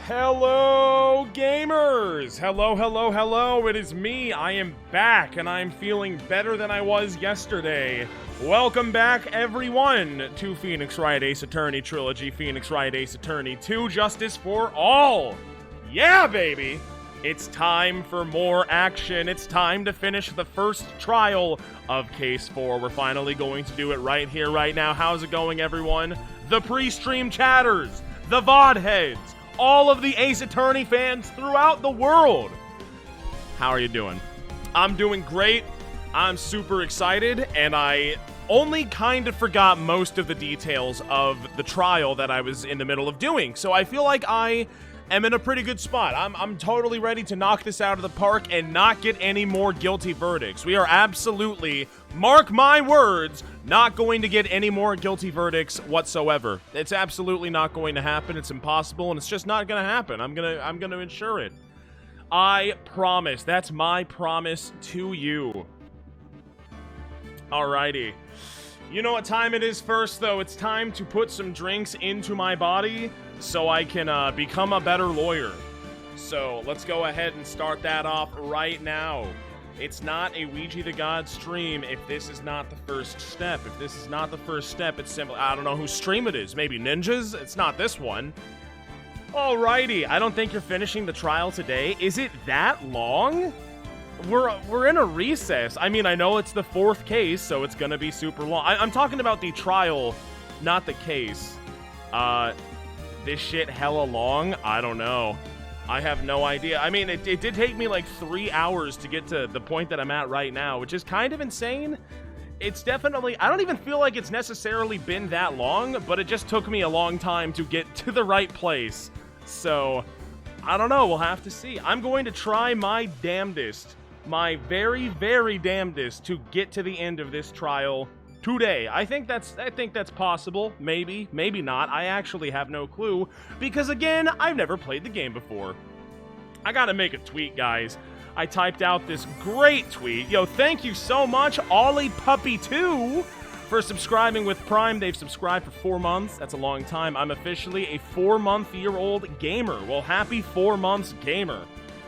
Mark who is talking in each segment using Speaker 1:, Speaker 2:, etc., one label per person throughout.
Speaker 1: Hello, gamers! Hello, it is me. I am back, and I'm feeling better than I was yesterday. Welcome back, everyone, to Phoenix Wright Ace Attorney Trilogy, Phoenix Wright Ace Attorney 2, Justice for All! Yeah, baby! It's time for more action. It's time to finish the first trial of Case 4. We're finally going to do it right here, right now. How's it going, everyone? The pre-stream chatters, the VOD heads, all of the Ace Attorney fans throughout the world. How are you doing? I'm doing great. I'm super excited, and I only kind of forgot most of the details of the trial that I was in the middle of doing. So I feel like I am in a pretty good spot. I'm totally ready to knock this out of the park and not get any more guilty verdicts. We are absolutely, mark my words, not going to get any more guilty verdicts whatsoever. It's absolutely not going to happen. It's impossible, and it's just not going to happen. I'm gonna ensure it. I promise. That's my promise to you. Alrighty. You know what time it is first, though? It's time to put some drinks into my body so I can become a better lawyer. So let's go ahead and start that off right now. It's not a Weegeethegod stream if this is not the first step. If this is not the first step, it's simply, I don't know whose stream it is. Maybe Ninja's? It's not this one. Alrighty, I don't think you're finishing the trial today. Is it that long? We're in a recess. I mean, I know it's the fourth case, so it's gonna be super long. I'm talking about the trial, not the case. This shit hella long? I don't know. I have no idea. I mean, it did take me like 3 hours to get to the point that I'm at right now, which is kind of insane. It's definitely, I don't even feel like it's necessarily been that long, but it just took me a long time to get to the right place. So, I don't know. We'll have to see. I'm going to try my damnedest, my very, very damnedest to get to the end of this trial today. I think that's possible. Maybe not. I actually have no clue because, again, I've never played the game before. I gotta make a tweet, guys. I typed out this great tweet. Yo, thank you so much, Ollie Puppy 2, for subscribing with Prime. They've subscribed for 4 months. That's a long time. I'm officially a 4-month-year-old gamer. Well, happy 4 months, gamer.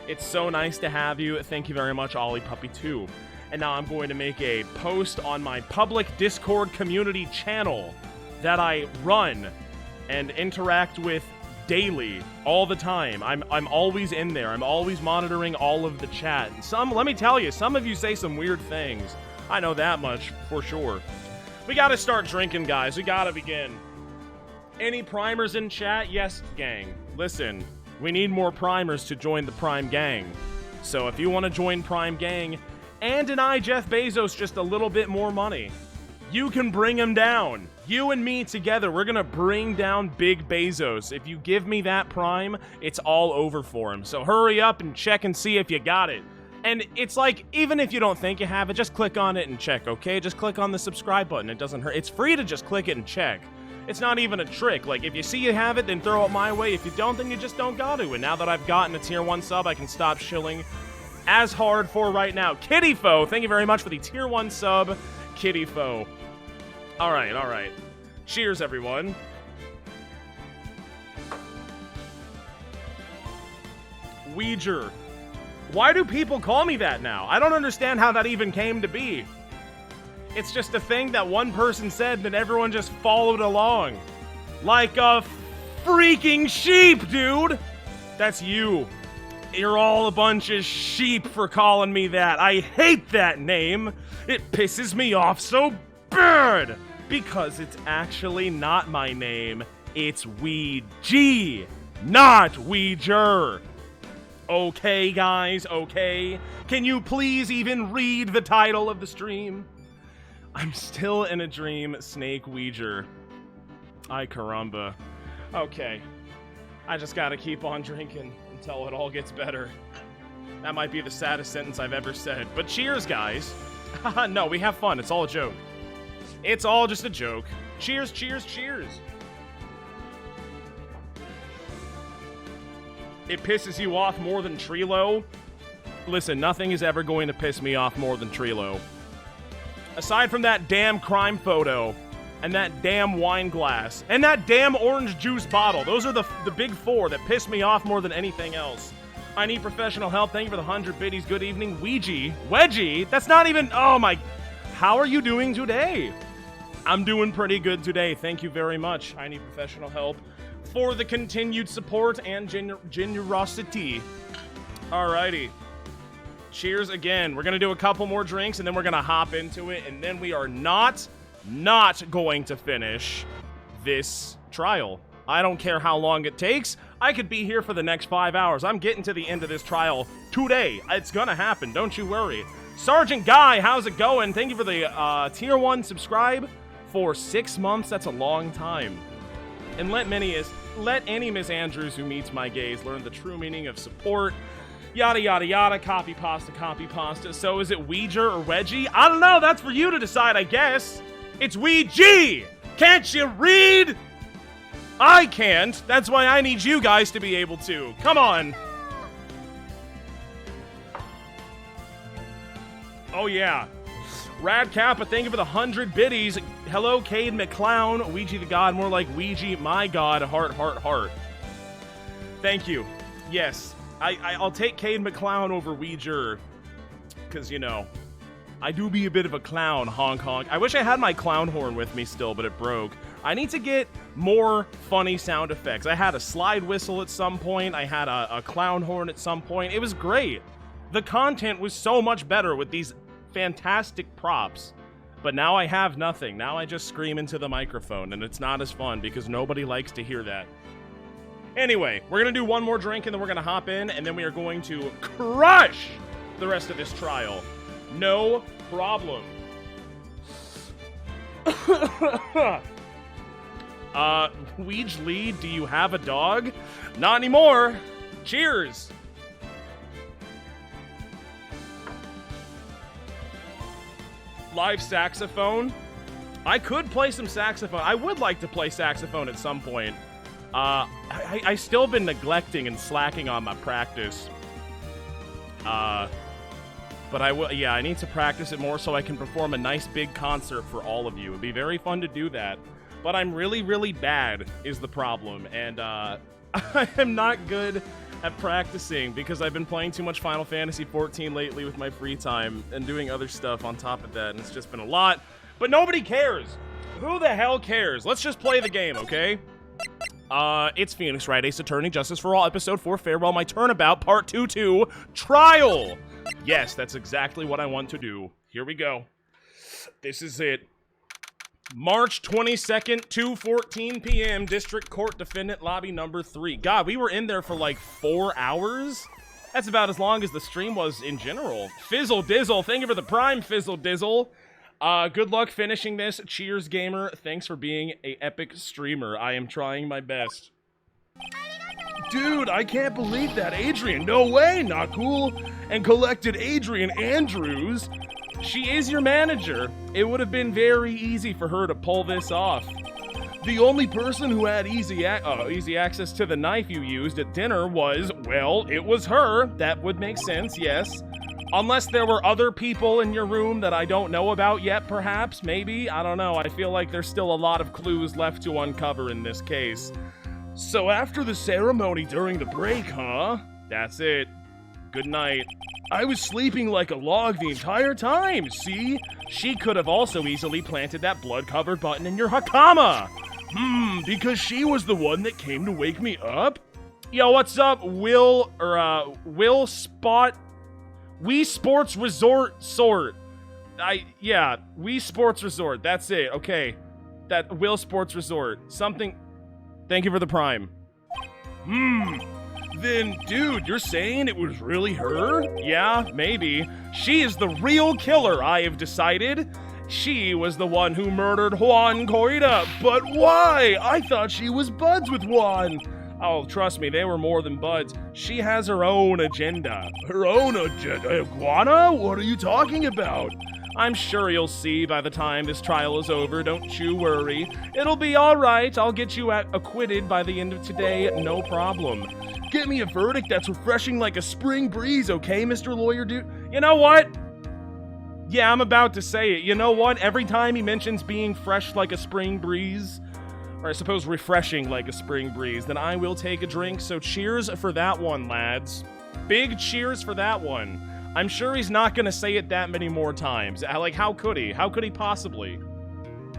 Speaker 1: It's so nice to have you. Thank you very much, Ollie Puppy 2. And now I'm going to make a post on my public Discord community channel that I run and interact with daily, all the time. I'm always in there. I'm always monitoring all of the chat. And let me tell you, some of you say some weird things. I know that much for sure. We gotta start drinking, guys. We gotta begin. Any primers in chat? Yes, gang. Listen, we need more primers to join the Prime Gang. So if you want to join Prime Gang and deny Jeff Bezos just a little bit more money, you can bring him down. You and me together, we're gonna bring down Big Bezos. If you give me that Prime, it's all over for him. So hurry up and check and see if you got it. And it's like, even if you don't think you have it, just click on it and check, okay? Just click on the subscribe button. It doesn't hurt. It's free to just click it and check. It's not even a trick. Like, if you see you have it, then throw it my way. If you don't, then you just don't got to. And now that I've gotten a tier 1 sub, I can stop shilling as hard for right now. Kitty Foe, thank you very much for the tier 1 sub, Kitty Foe. Alright. Cheers, everyone. Weeger. Why do people call me that now? I don't understand how that even came to be. It's just a thing that one person said and everyone just followed along. Like a freaking sheep, dude! That's you. You're all a bunch of sheep for calling me that. I hate that name. It pisses me off so bad. Because it's actually not my name. It's Weegee, not Weeger. Okay, guys, okay? Can you please even read the title of the stream? I'm still in a dream, Snake Weeger. Ay caramba. Okay. I just gotta keep on drinking until it all gets better. That might be the saddest sentence I've ever said. But cheers, guys. Haha, no, we have fun. It's all a joke. It's all just a joke. Cheers, cheers, cheers. It pisses you off more than Trilo? Listen, nothing is ever going to piss me off more than Trilo. Aside from that damn crime photo and that damn wine glass, and that damn orange juice bottle. Those are the big four that piss me off more than anything else. I need professional help. Thank you for the 100 biddies. Good evening. Wedgie? That's not even... Oh, my... How are you doing today? I'm doing pretty good today. Thank you very much. I need professional help for the continued support and generosity. Alrighty. Cheers again. We're going to do a couple more drinks, and then we're going to hop into it, and then we are not going to finish this trial. I don't care how long it takes. I could be here for the next 5 hours. I'm getting to the end of this trial today. It's going to happen. Don't you worry. Sergeant Guy, how's it going? Thank you for the tier 1 subscribe for 6 months. That's a long time. And let any Miss Andrews who meets my gaze learn the true meaning of support. Yada, yada, yada. Copy pasta, copy pasta. So is it Weeger or Wedgie? I don't know. That's for you to decide, I guess. It's Weegie! Can't you read? I can't. That's why I need you guys to be able to. Come on. Oh, yeah. Rad Kappa, thank you for the 100 biddies. Hello, Cade McClown. Weegeethegod, more like Ouija, my god. Heart, heart, heart. Thank you. Yes. I'll take Cade McClown over Ouija. Because, you know, I do be a bit of a clown, honk honk. I wish I had my clown horn with me still, but it broke. I need to get more funny sound effects. I had a slide whistle at some point. I had a clown horn at some point. It was great. The content was so much better with these fantastic props. But now I have nothing. Now I just scream into the microphone, and it's not as fun because nobody likes to hear that. Anyway, we're going to do one more drink, and then we're going to hop in, and then we are going to crush the rest of this trial. No problem. Weege Lee, do you have a dog? Not anymore. Cheers. Live saxophone. I could play some saxophone. I would like to play saxophone at some point. I still been neglecting and slacking on my practice. But I need to practice it more so I can perform a nice big concert for all of you. It'd be very fun to do that. But I'm really, really bad is the problem. And I am not good at practicing because I've been playing too much Final Fantasy XIV lately with my free time and doing other stuff on top of that. And it's just been a lot. But nobody cares. Who the hell cares? Let's just play the game, okay? It's Phoenix Wright, Ace Attorney, Justice for All, Episode 4, Farewell, My Turnabout, Part 2, Trial! Yes, that's exactly what I want to do. Here we go. This is it. March 22nd, 2:14 p.m., District Court Defendant Lobby number 3. God, we were in there for like 4 hours? That's about as long as the stream was in general. Fizzle Dizzle, thank you for the Prime, Fizzle Dizzle. Good luck finishing this. Cheers, gamer. Thanks for being a epic streamer. I am trying my best. Dude, I can't believe that. Adrian, no way, not cool. And collected Adrian Andrews. She is your manager. It would have been very easy for her to pull this off. The only person who had easy access to the knife you used at dinner was, well, it was her. That would make sense, yes. Unless there were other people in your room that I don't know about yet, perhaps, maybe, I don't know. I feel like there's still a lot of clues left to uncover in this case. So after the ceremony during the break, huh? That's it. Good night. I was sleeping like a log the entire time, see? She could have also easily planted that blood-covered button in your hakama. Because she was the one that came to wake me up? Yo, what's up, Will Spot... Wii Sports Resort Sort. Wii Sports Resort. That's it. Okay. That Will Sports Resort. Something. Thank you for the Prime. Then, dude, you're saying it was really her? Yeah, maybe. She is the real killer, I have decided. She was the one who murdered Juan Coida. But why? I thought she was buds with Juan. Oh, trust me, they were more than buds. She has her own agenda. Her own agenda? Iguana? What are you talking about? I'm sure you'll see by the time this trial is over, don't you worry. It'll be alright, I'll get you acquitted by the end of today, no problem. Get me a verdict that's refreshing like a spring breeze, okay, Mr. Lawyer Dude? You know what? Yeah, I'm about to say it. You know what? Every time he mentions being fresh like a spring breeze, or I suppose refreshing like a spring breeze, then I will take a drink. So cheers for that one, lads. Big cheers for that one. I'm sure he's not gonna say it that many more times. Like, how could he? How could he possibly?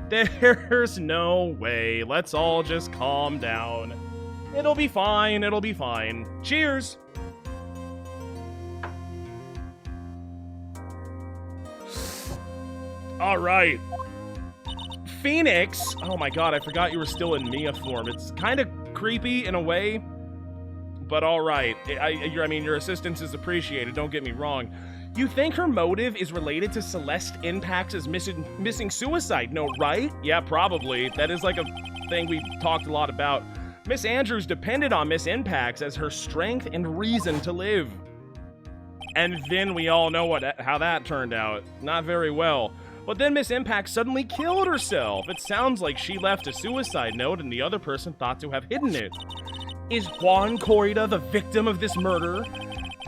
Speaker 1: There's no way. Let's all just calm down. It'll be fine. It'll be fine. Cheers. All right. Phoenix. Oh my god, I forgot you were still in Mia form. It's kind of creepy in a way, but all right. I mean, your assistance is appreciated, don't get me wrong. You think her motive is related to Celeste Impax's missing suicide note, right? Yeah, probably. That is like a thing we talked a lot about. Miss Andrews depended on Miss Impax as her strength and reason to live. And then we all know how that turned out. Not very well. But then Miss Impact suddenly killed herself. It sounds like she left a suicide note and the other person thought to have hidden it. Is Juan Corrida the victim of this murder?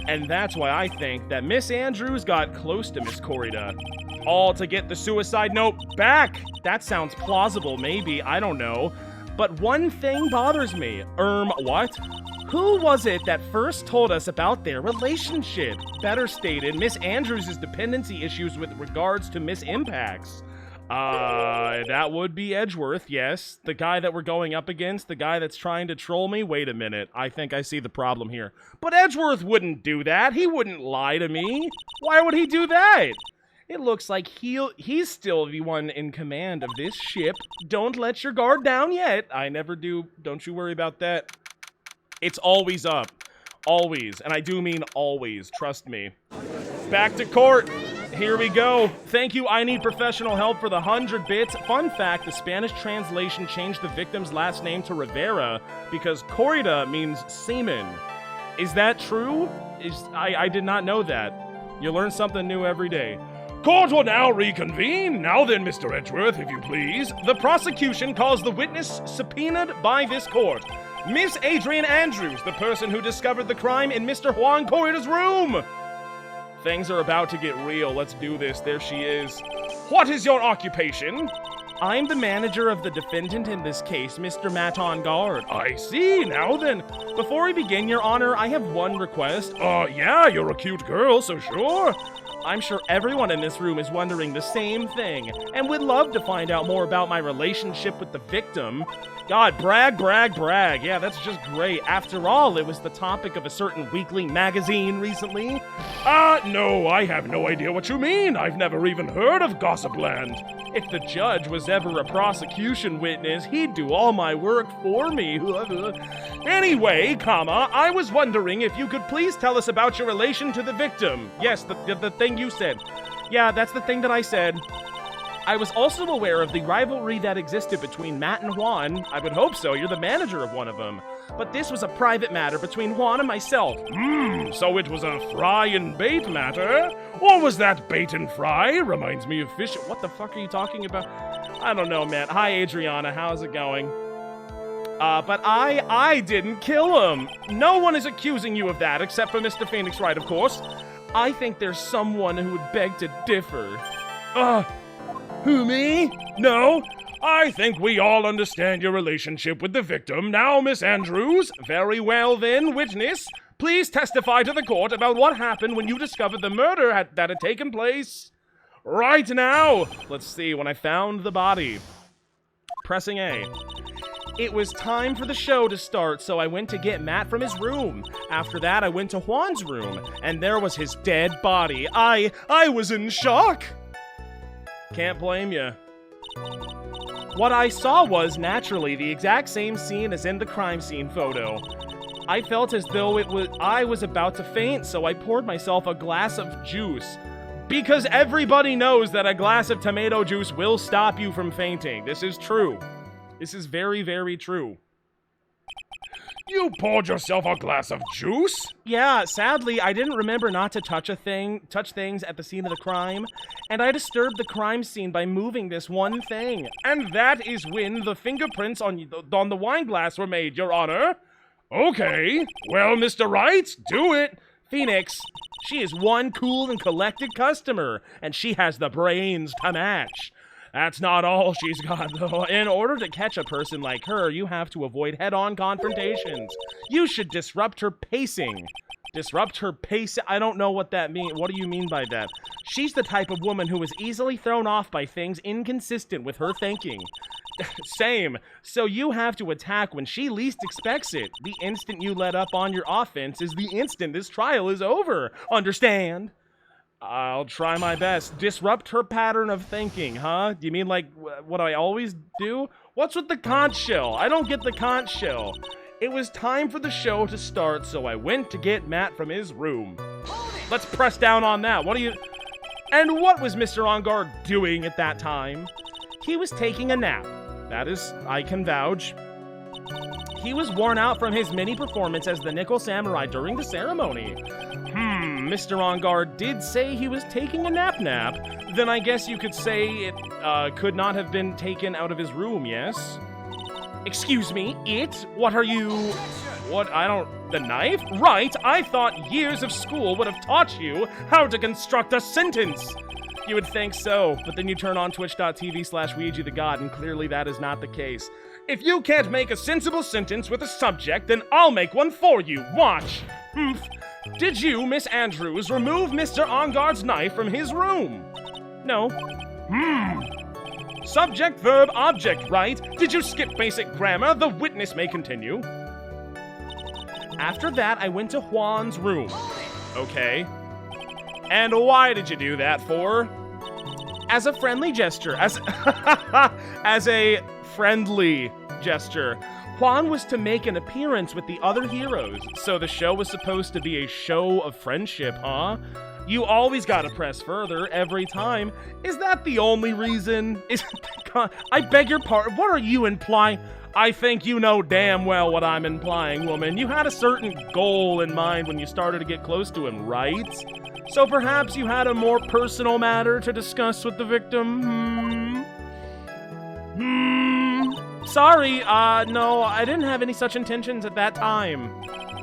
Speaker 1: And that's why I think that Miss Andrews got close to Miss Corrida. All to get the suicide note back. That sounds plausible, maybe, I don't know. But one thing bothers me. What? Who was it that first told us about their relationship? Better stated, Miss Andrews' dependency issues with regards to Miss Impax. That would be Edgeworth, yes. The guy that we're going up against, the guy that's trying to troll me. Wait a minute, I think I see the problem here. But Edgeworth wouldn't do that. He wouldn't lie to me. Why would he do that? It looks like he's still the one in command of this ship. Don't let your guard down yet. I never do. Don't you worry about that. It's always up. Always. And I do mean always. Trust me. Back to court. Here we go. Thank you, I Need Professional Help, for the 100 bits. Fun fact, the Spanish translation changed the victim's last name to Rivera because Corrida means semen. Is that true? I did not know that. You learn something new every day. Court will now reconvene. Now then, Mr. Edgeworth, if you please. The prosecution calls the witness subpoenaed by this court. Miss Adrian Andrews, the person who discovered the crime in Mr. Juan Corrida's room. Things are about to get real. Let's do this. There she is. What is your occupation? I'm the manager of the defendant in this case, Mr. Maton Guard. I see. Now then, before we begin, Your Honor, I have one request. Yeah, you're a cute girl, so sure. I'm sure everyone in this room is wondering the same thing, and would love to find out more about my relationship with the victim. God, brag, brag, brag. Yeah, that's just great. After all, it was the topic of a certain weekly magazine recently. No, I have no idea what you mean. I've never even heard of Gossipland. If the judge was ever a prosecution witness, he'd do all my work for me. Anyway, I was wondering if you could please tell us about your relation to the victim. Yes, the thing you said. Yeah, that's the thing that I said. I was also aware of the rivalry that existed between Matt and Juan. I would hope so. You're the manager of one of them. But this was a private matter between Juan and myself. So it was a fry and bait matter? Or was that bait and fry? Reminds me of fish. What the fuck are you talking about? I don't know, man. Hi, Adriana. How's it going? But I didn't kill him. No one is accusing you of that, except for Mr. Phoenix Wright, of course. I think there's someone who would beg to differ. Who, me? No. I think we all understand your relationship with the victim. Now, Miss Andrews. Very well then, witness. Please testify to the court about what happened when you discovered the murder that had taken place. Right now. Let's see, when I found the body. Pressing A. It was time for the show to start, so I went to get Matt from his room. After that, I went to Juan's room, and there was his dead body. I was in shock. Can't blame you. What I saw was, naturally, the exact same scene as in the crime scene photo. I felt as though I was about to faint, so I poured myself a glass of juice. Because everybody knows that a glass of tomato juice will stop you from fainting. This is true. This is very, very true. You poured yourself a glass of juice? Yeah, sadly, I didn't remember not to touch things at the scene of the crime, and I disturbed the crime scene by moving this one thing. And that is when the fingerprints on the wine glass were made, Your Honor. Okay, well, Mr. Wright, do it. Phoenix, She is one cool and collected customer, and she has the brains to match. That's not all she's got, though. In order to catch a person like her, you have to avoid head-on confrontations. You should disrupt her pacing. Disrupt her pace? I don't know what that means. What do you mean by that? She's the type of woman who is easily thrown off by things inconsistent with her thinking. Same. So you have to attack when she least expects it. The instant you let up on your offense is the instant this trial is over. Understand? I'll try my best. Disrupt her pattern of thinking, huh? You mean like what I always do? What's with the conch shell? I don't get the conch shell. It was time for the show to start, so I went to get Matt from his room. Let's press down on that. And what was Mr. On Guard doing at that time? He was taking a nap. That is, I can vouch. He was worn out from his mini performance as the Nickel Samurai during the ceremony. Mr. On Guard did say he was taking a nap. Then I guess you could say it could not have been taken out of his room, yes? Excuse me, What are you... The knife? Right, I thought years of school would have taught you how to construct a sentence. You would think so, but then you turn on twitch.tv/WeegeeTheGod, and clearly that is not the case. If you can't make a sensible sentence with a subject, then I'll make one for you. Watch. Did you, Miss Andrews, remove Mr. On Guard's knife from his room? No. Subject, verb, object, right? Did you skip basic grammar? The witness may continue. After that, I went to Juan's room. Okay. And why did you do that for? As a friendly gesture. As a friendly gesture. Juan was to make an appearance with the other heroes, so the show was supposed to be a show of friendship, huh? You always gotta press further every time. Is that the only reason? I beg your pardon, what are you implying? I think you know damn well what I'm implying, woman. You had a certain goal in mind when you started to get close to him, right? So perhaps you had a more personal matter to discuss with the victim? Sorry, no, I didn't have any such intentions at that time.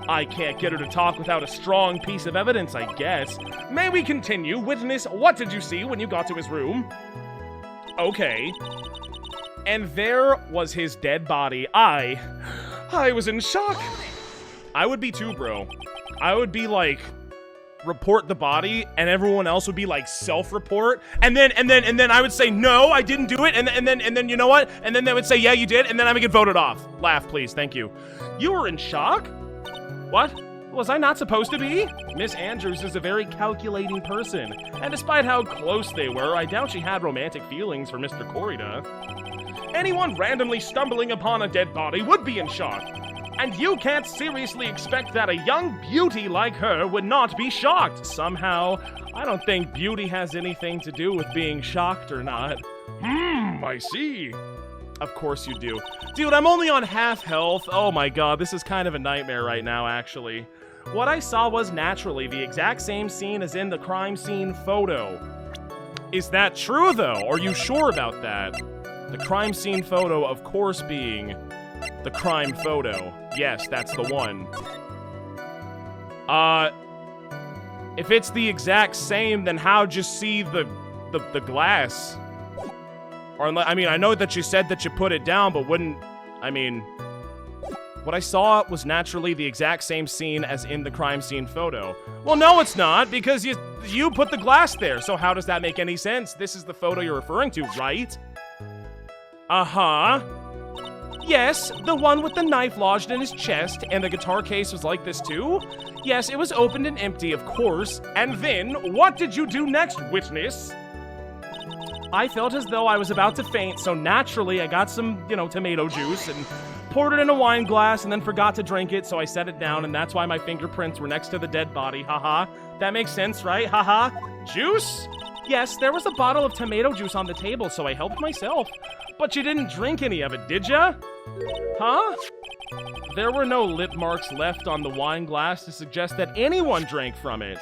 Speaker 1: I can't get her to talk without a strong piece of evidence, I guess. May we continue? Witness, what did you see when you got to his room? Okay. And there was his dead body. I was in shock. I would be too, bro. I would be like, report the body, and everyone else would be like self-report, and then I would say no, I didn't do it, and then you know what? And then they would say yeah, you did, and then I would get voted off. Laugh, please, thank you. You were in shock? What? Was I not supposed to be? Miss Andrews is a very calculating person, and despite how close they were, I doubt she had romantic feelings for Mr. Corrida. Anyone randomly stumbling upon a dead body would be in shock. And you can't seriously expect that a young beauty like her would not be shocked. Somehow, I don't think beauty has anything to do with being shocked or not. I see. Of course you do. Dude, I'm only on half health. Oh my god, this is kind of a nightmare right now, actually. What I saw was naturally the exact same scene as in the crime scene photo. Is that true, though? Are you sure about that? The crime scene photo, of course, being the crime photo. Yes, that's the one. If it's the exact same, then how'd you see the glass? Or, I mean, I know that you said that you put it down, but wouldn't, I mean, what I saw was naturally the exact same scene as in the crime scene photo. Well, no, it's not, because you put the glass there, so how does that make any sense? This is the photo you're referring to, right? Uh-huh. Yes, the one with the knife lodged in his chest, and the guitar case was like this too? Yes, it was opened and empty, of course. And then, what did you do next, witness? I felt as though I was about to faint, so naturally I got some, tomato juice and poured it in a wine glass and then forgot to drink it, so I set it down, and that's why my fingerprints were next to the dead body, haha. That makes sense, right? Haha. Juice? Yes, there was a bottle of tomato juice on the table, so I helped myself. But you didn't drink any of it, did ya? Huh? There were no lip marks left on the wine glass to suggest that anyone drank from it.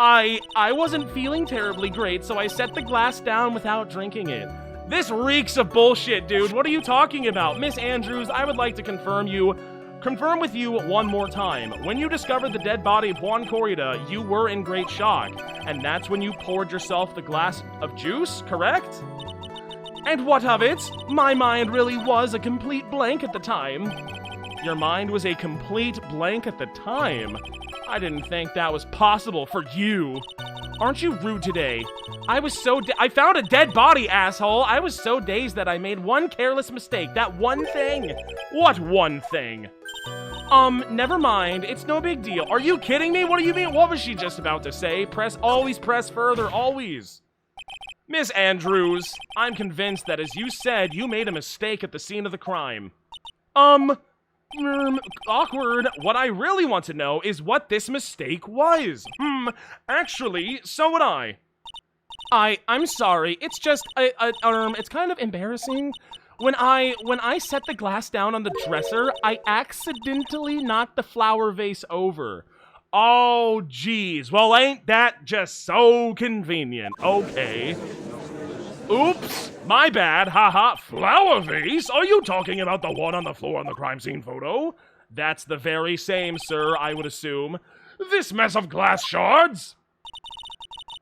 Speaker 1: I wasn't feeling terribly great, so I set the glass down without drinking it. This reeks of bullshit, dude. What are you talking about? Miss Andrews, I would like to confirm you Confirm with you one more time. When you discovered the dead body of Juan Corrida, you were in great shock, and that's when you poured yourself the glass of juice, correct? And what of it? My mind really was a complete blank at the time. Your mind was a complete blank at the time? I didn't think that was possible for you. Aren't you rude today? I found a dead body, asshole. I was so dazed that I made one careless mistake. That one thing. What one thing? Never mind. It's no big deal. Are you kidding me? What do you mean? What was she just about to say? Always press further, always. Miss Andrews, I'm convinced that as you said, you made a mistake at the scene of the crime. Awkward. What I really want to know is what this mistake was. Actually, so would I. I'm sorry. It's just, it's kind of embarrassing. When I set the glass down on the dresser, I accidentally knocked the flower vase over. Oh, geez. Well, ain't that just so convenient? Okay. Oops, my bad, haha. Flower vase? Are you talking about the one on the floor on the crime scene photo? That's the very same, sir, I would assume. This mess of glass shards?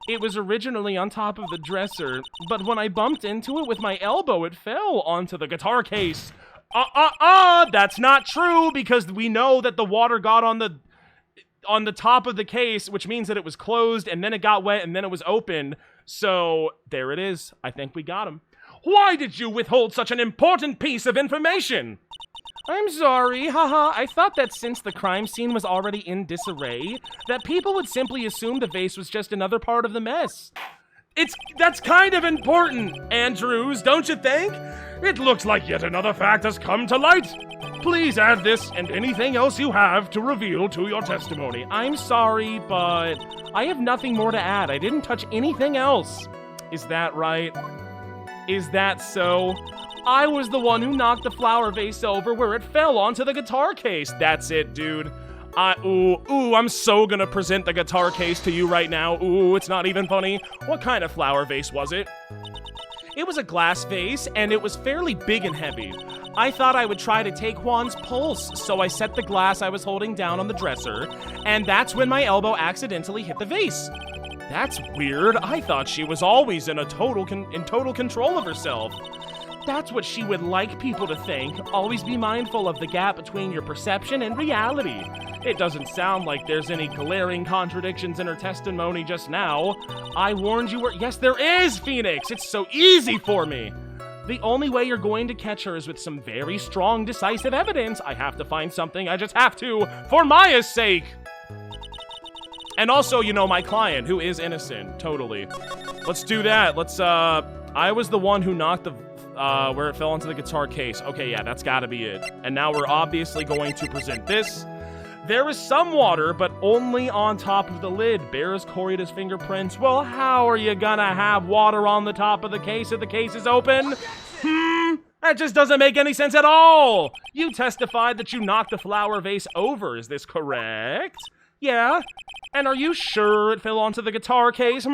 Speaker 1: It was originally on top of the dresser, but when I bumped into it with my elbow, it fell onto the guitar case. That's not true, because we know that the water got on the top of the case, which means that it was closed, and then it got wet, and then it was open. So, there it is. I think we got him. Why did you withhold such an important piece of information? I'm sorry, haha. I thought that since the crime scene was already in disarray, that people would simply assume the vase was just another part of the mess. That's kind of important, Andrews, don't you think? It looks like yet another fact has come to light. Please add this and anything else you have to reveal to your testimony. I'm sorry, but I have nothing more to add. I didn't touch anything else. Is that right? Is that so? I was the one who knocked the flower vase over where it fell onto the guitar case. That's it, dude. I'm so gonna present the guitar case to you right now. Ooh, it's not even funny. What kind of flower vase was it? It was a glass vase, and it was fairly big and heavy. I thought I would try to take Juan's pulse, so I set the glass I was holding down on the dresser, and that's when my elbow accidentally hit the vase. That's weird. I thought she was always in total control of herself. That's what she would like people to think. Always be mindful of the gap between your perception and reality. It doesn't sound like there's any glaring contradictions in her testimony just now. I warned you Yes, there is, Phoenix! It's so easy for me! The only way you're going to catch her is with some very strong, decisive evidence. I have to find something. I just have to, for Maya's sake! And also, my client, who is innocent. Totally. Let's do that. I was the one who knocked where it fell into the guitar case. Okay, yeah, that's gotta be it. And now we're obviously going to present this. There is some water, but only on top of the lid. Bears Corrida's fingerprints. Well, how are you gonna have water on the top of the case if the case is open? That just doesn't make any sense at all. You testified that you knocked the flower vase over. Is this correct? Yeah. And are you sure it fell onto the guitar case?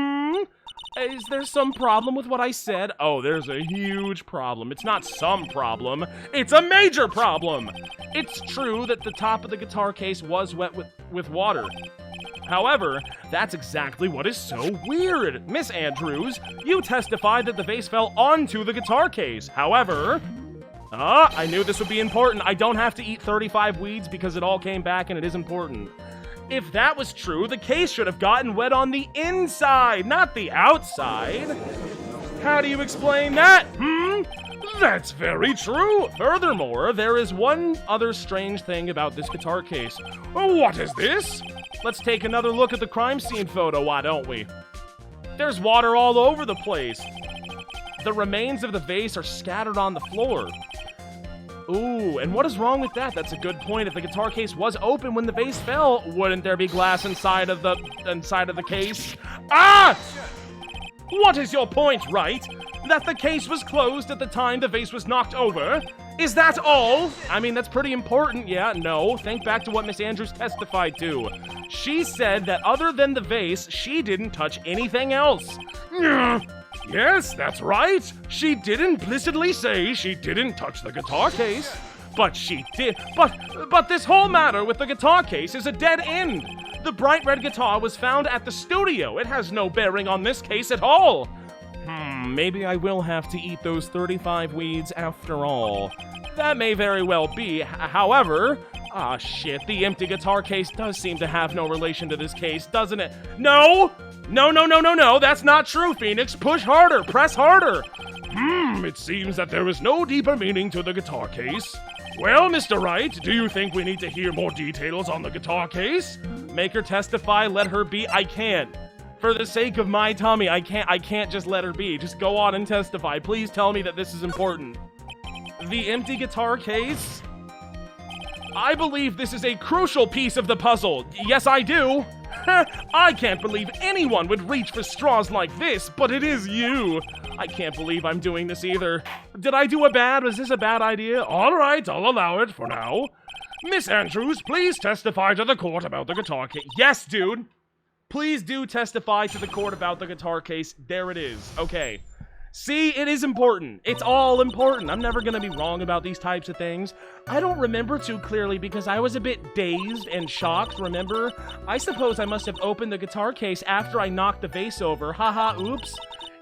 Speaker 1: Is there some problem with what I said? Oh, there's a huge problem. It's not some problem. It's a major problem. It's true that the top of the guitar case was wet with water. However, that's exactly what is so weird. Miss Andrews, you testified that the vase fell onto the guitar case. However, I knew this would be important. I don't have to eat 35 weeds because it all came back and it is important. If that was true, the case should have gotten wet on the inside, not the outside. How do you explain that? That's very true. Furthermore, there is one other strange thing about this guitar case. What is this? Let's take another look at the crime scene photo, why don't we? There's water all over the place. The remains of the vase are scattered on the floor. Ooh, and what is wrong with that? That's a good point. If the guitar case was open when the vase fell, wouldn't there be glass inside of the case? What is your point, right? That the case was closed at the time the vase was knocked over? Is that all? I mean, that's pretty important. Yeah, no. Think back to what Miss Andrews testified to. She said that other than the vase, she didn't touch anything else. Yes, that's right. She did implicitly say she didn't touch the guitar case. But she did. But this whole matter with the guitar case is a dead end. The bright red guitar was found at the studio. It has no bearing on this case at all. Maybe I will have to eat those 35 weeds after all. That may very well be. However, shit, the empty guitar case does seem to have no relation to this case, doesn't it? No, that's not true, Phoenix. Push harder, press harder. It seems that there is no deeper meaning to the guitar case. Well, Mr. Wright, do you think we need to hear more details on the guitar case? Make her testify, let her be. I can't. For the sake of my tummy, I can't just let her be. Just go on and testify. Please tell me that this is important. The empty guitar case? I believe this is a crucial piece of the puzzle. Yes, I do. I can't believe anyone would reach for straws like this, but it is you. I can't believe I'm doing this either. Did I do was this a bad idea? All right, I'll allow it for now. Miss Andrews, please testify to the court about the guitar case. Yes, dude. Please do testify to the court about the guitar case. There it is. Okay. See, it is important. It's all important. I'm never gonna be wrong about these types of things. I don't remember too clearly because I was a bit dazed and shocked, remember? I suppose I must have opened the guitar case after I knocked the vase over. Haha, oops.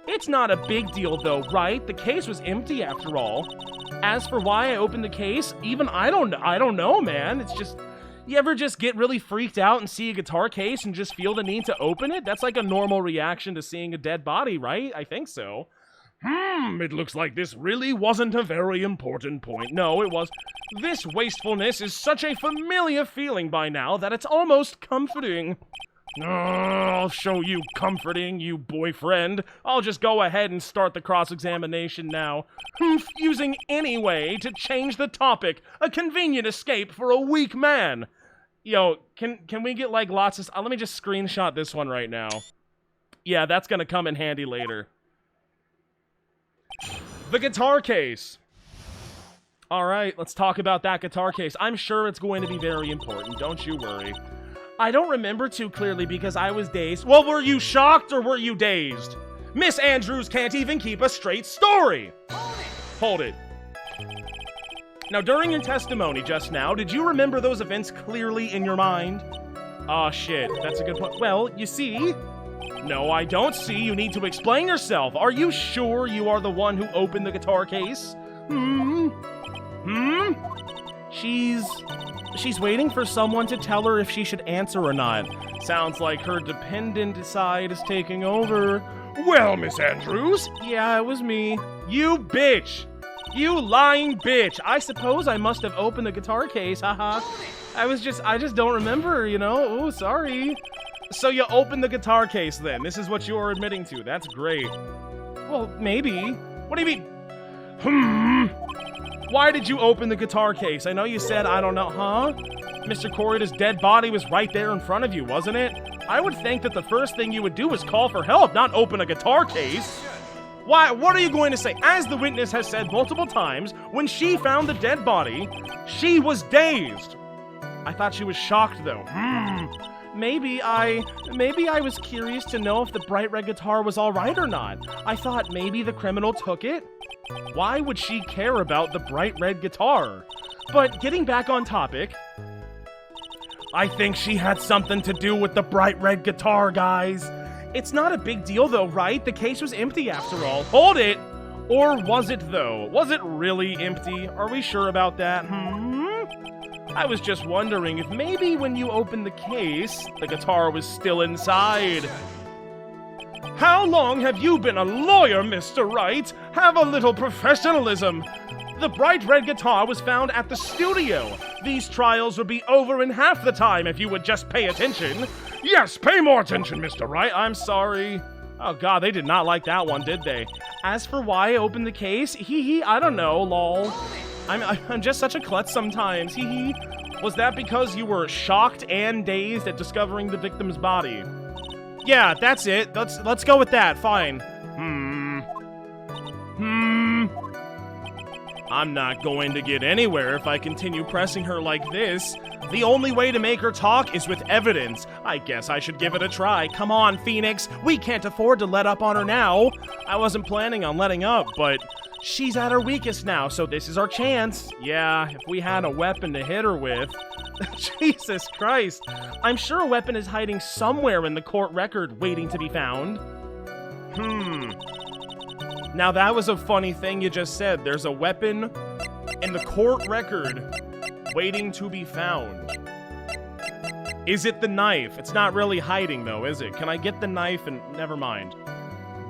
Speaker 1: It's not a big deal though, right? The case was empty after all. As for why I opened the case, even I don't know, man. It's just, you ever just get really freaked out and see a guitar case and just feel the need to open it? That's like a normal reaction to seeing a dead body, right? I think so. It looks like this really wasn't a very important point. No, it was. This wastefulness is such a familiar feeling by now that it's almost comforting. I'll show you comforting, you boyfriend. I'll just go ahead and start the cross-examination now. Using any way to change the topic. A convenient escape for a weak man. Yo, can we get like lots of... let me just screenshot this one right now. Yeah, that's gonna come in handy later. The guitar case. Alright, let's talk about that guitar case. I'm sure it's going to be very important, don't you worry. I don't remember too clearly because I was dazed. Well, were you shocked or were you dazed? Miss Andrews can't even keep a straight story. Hold it. Now, during your testimony just now, did you remember those events clearly in your mind? Aw, shit, that's a good point. Well, you see... No, I don't see. You need to explain yourself. Are you sure you are the one who opened the guitar case? She's waiting for someone to tell her if she should answer or not. Sounds like her dependent side is taking over. Well, Miss Andrews? Yeah, it was me. You bitch! You lying bitch! I suppose I must have opened the guitar case, haha. I just don't remember, you know? Oh, sorry. So you opened the guitar case then. This is what you are admitting to. That's great. Well, maybe. What do you mean? Why did you open the guitar case? I know you said, I don't know, huh? Mr. Corrida's dead body was right there in front of you, wasn't it? I would think that the first thing you would do is call for help, not open a guitar case. Why? What are you going to say? As the witness has said multiple times, when she found the dead body, she was dazed. I thought she was shocked, though. Maybe I was curious to know if the bright red guitar was all right or not. I thought maybe the criminal took it. Why would she care about the bright red guitar? But getting back on topic, I think she had something to do with the bright red guitar, guys. It's not a big deal though, right? The case was empty after all. Hold it! Or was it though? Was it really empty? Are we sure about that? I was just wondering if maybe when you opened the case, the guitar was still inside. How long have you been a lawyer, Mr. Wright? Have a little professionalism. The bright red guitar was found at the studio. These trials would be over in half the time if you would just pay attention. Yes, pay more attention, Mr. Wright. I'm sorry. Oh god, they did not like that one, did they? As for why I opened the case, I don't know, lol. I'm just such a klutz sometimes, Was that because you were shocked and dazed at discovering the victim's body? Yeah, that's it. Let's go with that, fine. I'm not going to get anywhere if I continue pressing her like this. The only way to make her talk is with evidence. I guess I should give it a try. Come on, Phoenix. We can't afford to let up on her now. I wasn't planning on letting up, but She's at her weakest now, so this is our chance. Yeah, if we had a weapon to hit her with. Jesus Christ. I'm sure a weapon is hiding somewhere in the court record waiting to be found. Now that was a funny thing you just said. There's a weapon in the court record waiting to be found. Is it the knife? It's not really hiding though, is it? Can I get the knife and... Never mind.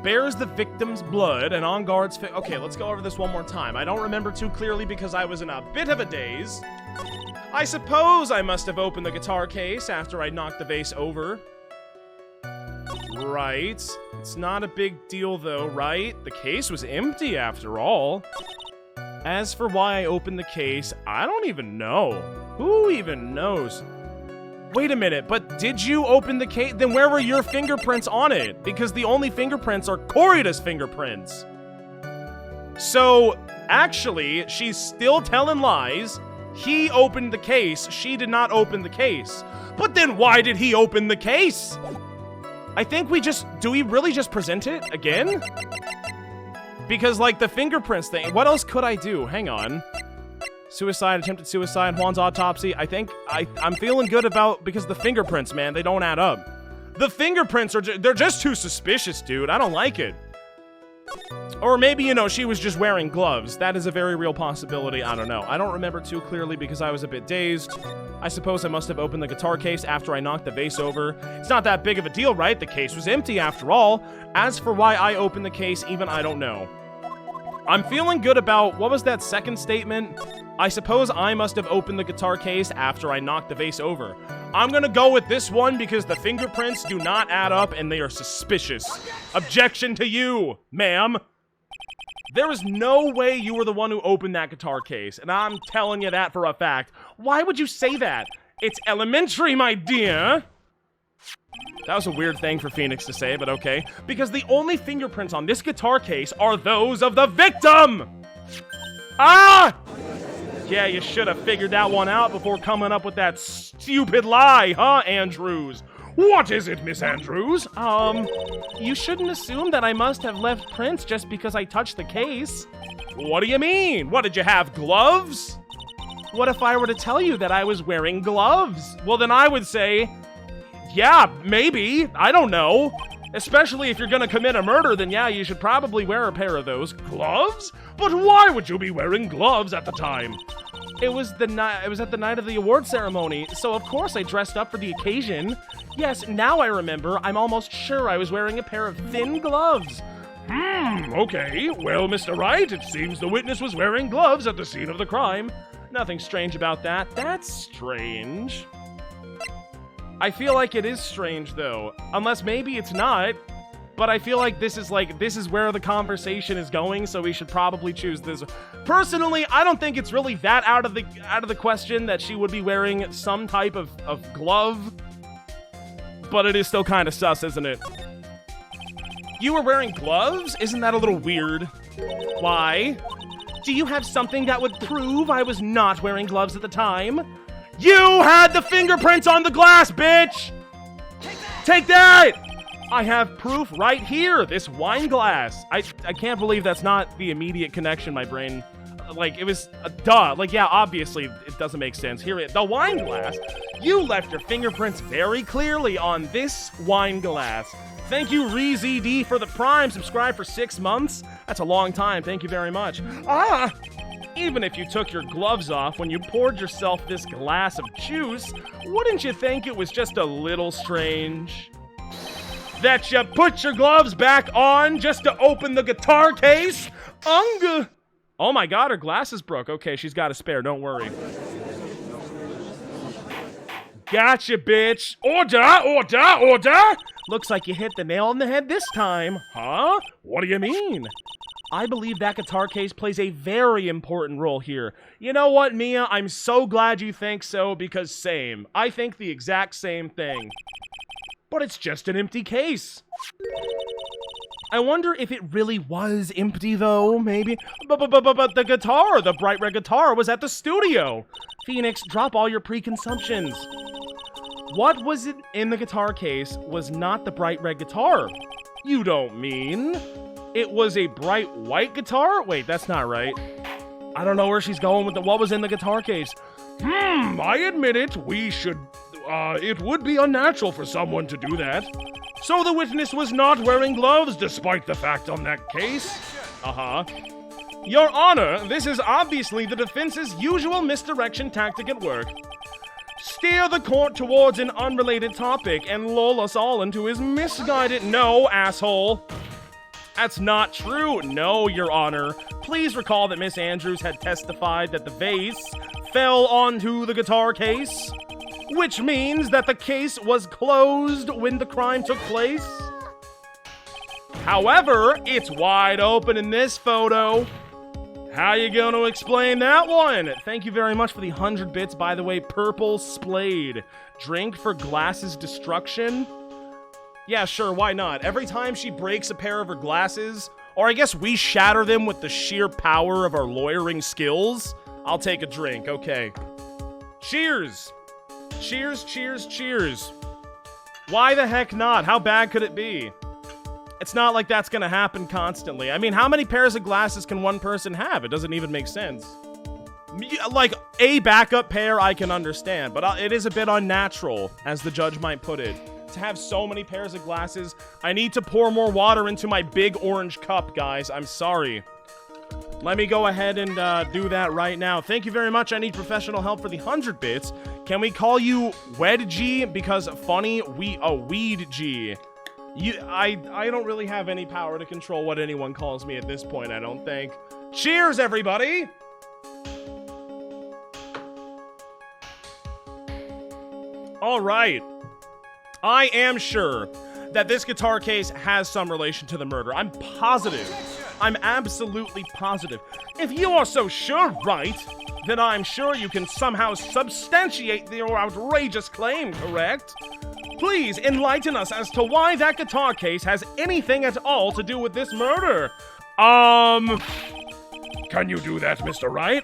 Speaker 1: Bears the victim's blood and on guard's... Okay, let's go over this one more time. I don't remember too clearly because I was in a bit of a daze. I suppose I must have opened the guitar case after I knocked the vase over. Right. It's not a big deal though, right? The case was empty after all. As for why I opened the case, I don't even know. Who even knows? Wait a minute, but did you open the case? Then where were your fingerprints on it? Because the only fingerprints are Corrida's fingerprints. So, actually, she's still telling lies. He opened the case. She did not open the case. But then why did he open the case? I think we just... Do we really just present it again? Because, like, the fingerprints thing... What else could I do? Hang on. Suicide, attempted suicide, Juan's autopsy. I think I'm feeling good about... Because the fingerprints, man, they don't add up. The fingerprints are... They're just too suspicious, dude. I don't like it. Or maybe, you know, she was just wearing gloves. That is a very real possibility. I don't know. I don't remember too clearly because I was a bit dazed. I suppose I must have opened the guitar case after I knocked the vase over. It's not that big of a deal, right? The case was empty after all. As for why I opened the case, even I don't know. I'm feeling good about... What was that second statement? I suppose I must have opened the guitar case after I knocked the vase over. I'm gonna go with this one because the fingerprints do not add up and they are suspicious. Objection to you, ma'am. There is no way you were the one who opened that guitar case, and I'm telling you that for a fact. Why would you say that? It's elementary, my dear. That was a weird thing for Phoenix to say, but okay. Because the only fingerprints on this guitar case are those of the victim! Ah! Yeah, you should have figured that one out before coming up with that stupid lie, huh, Andrews? What is it, Miss Andrews? You shouldn't assume that I must have left prints just because I touched the case. What do you mean? What, did you have gloves? What if I were to tell you that I was wearing gloves? Well, then I would say, yeah, maybe. I don't know. Especially if you're gonna commit a murder, then yeah, you should probably wear a pair of those. Gloves? But why would you be wearing gloves at the time? It was at the night of the award ceremony, so of course I dressed up for the occasion. Yes, now I remember. I'm almost sure I was wearing a pair of thin gloves. Okay. Well, Mr. Wright, it seems the witness was wearing gloves at the scene of the crime. Nothing strange about that. That's strange. I feel like it is strange, though. Unless maybe it's not. But I feel like this is where the conversation is going, so we should probably choose this. Personally, I don't think it's really that out of the question that she would be wearing some type of glove. But it is still kind of sus, isn't it? You were wearing gloves? Isn't that a little weird? Why? Do you have something that would prove I was not wearing gloves at the time? You had the fingerprints on the glass, bitch! Take that! I have proof right here, this wine glass. I can't believe that's not the immediate connection my brain... Like, it was... duh. Like, yeah, obviously, it doesn't make sense. Here, the wine glass. You left your fingerprints very clearly on this wine glass. Thank you, ReeZD, for the Prime. Subscribe for 6 months. That's a long time. Thank you very much. Ah! Even if you took your gloves off when you poured yourself this glass of juice, wouldn't you think it was just a little strange? That you put your gloves back on just to open the guitar case? Oh my god, her glasses broke. Okay, she's got a spare, don't worry. Gotcha, bitch. Order, order, order! Looks like you hit the nail on the head this time. Huh? What do you mean? I believe that guitar case plays a very important role here. You know what, Mia? I'm so glad you think so, because same. I think the exact same thing. But it's just an empty case. I wonder if it really was empty, though, maybe. But the guitar, the bright red guitar, was at the studio. Phoenix, drop all your preconceptions. What was it in the guitar case was not the bright red guitar? You don't mean... It was a bright white guitar? Wait, that's not right. I don't know where she's going with what was in the guitar case. I admit it. It would be unnatural for someone to do that. So the witness was not wearing gloves despite the fact on that case. Your Honor, this is obviously the defense's usual misdirection tactic at work. Steer the court towards an unrelated topic and lull us all into his misguided— No, asshole. That's not true. No, Your Honor. Please recall that Miss Andrews had testified that the vase fell onto the guitar case, which means that the case was closed when the crime took place. However, it's wide open in this photo. How you gonna explain that one? Thank you very much for the 100 bits, by the way. Purple Splayed. Drink for glasses destruction? Yeah, sure, why not? Every time she breaks a pair of her glasses, or I guess we shatter them with the sheer power of our lawyering skills, I'll take a drink, okay. Cheers! Cheers, cheers, cheers. Why the heck not? How bad could it be? It's not like that's gonna happen constantly. I mean, how many pairs of glasses can one person have? It doesn't even make sense. Like, a backup pair I can understand, but it is a bit unnatural, as the judge might put it, to have so many pairs of glasses. I need to pour more water into my big orange cup, guys. I'm sorry. Let me go ahead and do that right now. Thank you very much. I need professional help for the 100 bits. Can we call you Wedg? Because funny, Weed G. I don't really have any power to control what anyone calls me at this point, I don't think. Cheers, everybody! Alright. I am sure that this guitar case has some relation to the murder. I'm positive. I'm absolutely positive. If you are so sure, right, then I'm sure you can somehow substantiate your outrageous claim, correct? Please enlighten us as to why that guitar case has anything at all to do with this murder. Can you do that, Mr. Wright?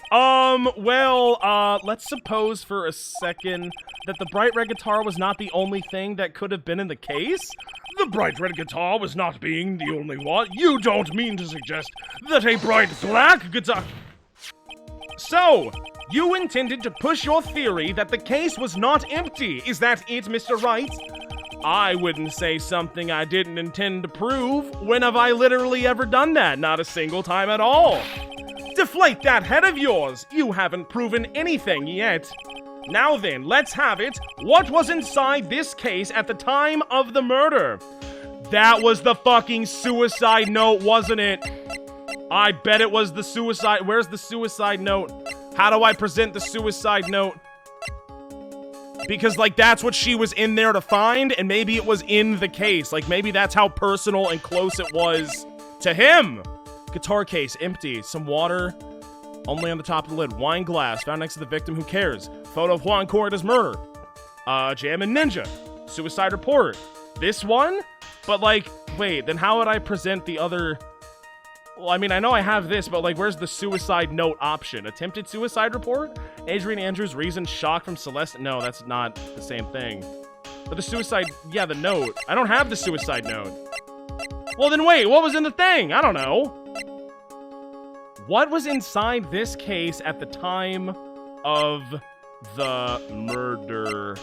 Speaker 1: Let's suppose for a second that the bright red guitar was not the only thing that could have been in the case? The bright red guitar was not being the only one. You don't mean to suggest that a bright black guitar— So, you intended to push your theory that the case was not empty. Is that it, Mr. Wright? I wouldn't say something I didn't intend to prove. When have I literally ever done that? Not a single time at all. Deflate that head of yours. You haven't proven anything yet. Now then, let's have it. What was inside this case at the time of the murder? That was the fucking suicide note, wasn't it? I bet it was the suicide— Where's the suicide note? How do I present the suicide note? Because, like, that's what she was in there to find, and maybe it was in the case. Like, maybe that's how personal and close it was to him. Guitar case, empty. Some water, only on the top of the lid. Wine glass, found next to the victim. Who cares? Photo of Juan Corrida's murder. Jam and Ninja. Suicide report. This one? But, like, wait, then how would I present the other— Well, I mean, I know I have this, but, like, where's the suicide note option? Attempted suicide report? Adrian Andrews' reason, shock from Celeste? No, that's not the same thing. But the suicide— yeah, the note. I don't have the suicide note. Well, then wait, what was in the thing? I don't know. What was inside this case at the time of the murder?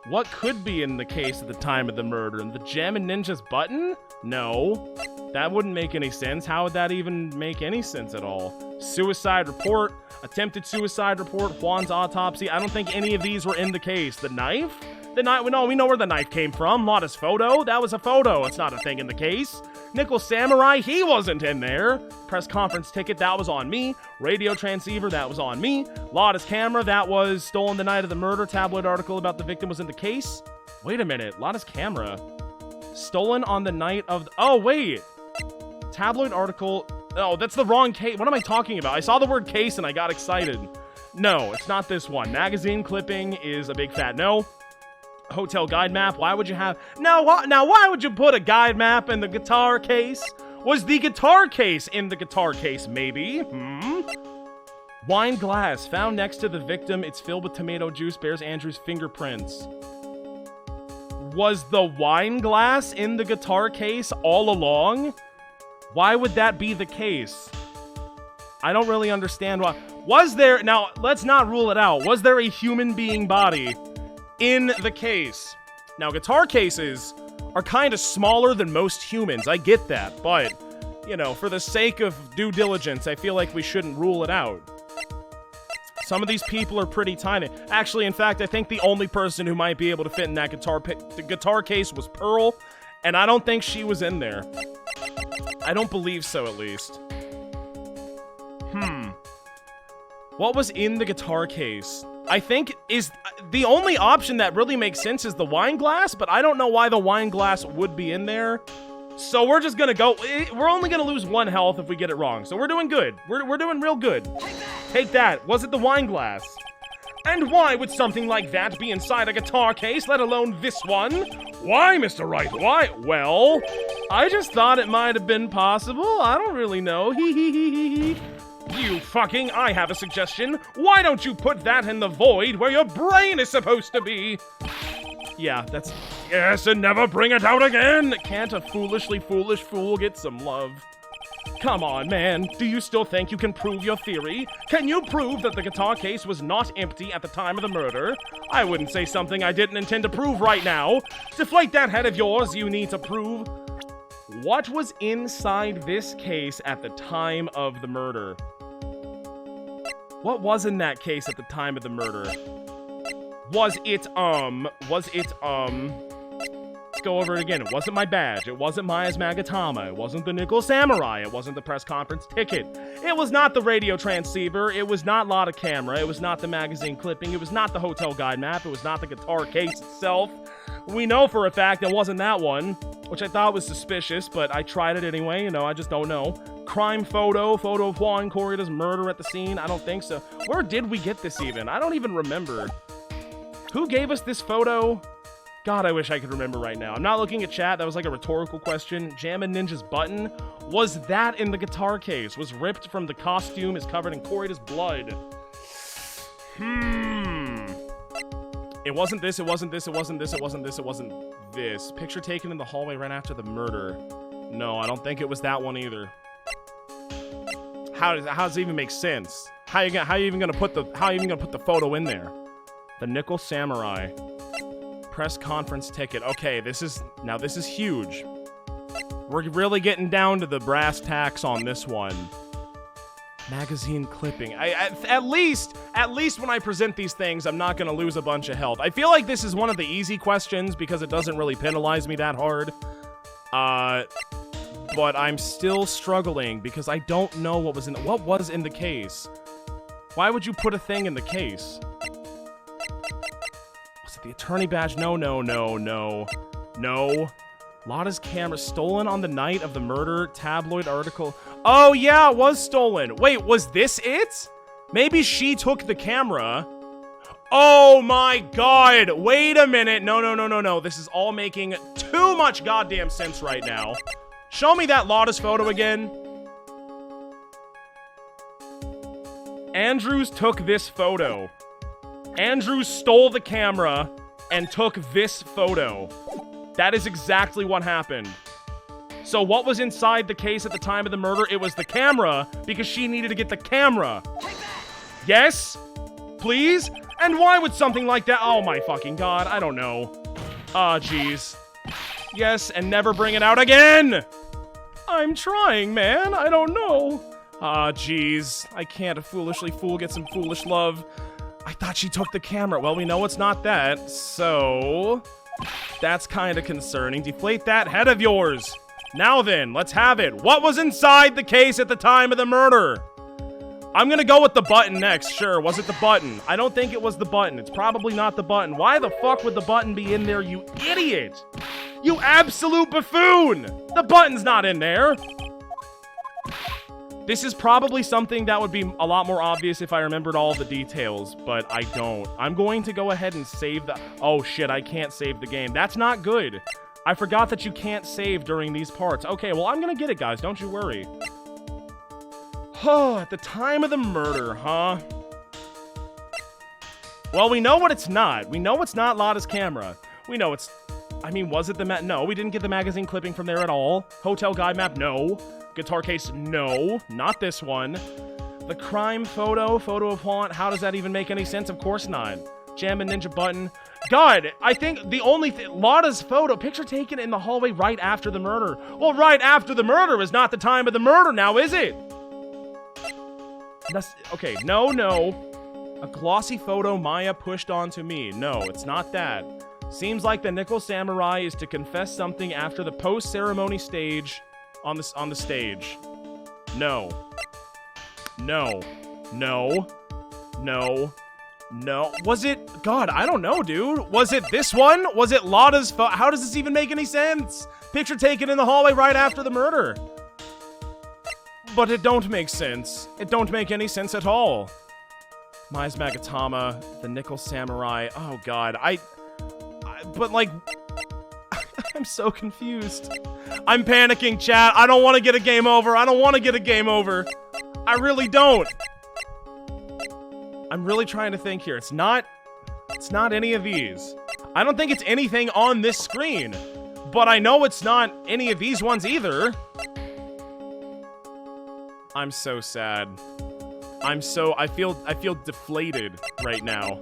Speaker 1: What could be in the case at the time of the murder? The Jam and Ninja's button? No. That wouldn't make any sense. How would that even make any sense at all? Suicide report, attempted suicide report, Juan's autopsy. I don't think any of these were in the case. The knife? The knife? No, we know where the knife came from. Lotta's photo? That was a photo. It's not a thing in the case. Nickel Samurai? He wasn't in there. Press conference ticket? That was on me. Radio transceiver? That was on me. Lotta's camera? That was stolen the night of the murder. Tabloid article about the victim was in the case. Wait a minute. Lotta's camera? Stolen on the night of— oh, wait. Tabloid article— oh, that's the wrong case. What am I talking about? I saw the word case and I got excited. No, it's not this one. Magazine clipping is a big fat no. Hotel guide map. Why would you have— now why would you put a guide map in the guitar case? Was the guitar case in the guitar case, maybe? Wine glass found next to the victim. It's filled with tomato juice. Bears Andrew's fingerprints. Was the wine glass in the guitar case all along? Why would that be the case? I don't really understand why. Was there, now let's not rule it out. Was there a human being body in the case? Now, guitar cases are kind of smaller than most humans. I get that, but, you know, for the sake of due diligence, I feel like we shouldn't rule it out. Some of these people are pretty tiny. Actually, in fact, I think the only person who might be able to fit in that guitar case was Pearl, and I don't think she was in there. I don't believe so, at least. What was in the guitar case? I think is the only option that really makes sense is the wine glass, but I don't know why the wine glass would be in there. So we're just gonna go. We're only gonna lose 1 health if we get it wrong. So we're doing good. We're doing real good. Take that. Was it the wine glass? And why would something like that be inside a guitar case, let alone this one? Why, Mr. Wright? Why? Well, I just thought it might have been possible. I don't really know. Hee hee hee hee hee. You fucking, I have a suggestion. Why don't you put that in the void where your brain is supposed to be? Yeah, that's... Yes, and never bring it out again! Can't a foolishly foolish fool get some love? Come on, man. Do you still think you can prove your theory? Can you prove that the guitar case was not empty at the time of the murder? I wouldn't say something I didn't intend to prove right now. Deflate that head of yours, you need to prove. What was inside this case at the time of the murder? What was in that case at the time of the murder? Was it, let's go over it again. It wasn't my badge. It wasn't my Asmagatama. It wasn't the Nickel Samurai. It wasn't the press conference ticket. It was not the radio transceiver. It was not Lotta Camera. It was not the magazine clipping. It was not the hotel guide map. It was not the guitar case itself. We know for a fact it wasn't that one, which I thought was suspicious, but I tried it anyway. You know, I just don't know. Crime photo of Juan Corrida's murder at the scene. I don't think so. Where did we get this even? I don't even remember. Who gave us this photo? God, I wish I could remember right now. I'm not looking at chat. That was like a rhetorical question. Jammin' Ninja's button. Was that in the guitar case? Was ripped from the costume, is covered in Corrida's blood. It wasn't this, it wasn't this, it wasn't this, it wasn't this, it wasn't this. Picture taken in the hallway right after the murder. No, I don't think it was that one either. How does it even make sense? How you even gonna put the photo in there? The Nickel Samurai. Press conference ticket. Okay, this is huge. We're really getting down to the brass tacks on this one. Magazine clipping. At least when I present these things, I'm not gonna lose a bunch of health. I feel like this is one of the easy questions because it doesn't really penalize me that hard. But I'm still struggling because I don't know what was in the case. Why would you put a thing in the case? Was it the attorney badge? No. Lotta's camera stolen on the night of the murder. Tabloid article. Oh yeah, it was stolen. Wait, was this it? Maybe she took the camera. Oh my god. Wait a minute. No. This is all making too much goddamn sense right now. Show me that Lotta's photo again. Andrews took this photo. Andrews stole the camera and took this photo. That is exactly what happened. So what was inside the case at the time of the murder? It was the camera, because she needed to get the camera. Yes? Please? And why would something like that? Oh my fucking god, I don't know. Ah, jeez. Yes, and never bring it out again! I'm trying, man. I don't know. Ah, jeez. I can't a foolishly fool get some foolish love. I thought she took the camera. Well, we know it's not that, so... That's kind of concerning. Deflate that head of yours. Now then, let's have it. What was inside the case at the time of the murder? I'm gonna go with the button next. Sure, was it the button? I don't think it was the button. It's probably not the button. Why the fuck would the button be in there, you idiot? You absolute buffoon! The button's not in there. This is probably something that would be a lot more obvious if I remembered all the details, but I don't. I'm going to go ahead and save the... Oh shit, I can't save the game. That's not good. I forgot that you can't save during these parts. Okay, well, I'm gonna get it, guys. Don't you worry. Oh, at the time of the murder, huh? Well, we know what it's not. We know it's not Lotta's camera. We know it's... I mean, was it the... No, we didn't get the magazine clipping from there at all. Hotel guide map, no. Guitar case, no. Not this one. The crime photo of haunt, how does that even make any sense? Of course not. Jam and ninja button. God, I think the only Lotta's photo, picture taken in the hallway right after the murder. Well, right after the murder is not the time of the murder now, is it? Okay, no. A glossy photo Maya pushed onto me. No, it's not that. Seems like the Nickel Samurai is to confess something after the post-ceremony stage on the stage. No. Was it? God, I don't know, dude. Was it this one? Was it Lotta's photo? How does this even make any sense? Picture taken in the hallway right after the murder. But it don't make sense. It don't make any sense at all. Mai's Magatama, the Nickel Samurai. Oh, God. But, like, I'm so confused. I'm panicking, chat. I don't want to get a game over. I really don't. I'm really trying to think here. It's not any of these. I don't think it's anything on this screen. But I know it's not any of these ones either. I'm so sad. I feel deflated right now.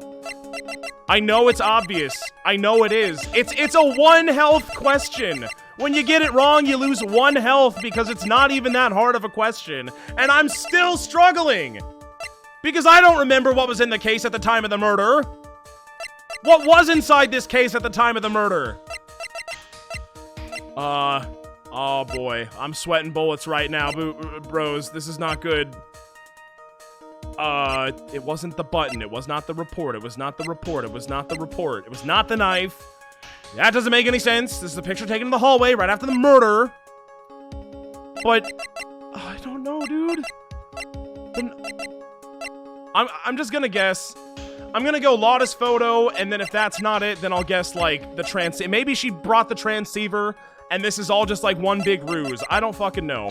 Speaker 1: I know it's obvious. I know it is. It's a 1 health question. When you get it wrong, you lose 1 health because it's not even that hard of a question. And I'm still struggling. Because I don't remember what was in the case at the time of the murder. What was inside this case at the time of the murder? Oh boy. I'm sweating bullets right now, bros. This is not good. It wasn't the button. It was not the report. It was not the report. It was not the report. It was not the knife. That doesn't make any sense. This is a picture taken in the hallway right after the murder. But, I don't know, dude. I'm just gonna guess. I'm gonna go Lotta's photo, and then if that's not it, then I'll guess, like, the maybe she brought the transceiver, and this is all just, like, one big ruse. I don't fucking know.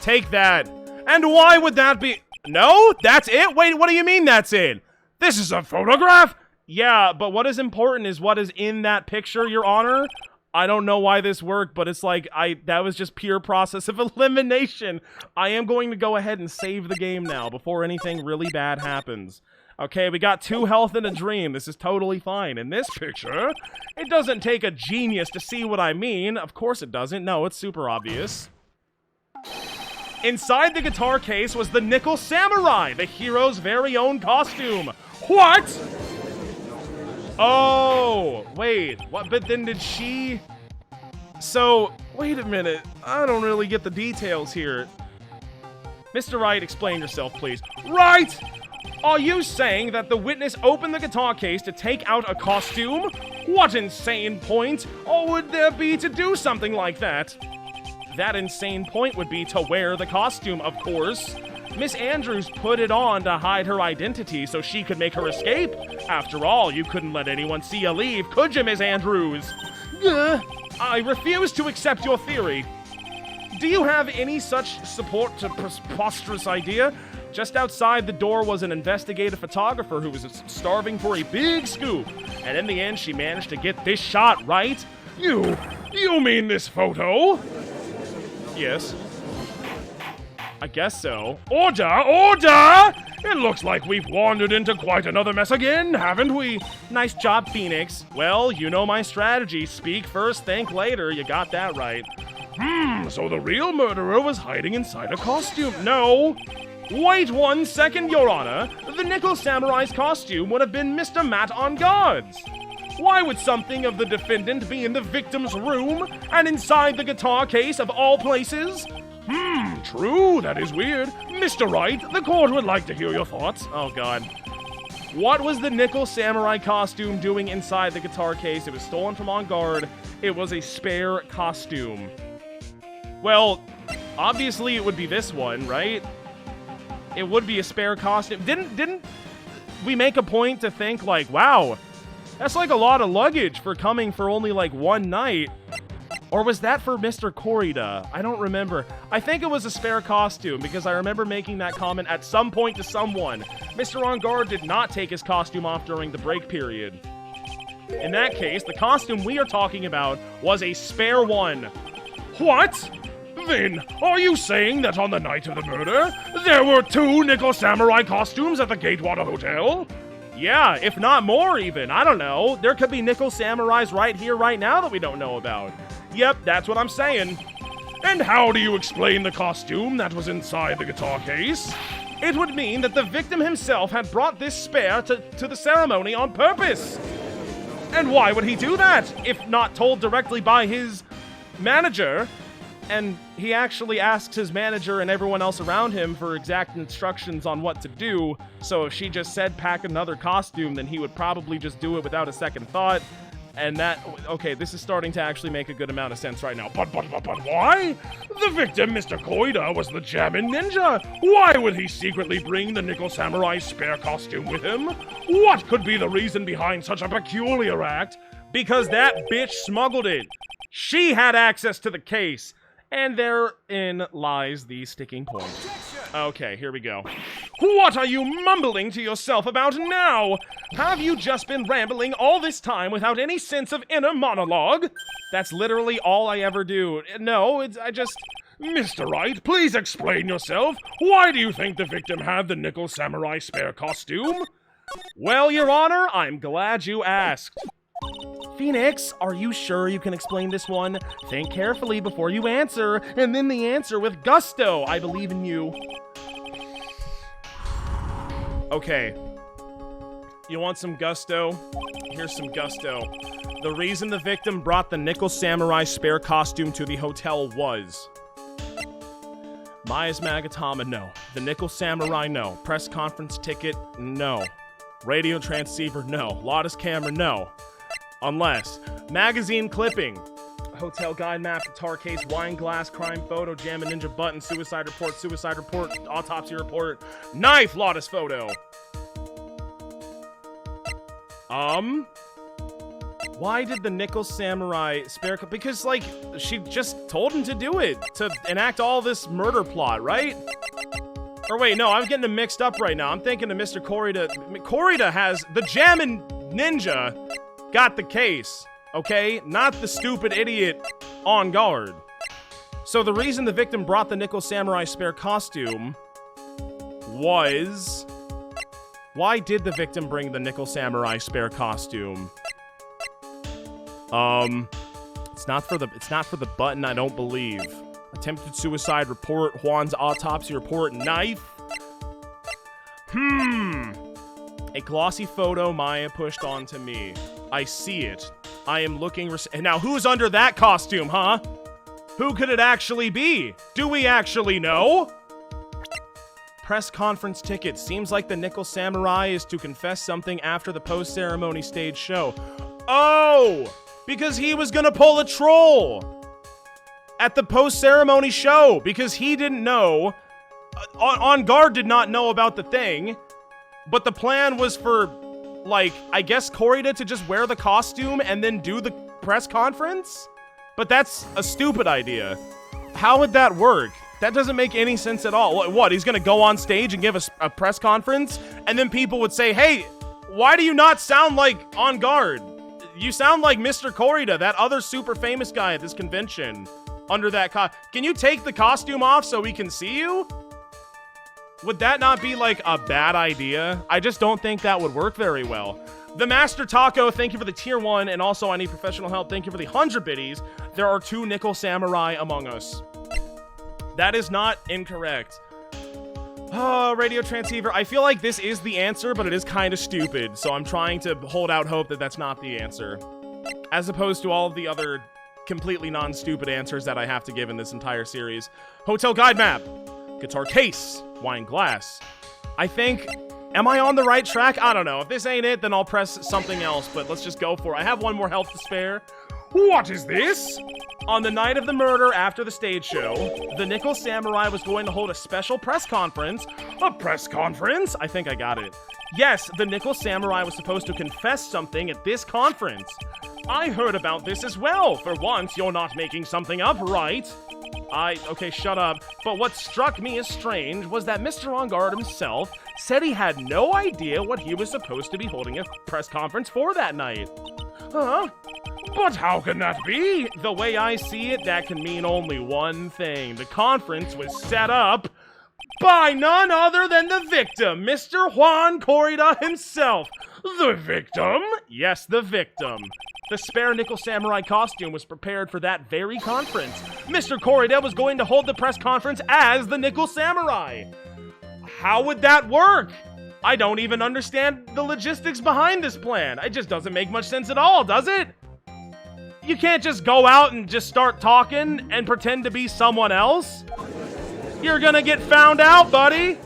Speaker 1: Take that. And why would that be? No? That's it? Wait, what do you mean that's it? This is a photograph? Yeah, but what is important is what is in that picture, Your Honor. I don't know why this worked, but it's like, that was just pure process of elimination. I am going to go ahead and save the game now before anything really bad happens. Okay, we got 2 health and a dream. This is totally fine. In this picture, it doesn't take a genius to see what I mean. Of course it doesn't. No, it's super obvious. Inside the guitar case was the Nickel Samurai, the hero's very own costume. What? Oh, wait. What? But then did she... So, wait a minute. I don't really get the details here. Mr. Wright, explain yourself, please. Right! Are you saying that the witness opened the guitar case to take out a costume? What insane point would there be to do something like that? That insane point would be to wear the costume, of course. Miss Andrews put it on to hide her identity so she could make her escape. After all, you couldn't let anyone see you leave, could you, Miss Andrews? I refuse to accept your theory. Do you have any such support to preposterous idea? Just outside the door was an investigative photographer who was starving for a big scoop. And in the end, she managed to get this shot, right? You mean this photo? Yes. I guess so. Order! Order! It looks like we've wandered into quite another mess again, haven't we? Nice job, Phoenix. Well, you know my strategy. Speak first, think later. You got that right. So the real murderer was hiding inside a costume. No! Wait 1 second, Your Honor. The Nickel Samurai's costume would have been Mr. Matt on guards. Why would something of the defendant be in the victim's room and inside the guitar case of all places? True, that is weird. Mr. Wright, the court would like to hear your thoughts. Oh, God. What was the Nickel Samurai costume doing inside the guitar case? It was stolen from On Guard. It was a spare costume. Well, obviously it would be this one, right? It would be a spare costume. Didn't we make a point to think, like, wow, that's like a lot of luggage for coming for only, like, 1 night? Or was that for Mr. Korida? I don't remember. I think it was a spare costume because I remember making that comment at some point to someone. Mr. On Guard did not take his costume off during the break period. In that case, the costume we are talking about was a spare one. What? Then, are you saying that on the night of the murder, there were 2 nickel samurai costumes at the Gatewater Hotel? Yeah, if not more even. I don't know. There could be nickel samurais right here, right now that we don't know about. Yep, that's what I'm saying. And how do you explain the costume that was inside the guitar case? It would mean that the victim himself had brought this spare to the ceremony on purpose. And why would he do that, if not told directly by his manager? And he actually asks his manager and everyone else around him for exact instructions on what to do. So if she just said pack another costume, then he would probably just do it without a second thought. And that, okay, this is starting to actually make a good amount of sense right now. But why? The victim, Mr. Koida, was the Jammin' Ninja. Why would he secretly bring the Nickel Samurai spare costume with him? What could be the reason behind such a peculiar act? Because that bitch smuggled it. She had access to the case. And therein lies the sticking point. Okay, here we go. What are you mumbling to yourself about now? Have you just been rambling all this time without any sense of inner monologue? That's literally all I ever do. No, I just... Mr. Wright, please explain yourself. Why do you think the victim had the Nickel Samurai spare costume? Well, Your Honor, I'm glad you asked. Phoenix, are you sure you can explain this one? Think carefully before you answer, and then the answer with gusto. I believe in you. Okay. You want some gusto? Here's some gusto. The reason the victim brought the Nickel Samurai spare costume to the hotel was... Maya's Magatama, no. The Nickel Samurai, no. Press conference ticket, no. Radio transceiver, no. Lotus camera, no. Unless, magazine clipping, hotel guide map, guitar case, wine glass, crime photo, Jammin' Ninja button, suicide report, autopsy report, knife, Lotus photo. Why did the Nickel Samurai spare... Because, like, she just told him to do it, to enact all this murder plot, right? Or wait, no, I'm getting them mixed up right now. I'm thinking of Mr. Koida. Koida has... The Jammin' Ninja got the case, okay? Not the stupid idiot on guard. So the reason the victim brought the Nickel Samurai spare costume was... Why did the victim bring the Nickel Samurai spare costume? It's not for the button, I don't believe. Attempted suicide report, Juan's autopsy report, knife. A glossy photo Maya pushed onto me. I see it. I am looking... Now, who's under that costume, huh? Who could it actually be? Do we actually know? Press conference ticket. Seems like the Nickel Samurai is to confess something after the post-ceremony stage show. Oh! Because he was gonna pull a troll at the post-ceremony show because he didn't know. On guard did not know about the thing, but the plan was for, like, I guess Koida to just wear the costume and then do the press conference? But that's a stupid idea. How would that work? That doesn't make any sense at all. What, he's gonna go on stage and give a press conference, and then people would say, hey, why do you not sound like On Guard? You sound like Mr. Koida, that other super famous guy at this convention. Under that can you take the costume off so we can see you? Would that not be, like, a bad idea? I just don't think that would work very well. The Master Taco, thank you for the tier 1, and also I need professional help. Thank you for the 100 biddies. There are 2 Nickel Samurai among us. That is not incorrect. Oh, radio transceiver. I feel like this is the answer, but it is kind of stupid, so I'm trying to hold out hope that that's not the answer. As opposed to all of the other completely non-stupid answers that I have to give in this entire series. Hotel guide map. Guitar case. Wine glass. I think... Am I on the right track? I don't know. If this ain't it, then I'll press something else, but let's just go for it. I have one more health to spare. What is this? On the night of the murder after the stage show, the Nickel Samurai was going to hold a special press conference. A press conference? I think I got it. Yes, the Nickel Samurai was supposed to confess something at this conference. I heard about this as well. For once, you're not making something up, right? Okay, shut up. But what struck me as strange was that Mr. On Guard himself said he had no idea what he was supposed to be holding a press conference for that night. Huh? But how can that be? The way I see it, that can mean only one thing. The conference was set up by none other than the victim, Mr. Juan Corrida himself. The victim? Yes, the victim. The spare nickel samurai costume was prepared for that very conference. Mr. Corrida was going to hold the press conference as the nickel samurai. How would that work? I don't even understand the logistics behind this plan. It just doesn't make much sense at all, does it? You can't just go out and just start talking and pretend to be someone else. You're gonna get found out, buddy.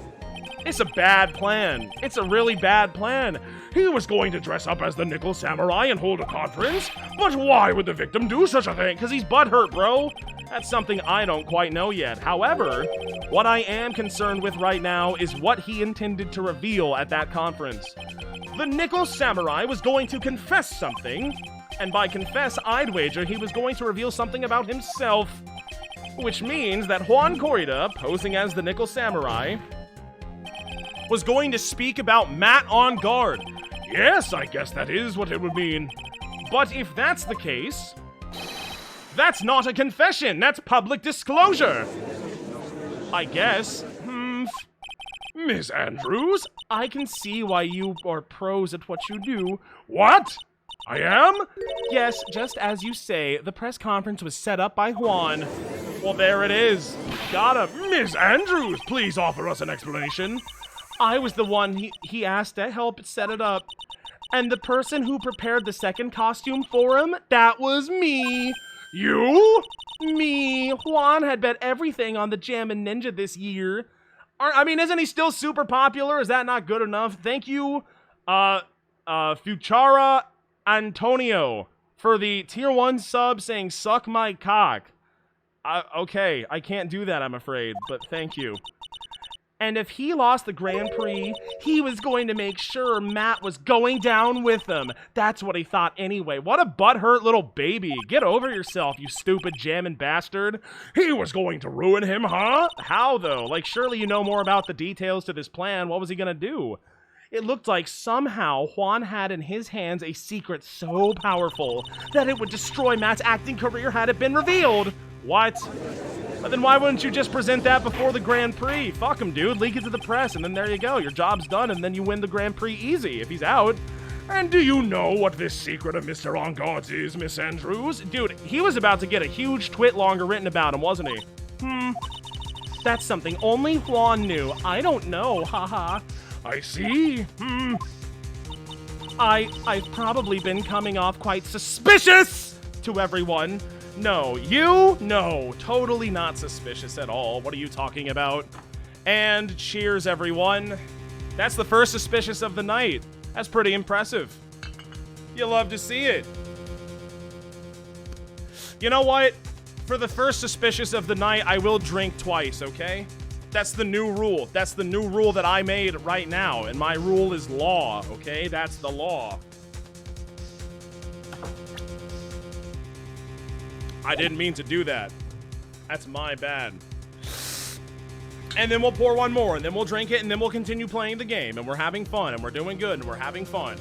Speaker 1: It's a bad plan. It's a really bad plan. He was going to dress up as the Nickel Samurai and hold a conference, but why would the victim do such a thing? Because he's butthurt, bro. That's something I don't quite know yet. However, what I am concerned with right now is what he intended to reveal at that conference. The Nickel Samurai was going to confess something, and by confess, I'd wager he was going to reveal something about himself. Which means that Juan Corrida, posing as the Nickel Samurai, was going to speak about Matt on guard. Yes, I guess that is what it would mean. But if that's the case, that's not a confession, that's public disclosure. I guess. Miss Andrews, I can see why you are pros at what you do. What? I am? Yes, just as you say, the press conference was set up by Juan. Well, there it is. Got him. Miss Andrews, please offer us an explanation. I was the one he asked to help set it up. And the person who prepared the second costume for him, that was me. You? Me. Juan had bet everything on the Jammin' Ninja this year. I mean, isn't he still super popular? Is that not good enough? Thank you, Fuchara Antonio, for the tier 1 sub saying, suck my cock. Okay, I can't do that, I'm afraid, but thank you. And if he lost the Grand Prix, he was going to make sure Matt was going down with him. That's what he thought anyway. What a butthurt little baby. Get over yourself, you stupid jammin' bastard. He was going to ruin him, huh? How, though? Like, surely you know more about the details to this plan. What was he gonna do? It looked like somehow Juan had in his hands a secret so powerful that it would destroy Matt's acting career had it been revealed. What? But then why wouldn't you just present that before the Grand Prix? Fuck him, dude. Leak it to the press, and then there you go. Your job's done, and then you win the Grand Prix easy if he's out. And do you know what this secret of Mr. On Guard's is, Miss Andrews? Dude, he was about to get a huge twit longer written about him, wasn't he? That's something only Juan knew. I don't know, haha. I see. I've probably been coming off quite suspicious to everyone. No, you? No, totally not suspicious at all. What are you talking about? And cheers, everyone. That's the first suspicious of the night. That's pretty impressive. You love to see it. You know what? For the first suspicious of the night, I will drink twice, okay? That's the new rule. That's the new rule that I made right now. And my rule is law, okay? That's the law. I didn't mean to do that. That's my bad. And then we'll pour one more, and then we'll drink it, and then we'll continue playing the game, and we're having fun, and we're doing good, and we're having fun.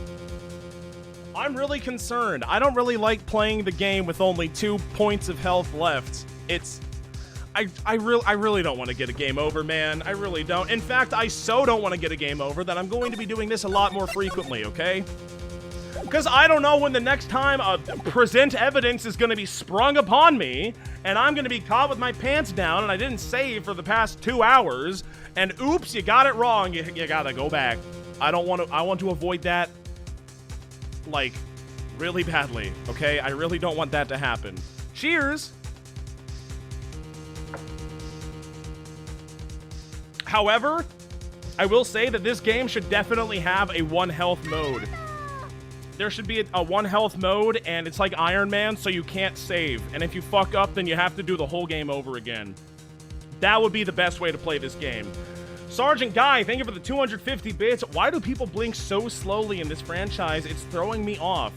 Speaker 1: I'm really concerned. I don't really like playing the game with only 2 points of health left. I really don't want to get a game over, man. I really don't. In fact, I so don't want to get a game over that I'm going to be doing this a lot more frequently, okay? Because I don't know when the next time present evidence is going to be sprung upon me, and I'm going to be caught with my pants down, and I didn't save for the past 2 hours, and oops, you got it wrong. You gotta go back. I want to avoid that, like, really badly, okay? I really don't want that to happen. Cheers! However, I will say that this game should definitely have a 1 health mode. There should be a 1 health mode, and it's like Iron Man, so you can't save. And if you fuck up, then you have to do the whole game over again. That would be the best way to play this game. Sergeant Guy, thank you for the 250 bits. Why do people blink so slowly in this franchise? It's throwing me off.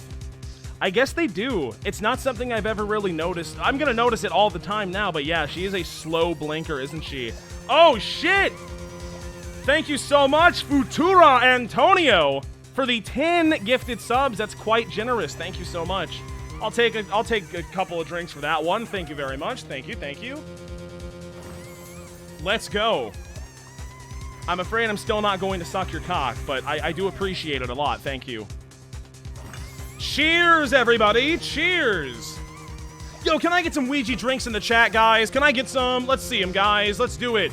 Speaker 1: I guess they do. It's not something I've ever really noticed. I'm gonna notice it all the time now, but yeah, she is a slow blinker, isn't she? Oh, shit! Thank you so much, Futura Antonio, for the 10 gifted subs. That's quite generous. Thank you so much. I'll take a couple of drinks for that one. Thank you very much. Thank you. Let's go. I'm afraid I'm still not going to suck your cock, but I do appreciate it a lot. Thank you. Cheers, everybody. Cheers. Yo, can I get some Ouija drinks in the chat, guys? Can I get some? Let's see them, guys. Let's do it.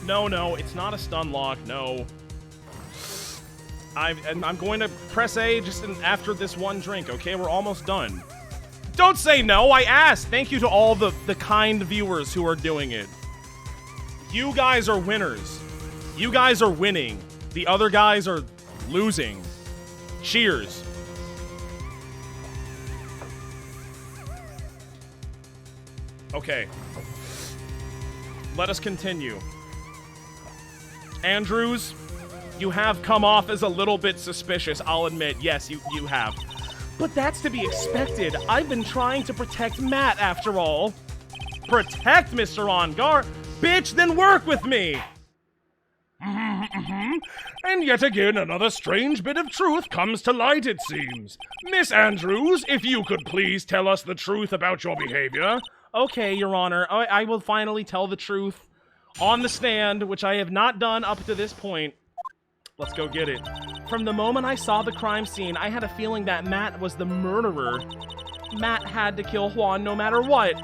Speaker 1: No, it's not a stun lock. No. I'm going to press A just after this one drink, okay? We're almost done. Don't say no, I asked. Thank you to all the kind viewers who are doing it. You guys are winners. You guys are winning. The other guys are losing. Cheers. Okay. Let us continue. Andrews, you have come off as a little bit suspicious, I'll admit. Yes, you have. But that's to be expected. I've been trying to protect Matt, after all. Protect Mr. Ongar? Bitch, then work with me! And yet again, another strange bit of truth comes to light, it seems. Miss Andrews, if you could please tell us the truth about your behavior. Okay, Your Honor, I will finally tell the truth on the stand, which I have not done up to this point. Let's go get it. From the moment I saw the crime scene, I had a feeling that Matt was the murderer. Matt had to kill Juan no matter what,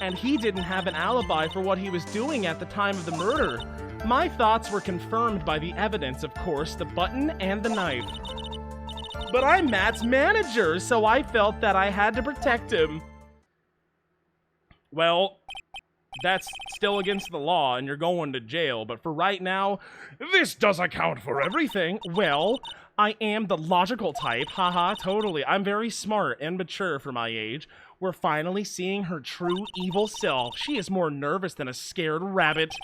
Speaker 1: and he didn't have an alibi for what he was doing at the time of the murder. My thoughts were confirmed by the evidence, of course, the button and the knife. But I'm Matt's manager, so I felt that I had to protect him. Well, that's still against the law, and you're going to jail, but for right now, this does account for everything. Well, I am the logical type, haha, totally. I'm very smart and mature for my age. We're finally seeing her true evil self. She is more nervous than a scared rabbit.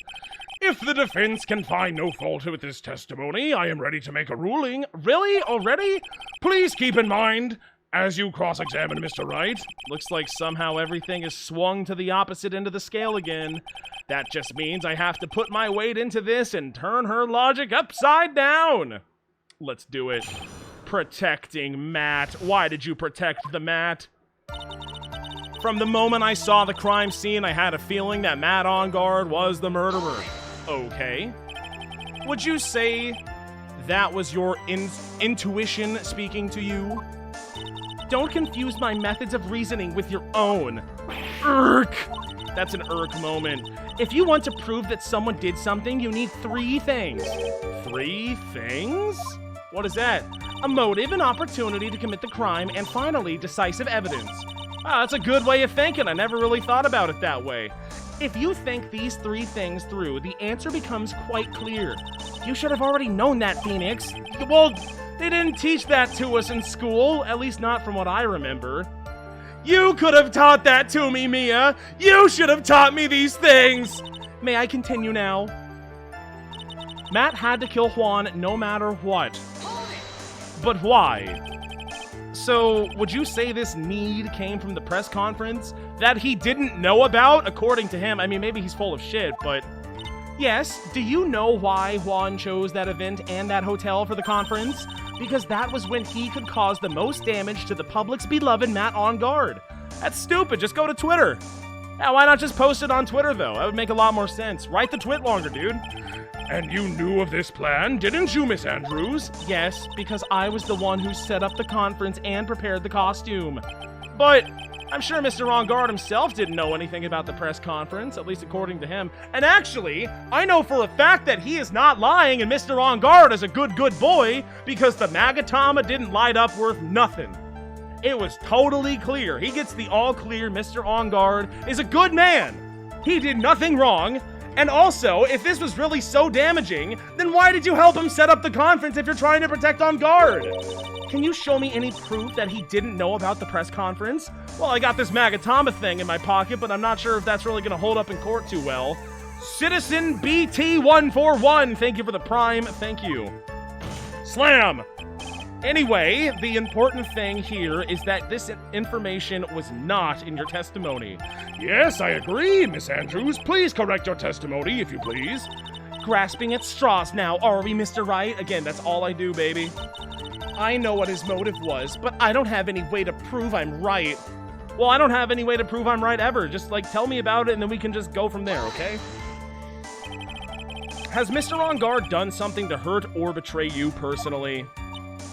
Speaker 1: If the defense can find no fault with this testimony, I am ready to make a ruling. Really? Already? Please keep in mind, as you cross-examine Mr. Wright, looks like somehow everything is swung to the opposite end of the scale again. That just means I have to put my weight into this and turn her logic upside down. Let's do it. Protecting Matt. Why did you protect the Matt? From the moment I saw the crime scene, I had a feeling that Matt Ongar was the murderer. Okay. Would you say that was your intuition speaking to you? Don't confuse my methods of reasoning with your own. Irk! That's an irk moment. If you want to prove that someone did something, you need 3 things. 3 things? What is that? A motive, an opportunity to commit the crime, and finally, decisive evidence. Ah, that's a good way of thinking. I never really thought about it that way. If you think these 3 things through, the answer becomes quite clear. You should have already known that, Phoenix. Well, they didn't teach that to us in school, at least not from what I remember. You could have taught that to me, Mia! You should have taught me these things! May I continue now? Matt had to kill Juan no matter what. But why? So, would you say this need came from the press conference that he didn't know about, according to him? I mean, maybe he's full of shit, but... Yes, do you know why Juan chose that event and that hotel for the conference? Because that was when he could cause the most damage to the public's beloved Matt Ongar. That's stupid, just go to Twitter. Yeah, why not just post it on Twitter, though? That would make a lot more sense. Write the twit longer, dude. And you knew of this plan, didn't you, Miss Andrews? Yes, because I was the one who set up the conference and prepared the costume. But I'm sure Mr. Ongar himself didn't know anything about the press conference, at least according to him. And actually, I know for a fact that he is not lying and Mr. Ongar is a good boy because the Magatama didn't light up worth nothing. It was totally clear. He gets the all clear Mr. Ongar is a good man. He did nothing wrong. And also, if this was really so damaging, then why did you help him set up the conference if you're trying to protect Ongar? Can you show me any proof that he didn't know about the press conference? Well, I got this Magatama thing in my pocket, but I'm not sure if that's really going to hold up in court too well. Citizen BT141, thank you for the prime, thank you. Slam! Anyway, the important thing here is that this information was not in your testimony. Yes, I agree, Miss Andrews. Please correct your testimony, if you please. grasping at straws now, are we, Mr. Right? Again, that's all I do, baby. I know what his motive was, but I don't have any way to prove I'm right. Well, I don't have any way to prove I'm right ever. Just, like, tell me about it, and then we can just go from there, okay? Has Mr. On Guard done something to hurt or betray you personally?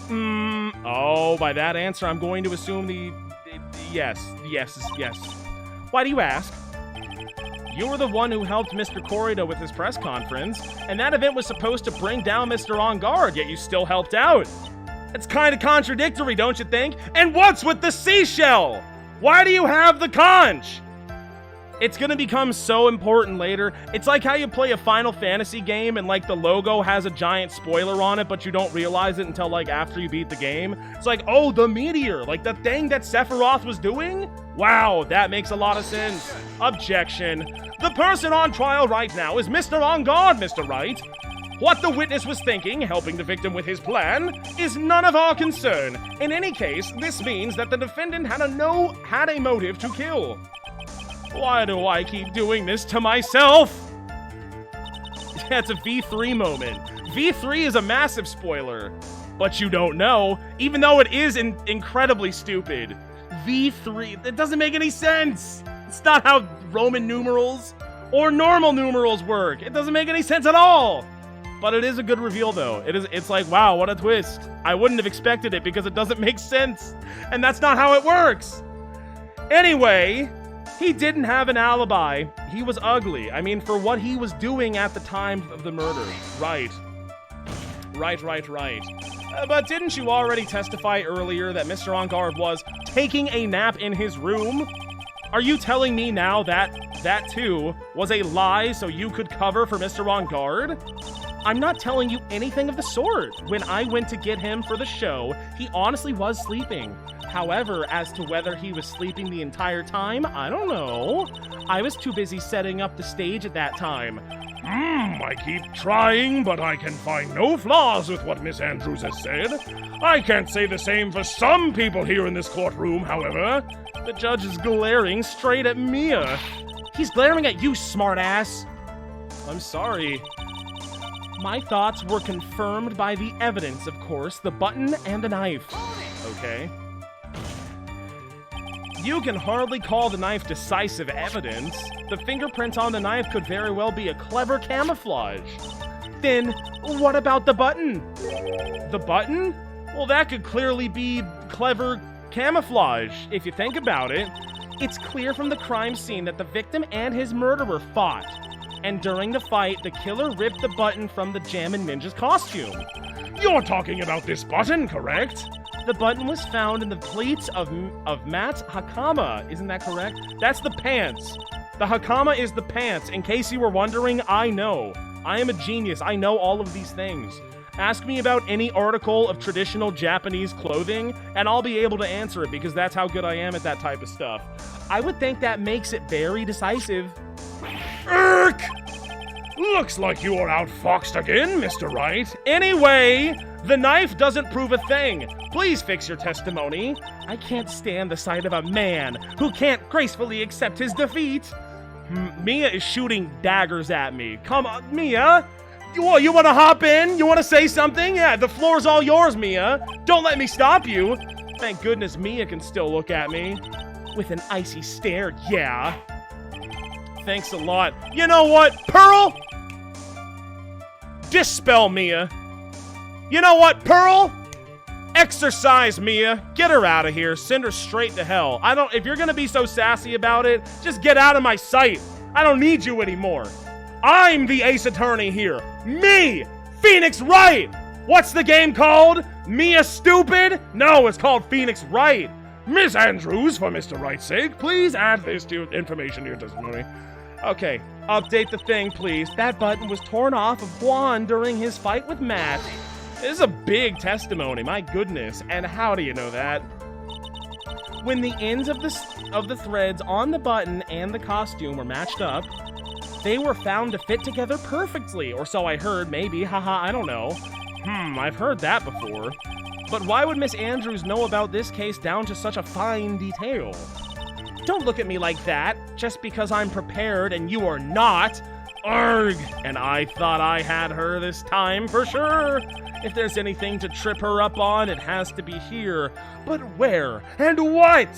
Speaker 1: Oh, by that answer, I'm going to assume yes. Why do you ask? You were the one who helped Mr. Corrido with his press conference, and that event was supposed to bring down Mr. On Guard, yet you still helped out. It's kind of contradictory, don't you think? And what's with the seashell? Why do you have the conch? It's gonna become so important later. It's like how you play a Final Fantasy game and, like, the logo has a giant spoiler on it, but you don't realize it until, like, after you beat the game. It's like, oh, the meteor, like the thing that Sephiroth was doing? Wow, that makes a lot of sense. Objection. The person on trial right now is Mr. On Guard, Mr. Wright. What the witness was thinking, helping the victim with his plan, is none of our concern. In any case, this means that the defendant had a motive to kill. Why do I keep doing this to myself? That's a V3 moment. V3 is a massive spoiler. But you don't know, even though it is incredibly stupid. V3, it doesn't make any sense. It's not how Roman numerals or normal numerals work. It doesn't make any sense at all. But it is a good reveal, though. It's like, wow, what a twist. I wouldn't have expected it because it doesn't make sense. And that's not how it works. Anyway, he didn't have an alibi. He was ugly. I mean, for what he was doing at the time of the murder. Right. But didn't you already testify earlier that Mr. On Guard was taking a nap in his room? Are you telling me now that that, too, was a lie so you could cover for Mr. On Guard? I'm not telling you anything of the sort. When I went to get him for the show, he honestly was sleeping. However, as to whether he was sleeping the entire time, I don't know. I was too busy setting up the stage at that time. I keep trying, but I can find no flaws with what Miss Andrews has said. I can't say the same for some people here in this courtroom, however. The judge is glaring straight at Mia. He's glaring at you, smartass. I'm sorry. My thoughts were confirmed by the evidence, of course, the button and the knife. Okay. You can hardly call the knife decisive evidence. The fingerprint on the knife could very well be a clever camouflage. Then, what about the button? The button? Well, that could clearly be clever camouflage, if you think about it. It's clear from the crime scene that the victim and his murderer fought. And during the fight, the killer ripped the button from the Jammin' Ninja's costume. You're talking about this button, correct? The button was found in the pleats of Matt's hakama. Isn't that correct? That's the pants. The hakama is the pants. In case you were wondering, I know. I am a genius. I know all of these things. Ask me about any article of traditional Japanese clothing, and I'll be able to answer it because that's how good I am at that type of stuff. I would think that makes it very decisive. Irk! Looks like you are outfoxed again, Mr. Wright. Anyway, the knife doesn't prove a thing. Please fix your testimony. I can't stand the sight of a man who can't gracefully accept his defeat. Mia is shooting daggers at me. Come on, Mia. You want to hop in? You want to say something? Yeah, the floor's all yours, Mia. Don't let me stop you. Thank goodness Mia can still look at me. With an icy stare, yeah. Thanks a lot. You know what, Pearl? Dispel Mia. You know what, Pearl? Exercise Mia. Get her out of here. Send her straight to hell. If you're gonna be so sassy about it, just get out of my sight. I don't need you anymore. I'm the ace attorney here. Me, Phoenix Wright. What's the game called? Mia Stupid? No, it's called Phoenix Wright. Miss Andrews, for Mr. Wright's sake, please add this to your information to your testimony. Okay, update the thing, please. That button was torn off of Juan during his fight with Matt. This is a big testimony, my goodness. And how do you know that? When the ends of the threads on the button and the costume were matched up, they were found to fit together perfectly. Or so I heard, maybe. Haha, I don't know. I've heard that before. But why would Miss Andrews know about this case down to such a fine detail? Don't look at me like that, just because I'm prepared and you are not. Arg! And I thought I had her this time for sure. If there's anything to trip her up on, it has to be here. But where and what?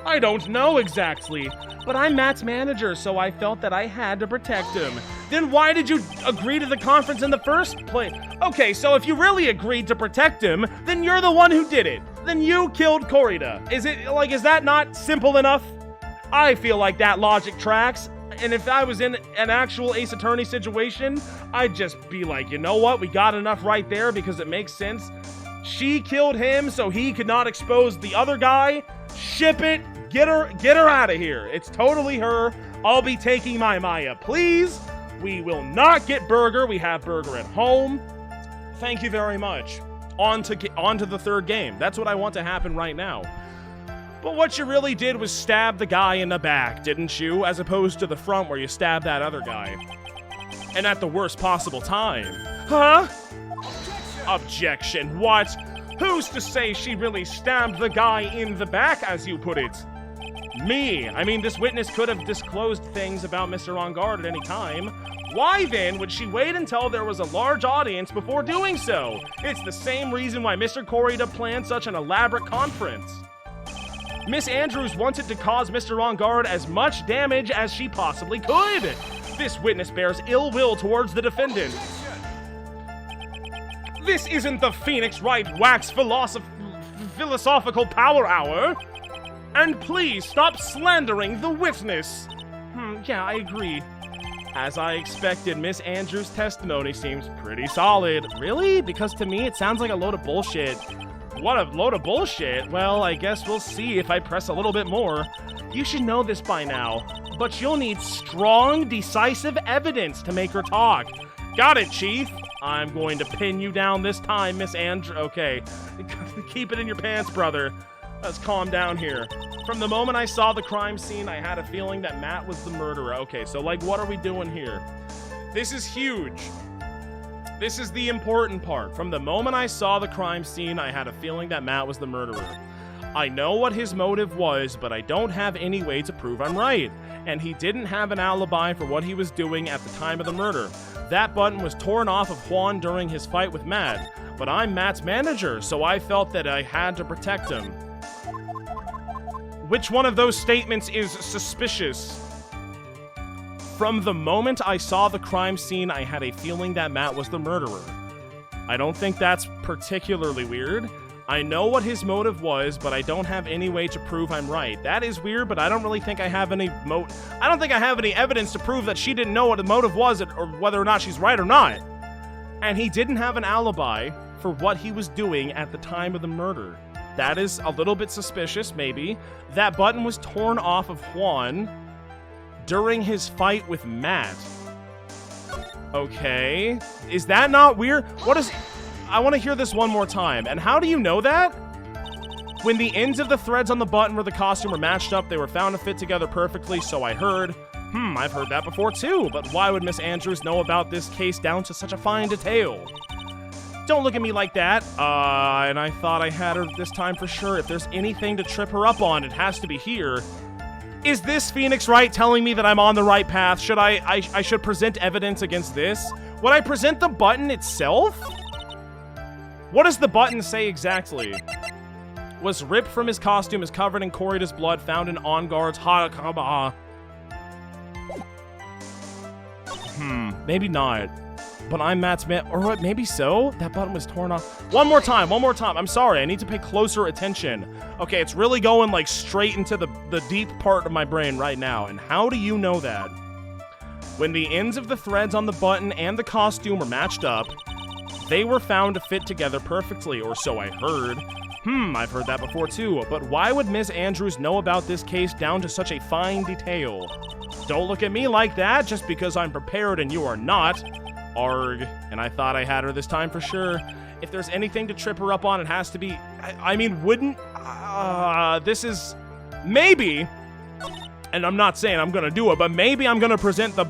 Speaker 1: I don't know exactly, but I'm Matt's manager, so I felt that I had to protect him. Then why did you agree to the conference in the first place? Okay, so if you really agreed to protect him, then you're the one who did it. Then you killed Corrida. Is that not simple enough? I feel like that logic tracks. And if I was in an actual Ace Attorney situation, I'd just be like, you know what? We got enough right there because it makes sense. She killed him so he could not expose the other guy. Ship it. Get her out of here. It's totally her. I'll be taking my Maya, please. We will not get Burger. We have Burger at home. Thank you very much. On to the third game. That's what I want to happen right now. But what you really did was stab the guy in the back, didn't you? As opposed to the front where you stabbed that other guy. And at the worst possible time. Huh? Objection. What? Who's to say she really stabbed the guy in the back, as you put it? Me. I mean, this witness could have disclosed things about Mr. On Guard at any time. Why then would she wait until there was a large audience before doing so? It's the same reason why Mr. Corrida planned such an elaborate conference. Miss Andrews wanted to cause Mr. On Guard as much damage as she possibly could. This witness bears ill will towards the defendant. This isn't the Phoenix Wright Wax philosophical power hour. And please stop slandering the witness. Yeah, I agree. As I expected, Miss Andrews' testimony seems pretty solid. Really? Because to me, it sounds like a load of bullshit. What a load of bullshit. Well, I guess we'll see if I press a little bit more. You should know this by now, but you'll need strong, decisive evidence to make her talk. Got it, Chief. I'm going to pin you down this time, Miss Andrews. Okay, keep it in your pants, brother. Let's calm down here. From the moment I saw the crime scene, I had a feeling that Matt was the murderer. Okay, so like, what are we doing here? This is huge. This is the important part. From the moment I saw the crime scene, I had a feeling that Matt was the murderer. I know what his motive was, but I don't have any way to prove I'm right. And he didn't have an alibi for what he was doing at the time of the murder. That button was torn off of Juan during his fight with Matt. But I'm Matt's manager, so I felt that I had to protect him. Which one of those statements is suspicious? From the moment I saw the crime scene, I had a feeling that Matt was the murderer. I don't think that's particularly weird. I know what his motive was, but I don't have any way to prove I'm right. That is weird, but I don't really think I have any I don't think I have any evidence to prove that she didn't know what the motive was or whether or not she's right or not. And he didn't have an alibi for what he was doing at the time of the murder. That is a little bit suspicious, maybe. That button was torn off of Juan during his fight with Matt. Okay. Is that not weird? I want to hear this one more time. And how do you know that? When the ends of the threads on the button where the costume were matched up, they were found to fit together perfectly, so I heard. I've heard that before too, but why would Miss Andrews know about this case down to such a fine detail? Don't look at me like that. And I thought I had her this time for sure. If there's anything to trip her up on, it has to be here. Is this Phoenix Wright telling me that I'm on the right path? Should I should present evidence against this? Would I present the button itself? What does the button say exactly? Was ripped from his costume, is covered in Corrida's blood, found in On Guard's Harakaba. Maybe not. But I'm Matt's man, or what, maybe so? That button was torn off. One more time. I'm sorry, I need to pay closer attention. Okay, it's really going like straight into the deep part of my brain right now. And how do you know that? When the ends of the threads on the button and the costume were matched up, they were found to fit together perfectly, or so I heard. I've heard that before too, but why would Miss Andrews know about this case down to such a fine detail? Don't look at me like that, just because I'm prepared and you are not. Arg, and I thought I had her this time for sure. If there's anything to trip her up on, it has to be, this is, maybe, and I'm not saying I'm gonna do it, but maybe I'm gonna present the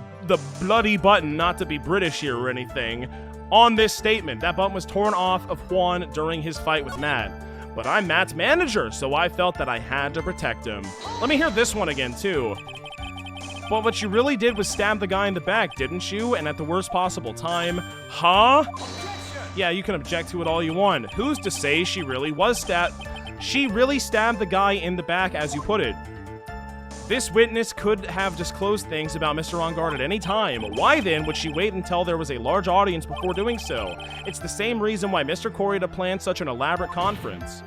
Speaker 1: bloody button, not to be British here or anything, on this statement. That button was torn off of Juan during his fight with Matt. But I'm Matt's manager, so I felt that I had to protect him. Let me hear this one again, too. Well, what you really did was stab the guy in the back, didn't you? And at the worst possible time. Huh? Yeah, you can object to it all you want. Who's to say she really stabbed the guy in the back, as you put it. This witness could have disclosed things about Mr. On Guard at any time. Why then would she wait until there was a large audience before doing so? It's the same reason why Mr. Corrida planned such an elaborate conference.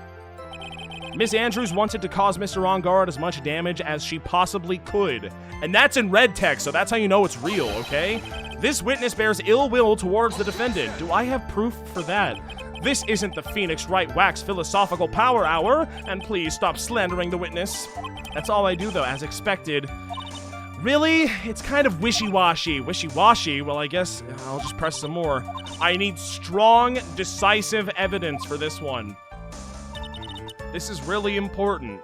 Speaker 1: Miss Andrews wanted to cause Mr. On Guard as much damage as she possibly could. And that's in red text, so that's how you know it's real, okay? This witness bears ill will towards the defendant. Do I have proof for that? This isn't the Phoenix Wright Wax Philosophical Power Hour, and please stop slandering the witness. That's all I do, though, as expected. Really? It's kind of wishy-washy. Wishy-washy? Well, I guess I'll just press some more. I need strong, decisive evidence for this one. This is really important.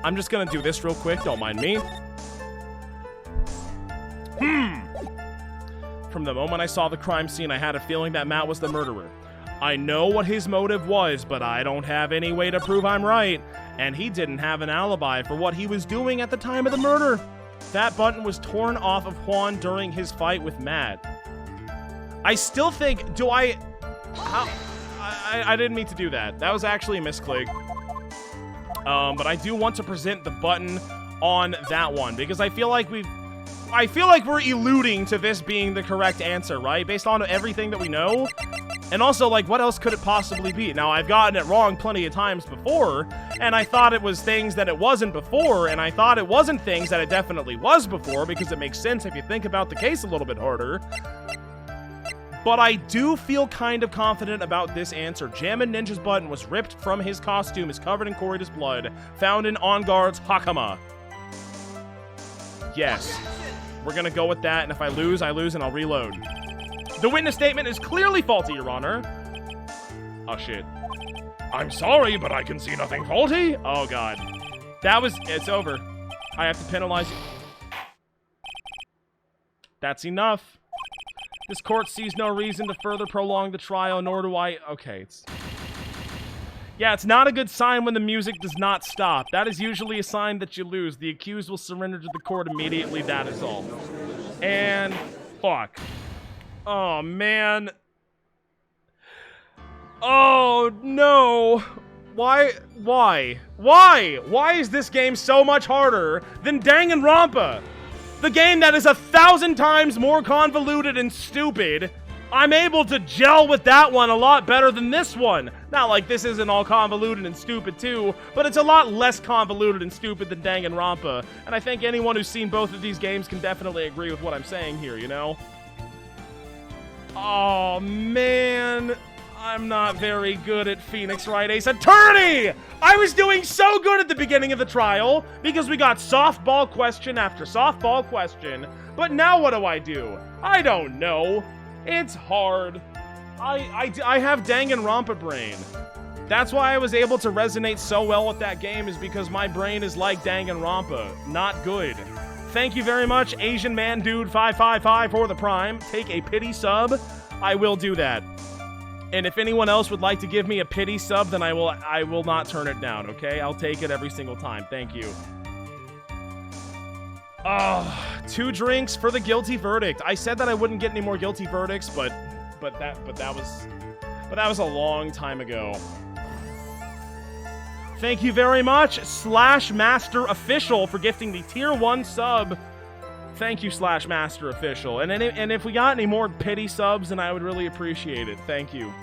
Speaker 1: I'm just gonna do this real quick, don't mind me. From the moment I saw the crime scene, I had a feeling that Matt was the murderer. I know what his motive was, but I don't have any way to prove I'm right. And he didn't have an alibi for what he was doing at the time of the murder. That button was torn off of Juan during his fight with Matt. I still think, I didn't mean to do that. That was actually a misclick. But I do want to present the button on that one, because I feel like we're eluding to this being the correct answer, right? Based on everything that we know. And also, like, what else could it possibly be? Now, I've gotten it wrong plenty of times before, and I thought it was things that it wasn't before, and I thought it wasn't things that it definitely was before, because it makes sense if you think about the case a little bit harder. But I do feel kind of confident about this answer. Jammin' Ninja's button was ripped from his costume, is covered in Corrida's blood, found in On Guard's hakama. Yes. We're gonna go with that, and if I lose, and I'll reload. The witness statement is clearly faulty, Your Honor. Oh, shit. I'm sorry, but I can see nothing faulty. Oh, God. It's over. I have to penalize you. That's enough. This court sees no reason to further prolong the trial, nor do I... Okay, Yeah, it's not a good sign when the music does not stop. That is usually a sign that you lose. The accused will surrender to the court immediately, that is all. And... fuck. Oh, man. Oh, no. Why is this game so much harder than Danganronpa? The game that is 1,000 times more convoluted and stupid. I'm able to gel with that one a lot better than this one. Not like this isn't all convoluted and stupid too, but it's a lot less convoluted and stupid than Danganronpa. And I think anyone who's seen both of these games can definitely agree with what I'm saying here, you know? Oh, man. I'm not very good at Phoenix Wright Ace Attorney! I was doing so good at the beginning of the trial because we got softball question after softball question. But now what do? I don't know. It's hard. I have Danganronpa brain. That's why I was able to resonate so well with that game, is because my brain is like Danganronpa. Not good. Thank you very much, Asian Man Dude 555 for the Prime. Take a pity sub. I will do that. And if anyone else would like to give me a pity sub, then I will not turn it down, okay? I'll take it every single time. Thank you. Oh, 2 drinks for the guilty verdict. I said that I wouldn't get any more guilty verdicts, but that was a long time ago. Thank you very much, /Master Official, for gifting the tier 1 sub. Thank you, /Master Official. And if we got any more pity subs, then I would really appreciate it. Thank you.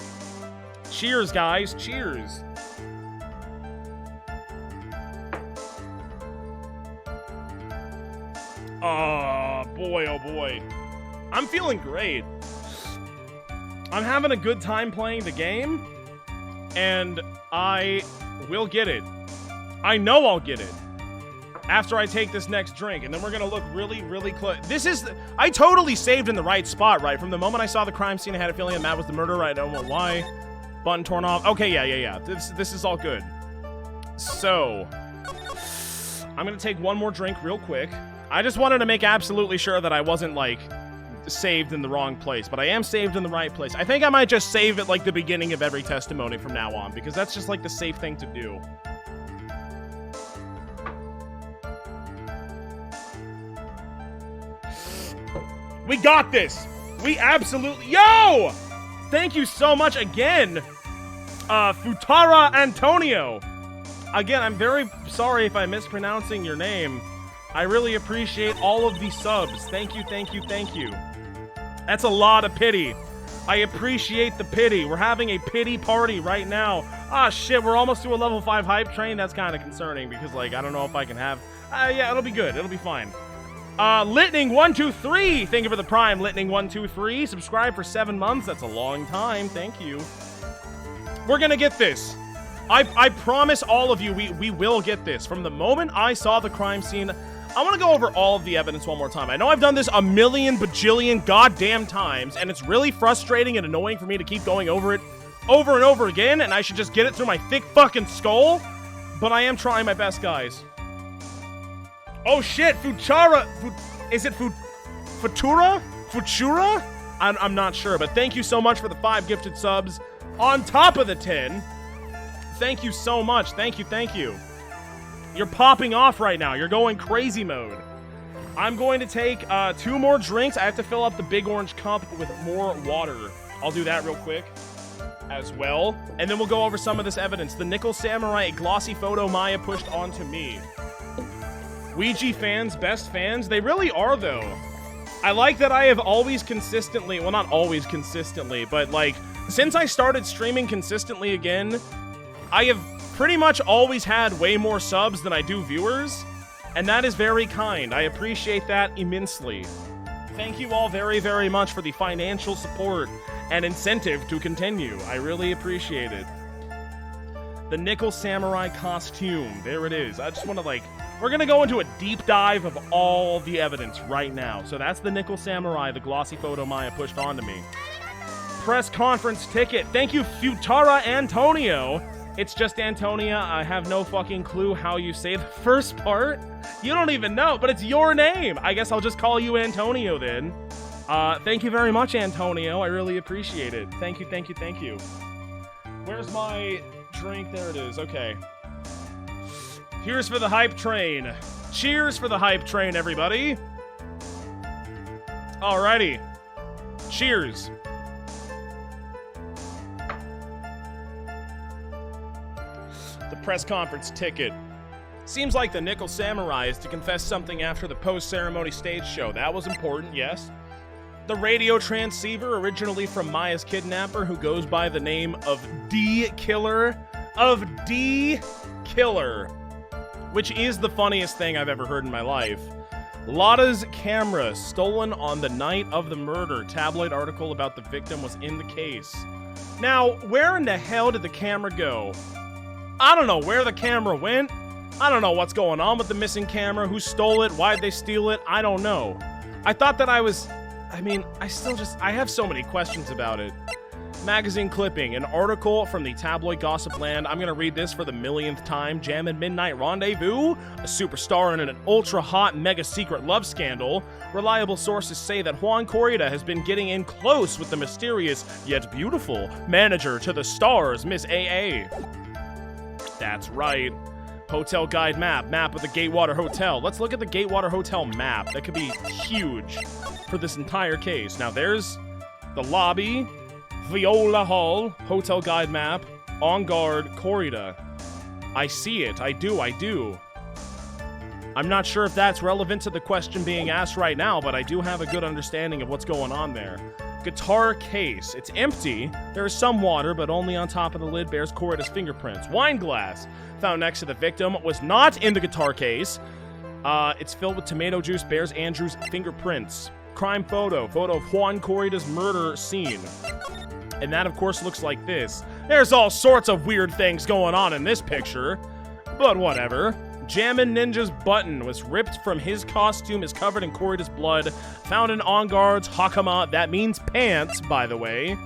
Speaker 1: Cheers, guys. Cheers. Oh, boy, oh, boy. I'm feeling great. I'm having a good time playing the game, and I will get it. I know I'll get it after I take this next drink, and then we're gonna look really, really close. I totally saved in the right spot, right? From the moment I saw the crime scene, I had a feeling that Matt was the murderer. I don't know why. Button torn off. Okay, yeah. This is all good. So, I'm gonna take one more drink real quick. I just wanted to make absolutely sure that I wasn't, like, saved in the wrong place, but I am saved in the right place. I think I might just save it, like, the beginning of every testimony from now on, because that's just, like, the safe thing to do. We got this. We absolutely... Yo! Thank you so much again, Futara Antonio. Again, I'm very sorry if I'm mispronouncing your name. I really appreciate all of the subs. Thank you, thank you, thank you. That's a lot of pity. I appreciate the pity. We're having a pity party right now. Ah, shit, we're almost to a level 5 hype train. That's kind of concerning because, like, I don't know if I can have... yeah, it'll be good. It'll be fine. Litning123, thank you for the prime. Litning123, subscribe for 7 months. That's a long time. Thank you. We're gonna get this. I promise all of you, we will get this. From the moment I saw the crime scene, I want to go over all of the evidence one more time. I know I've done this a million bajillion goddamn times, and it's really frustrating and annoying for me to keep going over it over and over again, and I should just get it through my thick fucking skull, but I am trying my best, guys. Oh shit, is it Futura? I'm not sure, but thank you so much for the 5 gifted subs on top of the 10. Thank you so much. Thank you, thank you. You're popping off right now. You're going crazy mode. I'm going to take 2 more drinks. I have to fill up the big orange cup with more water. I'll do that real quick as well. And then we'll go over some of this evidence. The Nickel Samurai, a glossy photo Maya pushed onto me. Ouija fans, best fans. They really are, though. I like that I have always consistently, well, not always consistently, but like, since I started streaming consistently again, I have pretty much always had way more subs than I do viewers, and that is very kind. I appreciate that immensely. Thank you all very, very much for the financial support and incentive to continue. I really appreciate it. The Nickel Samurai costume. There it is. I just want to, like, we're going to go into a deep dive of all the evidence right now. So that's the Nickel Samurai, the glossy photo Maya pushed onto me. Press conference ticket. Thank you, Futara Antonio. It's just Antonia. I have no fucking clue how you say the first part. You don't even know, but it's your name. I guess I'll just call you Antonio then. Thank you very much, Antonio. I really appreciate it. Thank you, thank you, thank you. Where's my drink? There it is. Okay. Here's for the hype train. Cheers for the hype train, everybody. Alrighty. Cheers. The press conference ticket. Seems like the Nickel Samurai is to confess something after the post-ceremony stage show. That was important, yes. The radio transceiver, originally from Maya's kidnapper, who goes by the name of D-Killer. Which is the funniest thing I've ever heard in my life. Lotta's camera, stolen on the night of the murder. Tabloid article about the victim was in the case. Now, where in the hell did the camera go? I don't know where the camera went. I don't know what's going on with the missing camera. Who stole it? Why'd they steal it? I don't know. I thought that I have so many questions about it. Magazine clipping, an article from the tabloid gossip land. I'm gonna read this for the millionth time. Jammin' Midnight Rendezvous, a superstar in an ultra-hot, mega-secret love scandal. Reliable sources say that Juan Corrida has been getting in close with the mysterious, yet beautiful, manager to the stars, Miss AA. That's right. Hotel guide map of the Gatewater Hotel. Let's look at the Gatewater Hotel map. That could be huge for this entire case. Now there's the lobby, Viola Hall, hotel guide map, on guard, Corrida. I see it. I do. I'm not sure if that's relevant to the question being asked right now, but I do have a good understanding of what's going on there. Guitar case. It's empty. There is some water, but only on top of the lid bears Corrida's fingerprints. Wine glass found next to the victim was not in the guitar case. It's filled with tomato juice, bears Andrew's fingerprints. Crime photo of Juan Corrida's murder scene. And that, of course, looks like this. There's all sorts of weird things going on in this picture, but whatever. Jammin' Ninja's button was ripped from his costume, is covered in Corrida's blood. Found in On Guard's hakama, that means pants, by the way.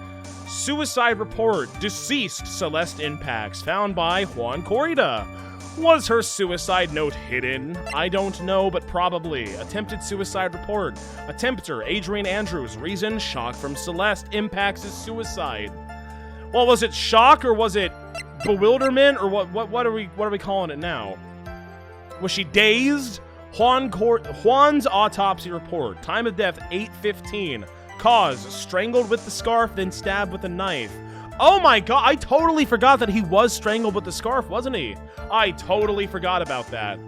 Speaker 1: Suicide report, deceased Celeste impacts, found by Juan Corrida. Was her suicide note hidden? I don't know, but probably. Attempted suicide report. Attempter, Adrian Andrews. Reason, shock from Celeste impacts his suicide. Well, was it shock or was it bewilderment or what are we calling it now? Was she dazed? Juan's autopsy report. Time of death, 8:15. Cause, strangled with the scarf, then stabbed with a knife. Oh my god, I totally forgot that he was strangled with the scarf, wasn't he? I totally forgot about that.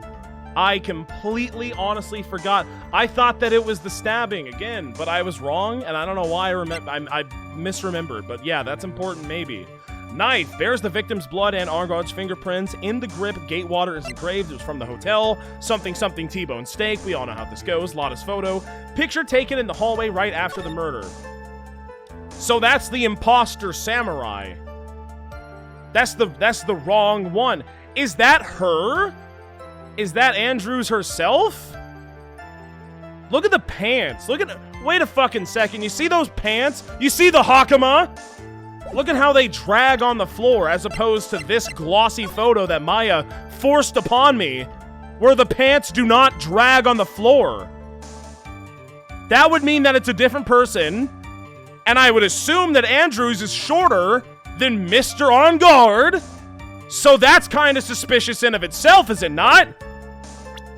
Speaker 1: I completely, honestly forgot. I thought that it was the stabbing again, but I was wrong, and I don't know why I misremembered. But yeah, that's important, maybe. Knife bears the victim's blood and Argard's fingerprints. In the grip, Gatewater is engraved. It was from the hotel. Something T-bone steak. We all know how this goes. Lotta's photo. Picture taken in the hallway right after the murder. So that's the imposter samurai. That's the wrong one. Is that her? Is that Andrews herself? Look at the pants. Wait a fucking second. You see those pants? You see the hakama? Look at how they drag on the floor as opposed to this glossy photo that Maya forced upon me, where the pants do not drag on the floor. That would mean that it's a different person, and I would assume that Andrews is shorter than Mr. On Guard, so that's kind of suspicious in of itself, is it not?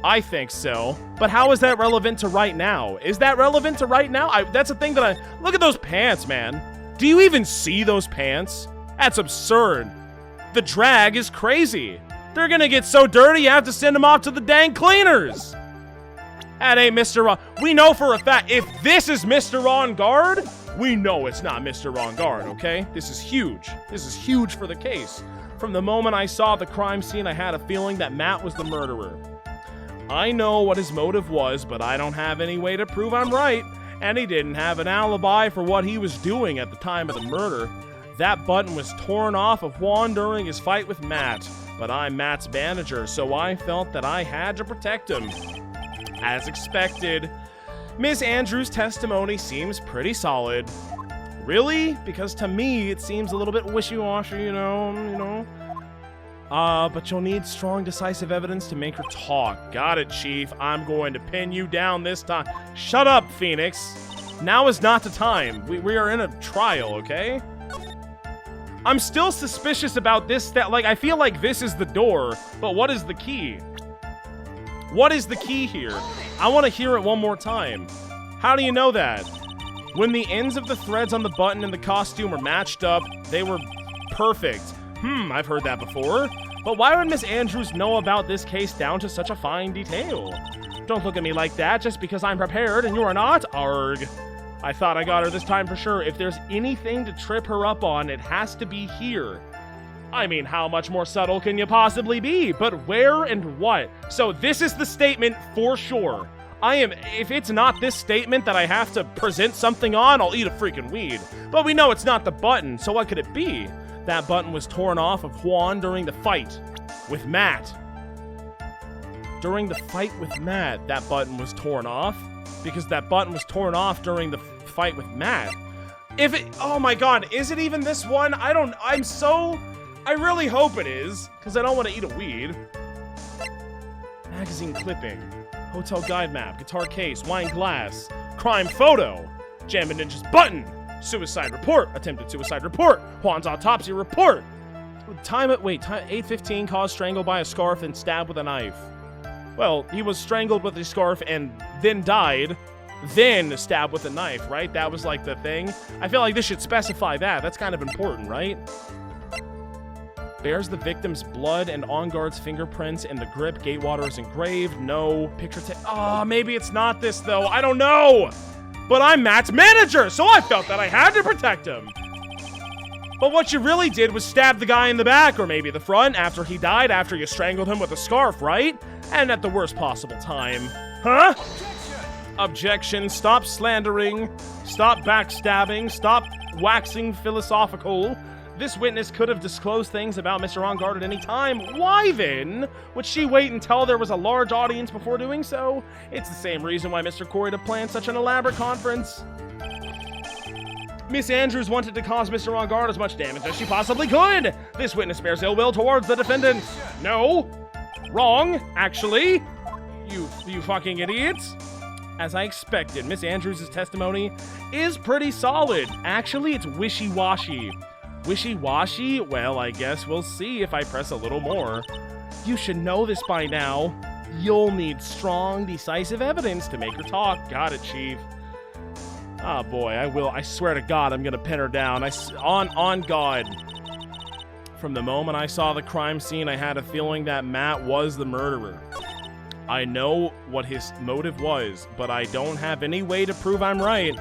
Speaker 1: I think so. But how is that relevant to right now? Is that relevant to right now? That's a thing that look at those pants, man. Do you even see those pants? That's absurd. The drag is crazy. They're gonna get so dirty you have to send them off to the dang cleaners. That ain't Mr. On. We know for a fact, if this is Mr. On Guard, we know it's not Mr. On Guard, okay? This is huge. This is huge for the case. From the moment I saw the crime scene, I had a feeling that Matt was the murderer. I know what his motive was, but I don't have any way to prove I'm right. And he didn't have an alibi for what he was doing at the time of the murder. That button was torn off of Juan during his fight with Matt. But I'm Matt's manager, so I felt that I had to protect him. As expected, Miss Andrews' testimony seems pretty solid. Really? Because to me, it seems a little bit wishy-washy, you know. But you'll need strong, decisive evidence to make her talk. Got it, Chief. I'm going to pin you down this time. Shut up, Phoenix. Now is not the time. We are in a trial, okay? I'm still suspicious about this. I feel like this is the door, but what is the key? What is the key here? I want to hear it one more time. How do you know that? When the ends of the threads on the button and the costume were matched up, they were perfect. I've heard that before. But why would Miss Andrews know about this case down to such a fine detail? Don't look at me like that just because I'm prepared and you are not. Arg. I thought I got her this time for sure. If there's anything to trip her up on, it has to be here. I mean, how much more subtle can you possibly be? But where and what? So this is the statement for sure. If it's not this statement that I have to present something on, I'll eat a freaking weed. But we know it's not the button, so what could it be? That button was torn off of Juan during the fight with Matt. During the fight with Matt, that button was torn off because that button was torn off during the fight with Matt. Oh my god, is it even this one? I really hope it is, because I don't want to eat a weed. Magazine clipping, hotel guide map, guitar case, wine glass, crime photo, Jam and Ninja's button, suicide report, attempted suicide report, Juan's autopsy report. Time 8:15, caused strangled by a scarf and stabbed with a knife. Well, he was strangled with a scarf and then died, then stabbed with a knife, right? That was like the thing. I feel like this should specify that. That's kind of important, right? Bears the victim's blood and On Guard's fingerprints in the grip. Gatewater is engraved. No. Picture maybe it's not this, though. I don't know. But I'm Matt's manager, so I felt that I had to protect him. But what you really did was stab the guy in the back, or maybe the front, after he died, after you strangled him with a scarf, right? And at the worst possible time. Huh? Objection. Stop slandering. Stop backstabbing. Stop waxing philosophical. This witness could have disclosed things about Mr. On Guard at any time. Why then would she wait until there was a large audience before doing so? It's the same reason why Mr. Corey planned such an elaborate conference. Miss Andrews wanted to cause Mr. On Guard as much damage as she possibly could. This witness bears ill will towards the defendant. No. Wrong, actually. You fucking idiots. As I expected, Miss Andrews' testimony is pretty solid. Actually, it's wishy-washy. Wishy-washy? Well, I guess we'll see if I press a little more. You should know this by now. You'll need strong, decisive evidence to make her talk. Got it, Chief. Oh boy, I will. I swear to God, I'm gonna pin her down. On God. From the moment I saw the crime scene, I had a feeling that Matt was the murderer. I know what his motive was, but I don't have any way to prove I'm right.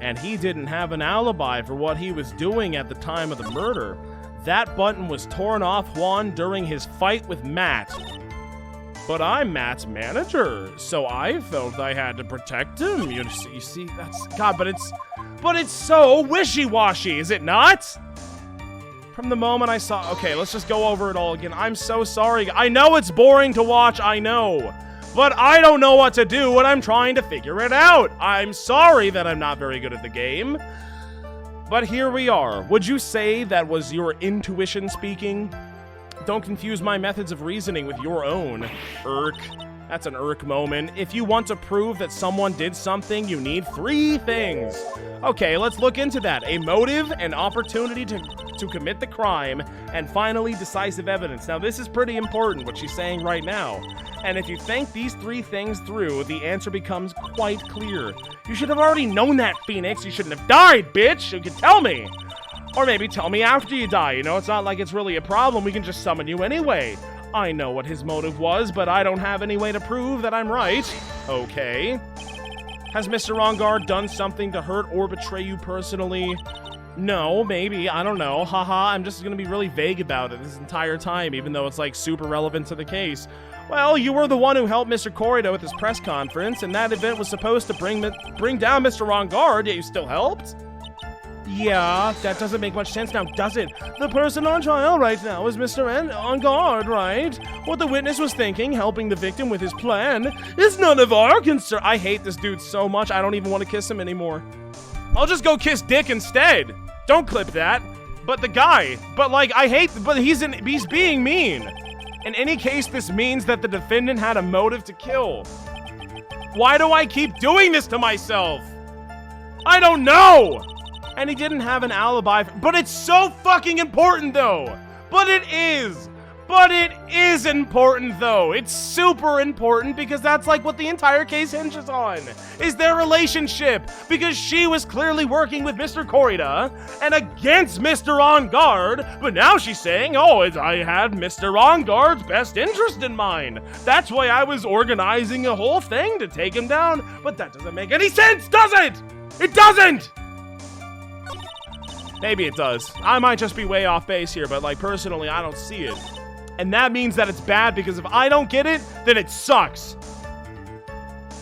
Speaker 1: And he didn't have an alibi for what he was doing at the time of the murder. That button was torn off Juan during his fight with Matt. But I'm Matt's manager, so I felt I had to protect him. You see, that's... God, but it's so wishy-washy, is it not? From the moment I saw... Okay, let's just go over it all again. I'm so sorry. I know it's boring to watch, I know. But I don't know what to do when I'm trying to figure it out. I'm sorry that I'm not very good at the game. But here we are. Would you say that was your intuition speaking? Don't confuse my methods of reasoning with your own. Irk. That's an irk moment. If you want to prove that someone did something, you need 3 things. Okay, let's look into that. A motive, an opportunity to commit the crime, and finally, decisive evidence. Now, this is pretty important, what she's saying right now. And if you think these 3 things through, the answer becomes quite clear. You should have already known that, Phoenix. You shouldn't have died, bitch. You can tell me. Or maybe tell me after you die. You know, it's not like it's really a problem. We can just summon you anyway. I know what his motive was, but I don't have any way to prove that I'm right. Okay. Has Mr. Rongard done something to hurt or betray you personally? No, maybe. I don't know. Haha, I'm just gonna be really vague about it this entire time, even though it's, like, super relevant to the case. Well, you were the one who helped Mr. Corrido at this press conference, and that event was supposed to bring down Mr. Rongard, yet you still helped? Yeah, that doesn't make much sense now, does it? The person on trial right now is Mr. Rongard, right? What the witness was thinking, helping the victim with his plan, is none of our concern. I hate this dude so much, I don't even want to kiss him anymore. I'll just go kiss Dick instead. Don't clip that. But the guy, he's being mean. In any case, this means that the defendant had a motive to kill. Why do I keep doing this to myself? I don't know! And he didn't have an alibi, but it's so fucking important though! But it is important though! It's super important because that's like what the entire case hinges on, is their relationship! Because she was clearly working with Mr. Corrida and against Mr. On Guard, but now she's saying, oh, I had Mr. On Guard's best interest in mind. That's why I was organizing a whole thing to take him down, but that doesn't make any sense, does it? It doesn't! Maybe it does. I might just be way off base here, but like personally, I don't see it. And that means that it's bad because if I don't get it, then it sucks.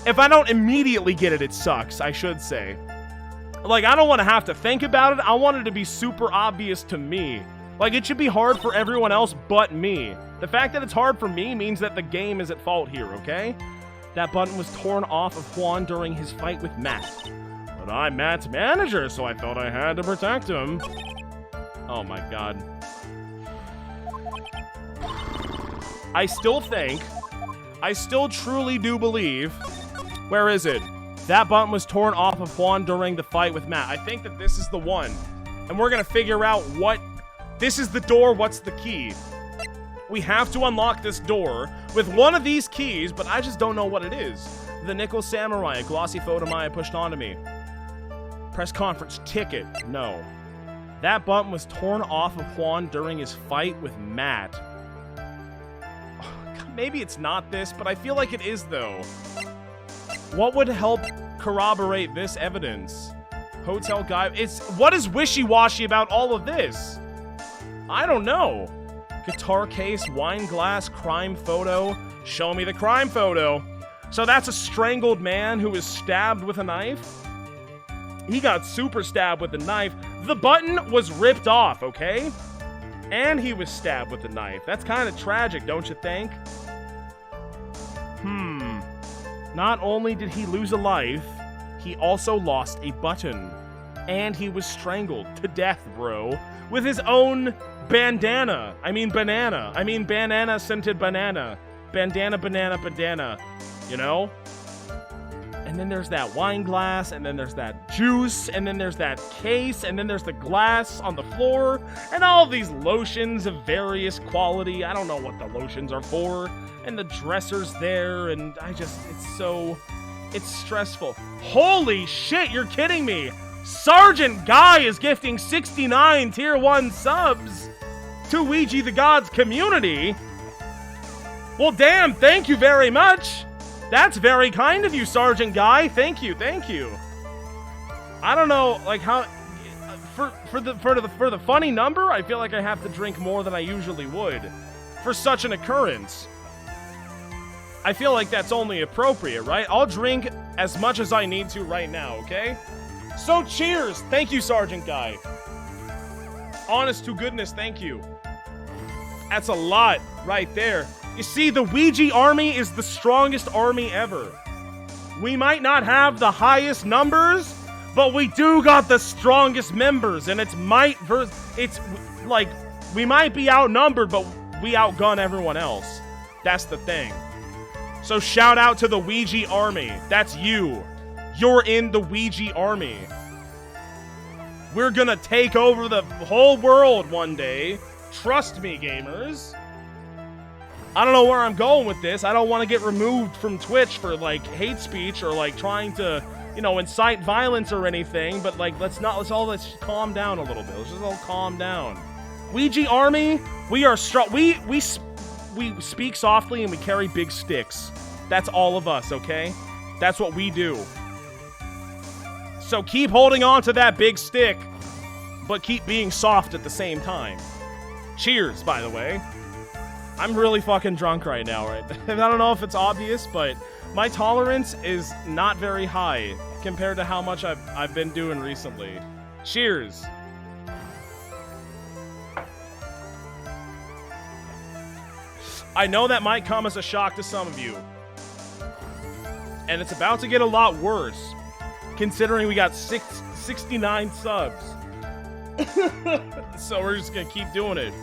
Speaker 1: If I don't immediately get it, it sucks, I should say. Like, I don't want to have to think about it. I want it to be super obvious to me. Like, it should be hard for everyone else but me. The fact that it's hard for me means that the game is at fault here, okay? That button was torn off of Juan during his fight with Matt. But I'm Matt's manager, so I felt I had to protect him. Oh my god. I still truly do believe... Where is it? That button was torn off of Juan during the fight with Matt. I think that this is the one. And we're gonna figure out what... This is the door, what's the key? We have to unlock this door with one of these keys, but I just don't know what it is. The Nickel Samurai, a glossy photo Maya pushed onto me. Press conference ticket. No. That button was torn off of Juan during his fight with Matt. Maybe it's not this, but I feel like it is, though. What would help corroborate this evidence? Hotel guy. What is wishy-washy about all of this? I don't know. Guitar case, wine glass, crime photo. Show me the crime photo. So that's a strangled man who was stabbed with a knife? He got super stabbed with a knife. The button was ripped off, okay? And he was stabbed with a knife. That's kind of tragic, don't you think? Not only did he lose a life, he also lost a button. And he was strangled to death, bro. With his own bandana. I mean banana. I mean banana-scented banana. Bandana, banana, bandana. You know? and then there's that wine glass, and then there's that juice, and then there's that case, and then there's the glass on the floor, and all these lotions of various quality. I don't know what the lotions are for, and the dresser's there, and it's stressful. Holy shit, you're kidding me! Sergeant Guy is gifting 69 Tier 1 subs to Weegeethegod community. Well, damn, thank you very much. That's very kind of you, Sergeant Guy. Thank you, thank you. I don't know, like, how for the funny number, I feel like I have to drink more than I usually would for such an occurrence. I feel like that's only appropriate, right? I'll drink as much as I need to right now, okay? So cheers! Thank you, Sergeant Guy. Honest to goodness, thank you. That's a lot right there. You see, the Ouija army is the strongest army ever. We might not have the highest numbers, but we do got the strongest members, and it's like, we might be outnumbered, but we outgun everyone else. That's the thing. So shout out to the Ouija army. That's you. You're in the Ouija army. We're gonna take over the whole world one day. Trust me, gamers. I don't know where I'm going with this. I don't want to get removed from Twitch for, like, hate speech or, like, trying to, you know, incite violence or anything. But, like, let's calm down a little bit. Let's just all calm down. Ouija army, we are strong. We speak softly and we carry big sticks. That's all of us, okay? That's what we do. So keep holding on to that big stick, but keep being soft at the same time. Cheers, by the way. I'm really fucking drunk right now, right? I don't know if it's obvious, but my tolerance is not very high compared to how much I've been doing recently. Cheers. I know that might come as a shock to some of you. And it's about to get a lot worse, considering we got 69 subs. So we're just gonna keep doing it.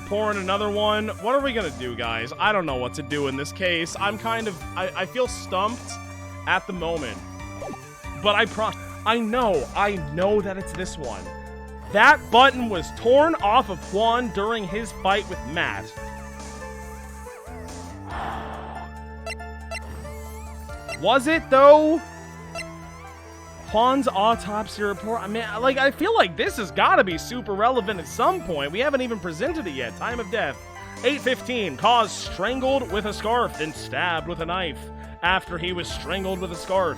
Speaker 1: Pouring another one. What are we gonna do, guys? I don't know what to do in this case. I'm kind of, I feel stumped at the moment. But I know that it's this one. That button was torn off of Juan during his fight with Matt. Was it, though? Juan's autopsy report? I mean, like, I feel like this has got to be super relevant at some point. We haven't even presented it yet. Time of death. 8:15. Cause strangled with a scarf, then stabbed with a knife after he was strangled with a scarf.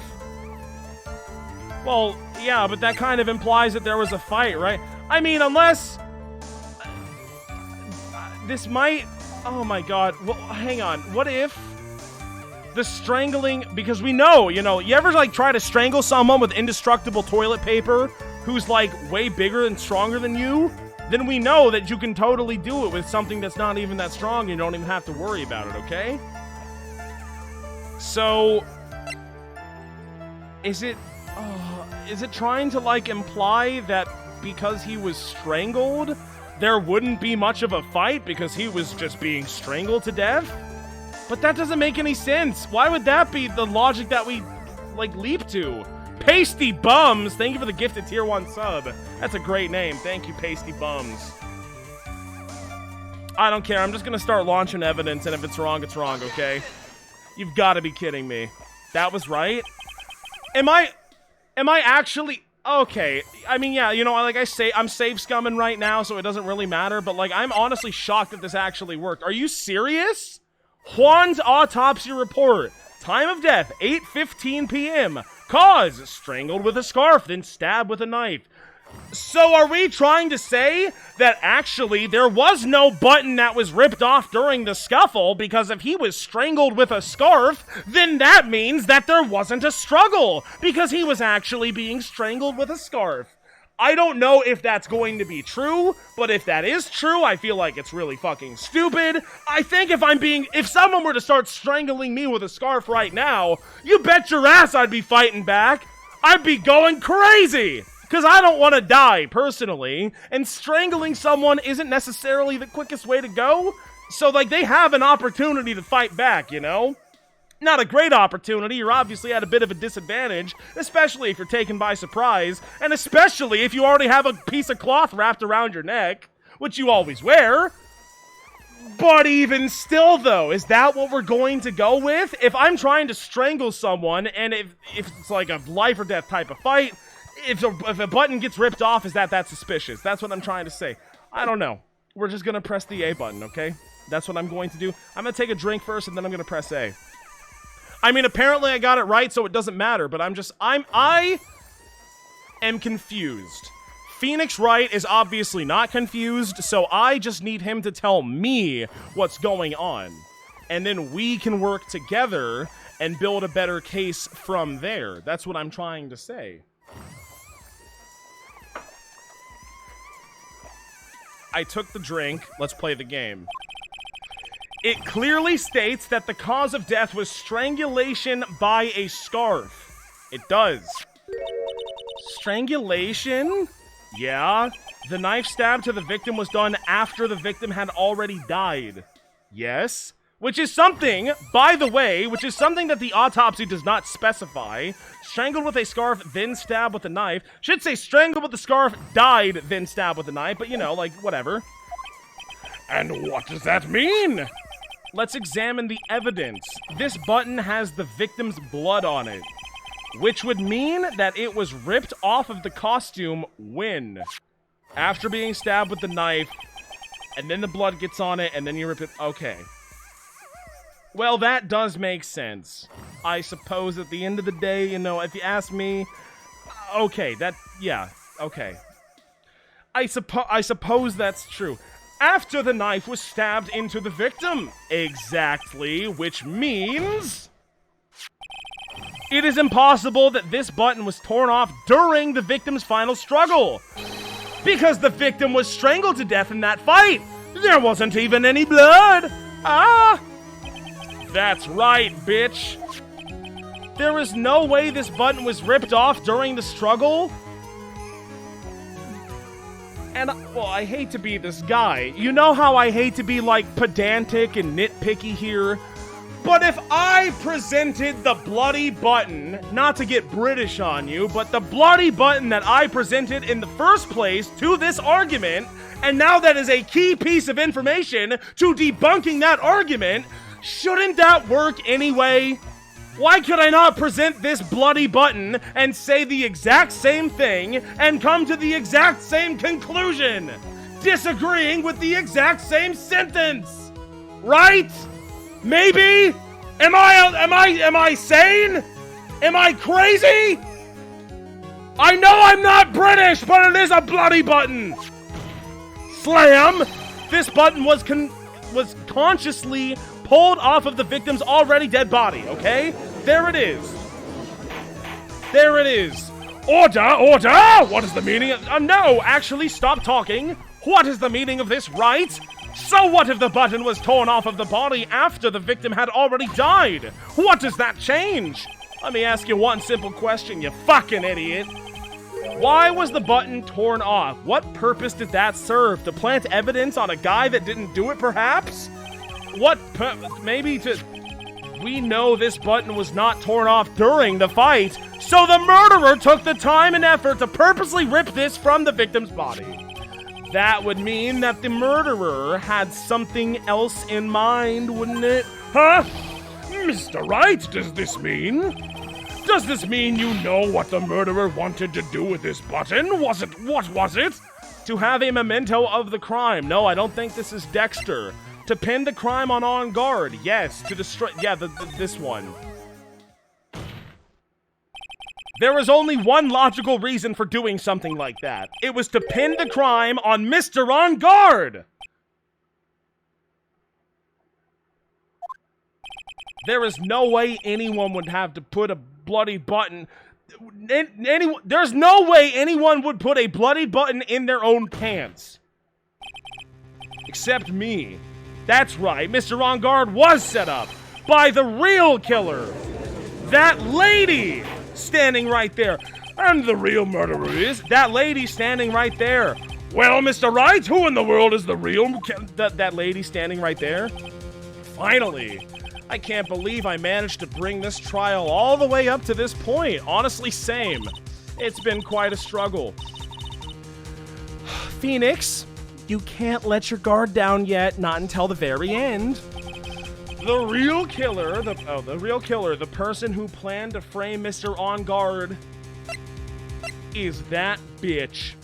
Speaker 1: Well, yeah, but that kind of implies that there was a fight, right? I mean, unless... this might... Oh my god. Well, hang on. What if... the strangling, because we know, you know, you ever, like, try to strangle someone with indestructible toilet paper who's, like, way bigger and stronger than you? Then we know that you can totally do it with something that's not even that strong and you don't even have to worry about it, okay? So... is it trying to, like, imply that because he was strangled, there wouldn't be much of a fight because he was just being strangled to death? But that doesn't make any sense. Why would that be the logic that we, like, leap to? Pasty Bums! Thank you for the gifted tier 1 sub. That's a great name. Thank you, Pasty Bums. I don't care. I'm just gonna start launching evidence, and if it's wrong, okay? You've got to be kidding me. That was right? Am I actually... okay. I mean, yeah, you know, like I say, I'm save scumming right now, so it doesn't really matter, but, like, I'm honestly shocked that this actually worked. Are you serious? Juan's autopsy report. Time of death, 8:15 p.m. Cause, strangled with a scarf, then stabbed with a knife. So are we trying to say that actually there was no button that was ripped off during the scuffle? Because if he was strangled with a scarf, then that means that there wasn't a struggle, because he was actually being strangled with a scarf. I don't know if that's going to be true, but if that is true, I feel like it's really fucking stupid. I think if someone were to start strangling me with a scarf right now, you bet your ass I'd be fighting back. I'd be going crazy, because I don't want to die, personally, and strangling someone isn't necessarily the quickest way to go, so, like, they have an opportunity to fight back, you know? Not a great opportunity. You're obviously at a bit of a disadvantage, especially if you're taken by surprise, and especially if you already have a piece of cloth wrapped around your neck, which you always wear. But even still, though, is that what we're going to go with? If I'm trying to strangle someone, and if it's like a life or death type of fight, if a button gets ripped off, is that suspicious? That's what I'm trying to say. I don't know. We're just going to press the A button, okay? That's what I'm going to do. I'm going to take a drink first, and then I'm going to press A. I mean, apparently I got it right, so it doesn't matter, but I am confused. Phoenix Wright is obviously not confused, so I just need him to tell me what's going on. And then we can work together and build a better case from there. That's what I'm trying to say. I took the drink. Let's play the game. It clearly states that the cause of death was strangulation by a scarf. It does. Strangulation? Yeah. The knife stab to the victim was done after the victim had already died. Yes. Which is something, by the way, that the autopsy does not specify. Strangled with a scarf, then stabbed with a knife. Should say strangled with a scarf, died, then stabbed with a knife, but you know, like, whatever. And what does that mean? Let's examine the evidence. This button has the victim's blood on it, which would mean that it was ripped off of the costume when? After being stabbed with the knife, and then the blood gets on it, and then you rip it. Okay. Well, that does make sense. I suppose at the end of the day, you know, if you ask me, okay, yeah, okay. I suppose that's true. After the knife was stabbed into the victim. Exactly, which means it is impossible that this button was torn off during the victim's final struggle, because the victim was strangled to death in that fight. There wasn't even any blood. Ah! That's right, bitch. There is no way this button was ripped off during the struggle. And, well, I hate to be this guy. You know how I hate to be, like, pedantic and nitpicky here? But if I presented the bloody button, not to get British on you, but the bloody button that I presented in the first place to this argument, and now that is a key piece of information to debunking that argument, shouldn't that work anyway? Why could I not present this bloody button and say the exact same thing and come to the exact same conclusion, disagreeing with the exact same sentence? Right? Maybe? Am I sane? Am I crazy? I know I'm not British, but it is a bloody button. Slam! This button was consciously pulled off of the victim's already dead body, okay? There it is. There it is. Order, order! What is the meaning of... no, actually, stop talking. What is the meaning of this, right? So what if the button was torn off of the body after the victim had already died? What does that change? Let me ask you one simple question, you fucking idiot. Why was the button torn off? What purpose did that serve? To plant evidence on a guy that didn't do it, perhaps? Maybe to... We know this button was not torn off during the fight, so the murderer took the time and effort to purposely rip this from the victim's body. That would mean that the murderer had something else in mind, wouldn't it? Huh? Mr. Wright, does this mean you know what the murderer wanted to do with this button? What was it? To have a memento of the crime. No, I don't think this is Dexter. To pin the crime on guard. Yes. To destroy... Yeah, this one. There is only one logical reason for doing something like that. It was to pin the crime on Mr. On Guard! There is no way anyone would have to put a bloody button... There's no way anyone would put a bloody button in their own pants. Except me. That's right, Mr. On Guard was set up by the real killer. That lady standing right there. And the real murderer is that lady standing right there. Well, Mr. Wright, who in the world is the real... That lady standing right there? Finally. I can't believe I managed to bring this trial all the way up to this point. Honestly, same. It's been quite a struggle. Phoenix, you can't let your guard down yet, not until the very end. The real killer, the person who planned to frame Mr. On Guard is that bitch.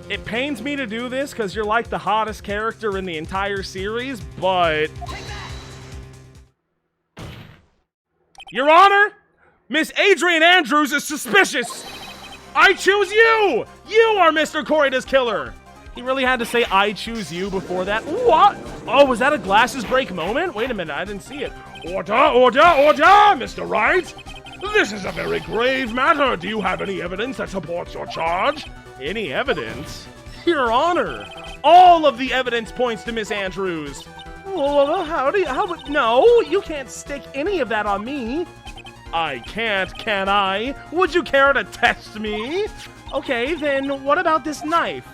Speaker 1: It pains me to do this because you're like the hottest character in the entire series, but... Your Honor, Miss Adrian Andrews is suspicious. I choose you! You are Mr. Corrida's killer! He really had to say, I choose you before that. What? Oh, was that a glasses break moment? Wait a minute, I didn't see it. Order, order, order, Mr. Wright! This is a very grave matter. Do you have any evidence that supports your charge? Any evidence? Your Honor, all of the evidence points to Miss Andrews. Well, no, you can't stick any of that on me. I can't, can I? Would you care to test me? Okay, then what about this knife?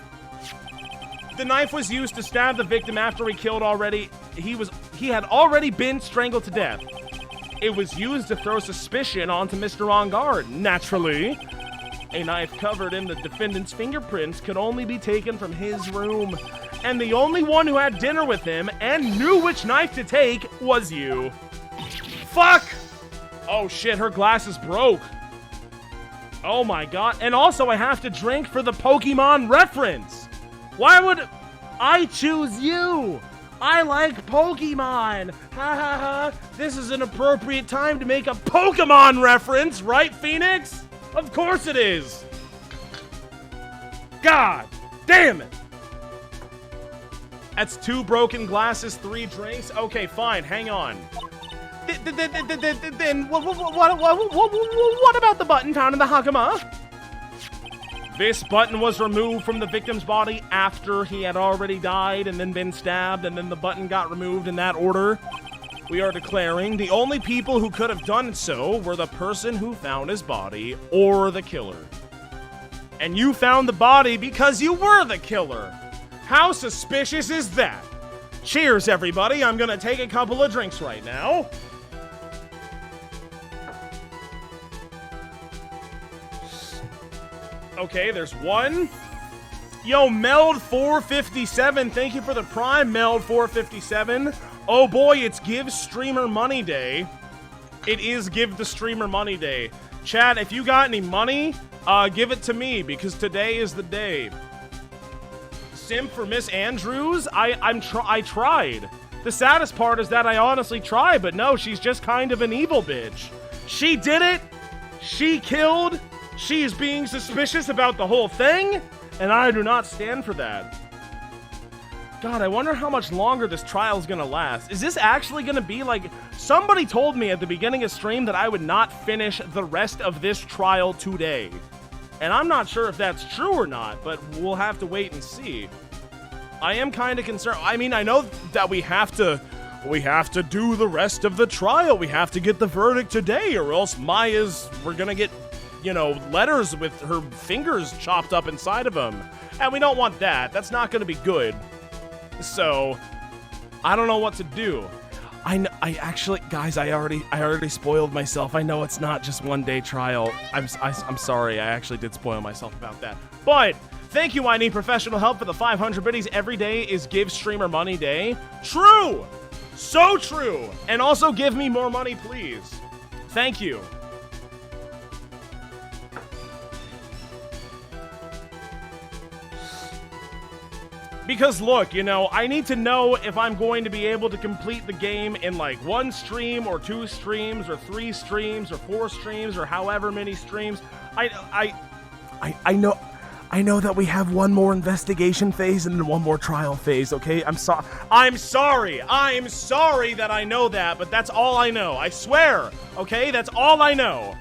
Speaker 1: The knife was used to stab the victim after he had already been strangled to death. It was used to throw suspicion onto Mr. On Guard, naturally. A knife covered in the defendant's fingerprints could only be taken from his room. And the only one who had dinner with him and knew which knife to take was you. Fuck! Oh shit, her glasses broke. Oh my god. And also I have to drink for the Pokemon reference. Why would I choose you? I like Pokemon. Ha ha ha. This is an appropriate time to make a Pokemon reference, right, Phoenix? Of course it is. God damn it. That's 2 broken glasses, 3 drinks. Okay, fine. Hang on. Then what about the button found in the Hakama? This button was removed from the victim's body after he had already died and then been stabbed, and then the button got removed in that order. We are declaring the only people who could have done so were the person who found his body or the killer. And you found the body because you were the killer. How suspicious is that? Cheers, everybody. I'm gonna take a couple of drinks right now. Okay, there's 1. Yo, Meld457, thank you for the Prime, Meld457. Oh boy, it's Give Streamer Money Day. It is Give the Streamer Money Day. Chad, if you got any money, give it to me, because today is the day. Simp for Miss Andrews? I tried. The saddest part is that I honestly tried, but no, she's just kind of an evil bitch. She did it. She killed. She's being suspicious about the whole thing, and I do not stand for that. God, I wonder how much longer this trial is gonna last. Is this actually gonna be like... Somebody told me at the beginning of stream that I would not finish the rest of this trial today. And I'm not sure if that's true or not, but we'll have to wait and see. I am kind of concerned. I mean, I know that we have to do the rest of the trial. We have to get the verdict today, or else we're gonna get... you know, letters with her fingers chopped up inside of them. And we don't want that. That's not going to be good. So, I don't know what to do. I actually, guys, I already spoiled myself. I know it's not just 1-day trial. I'm sorry. I actually did spoil myself about that. But, thank you, I need professional help for the 500 biddies. Every day is Give Streamer Money Day. True! So true! And also give me more money, please. Thank you. Because look, you know, I need to know if I'm going to be able to complete the game in like 1 stream or 2 streams or 3 streams or 4 streams or however many streams. I know that we have 1 more investigation phase and then 1 more trial phase, okay? I'm sorry that I know that, but that's all I know. I swear, okay? That's all I know.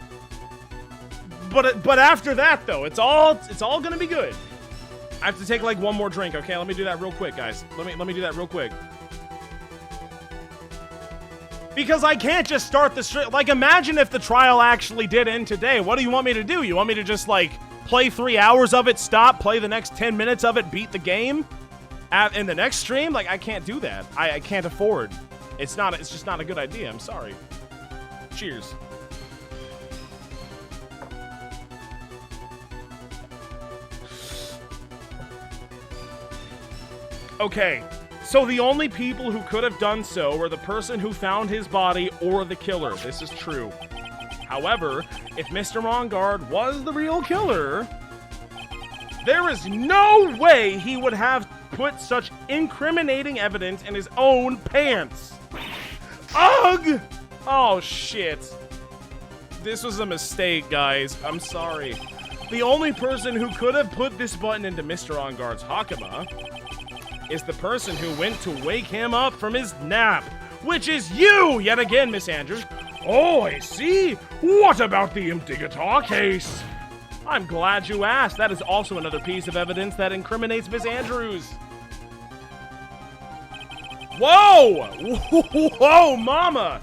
Speaker 1: But after that though, it's all gonna be good. I have to take like 1 more drink, okay? Let me do that real quick, guys. Let me do that real quick. Because I can't just start the stream. Like, imagine if the trial actually did end today. What do you want me to do? You want me to just, like, play 3 hours of it, stop, play the next 10 minutes of it, beat the game? In the next stream, like, I can't do that. I can't afford. It's just not a good idea. I'm sorry. Cheers. Okay, so the only people who could have done so were the person who found his body or the killer. This is true. However, if Mr. On Guard was the real killer, there is no way he would have put such incriminating evidence in his own pants. Ugh! Oh, shit. This was a mistake, guys. I'm sorry. The only person who could have put this button into Mr. On Guard's Hakama is the person who went to wake him up from his nap, which is you, yet again, Miss Andrews. Oh, I see. What about the empty guitar case? I'm glad you asked. That is also another piece of evidence that incriminates Miss Andrews. Whoa! Whoa, mama!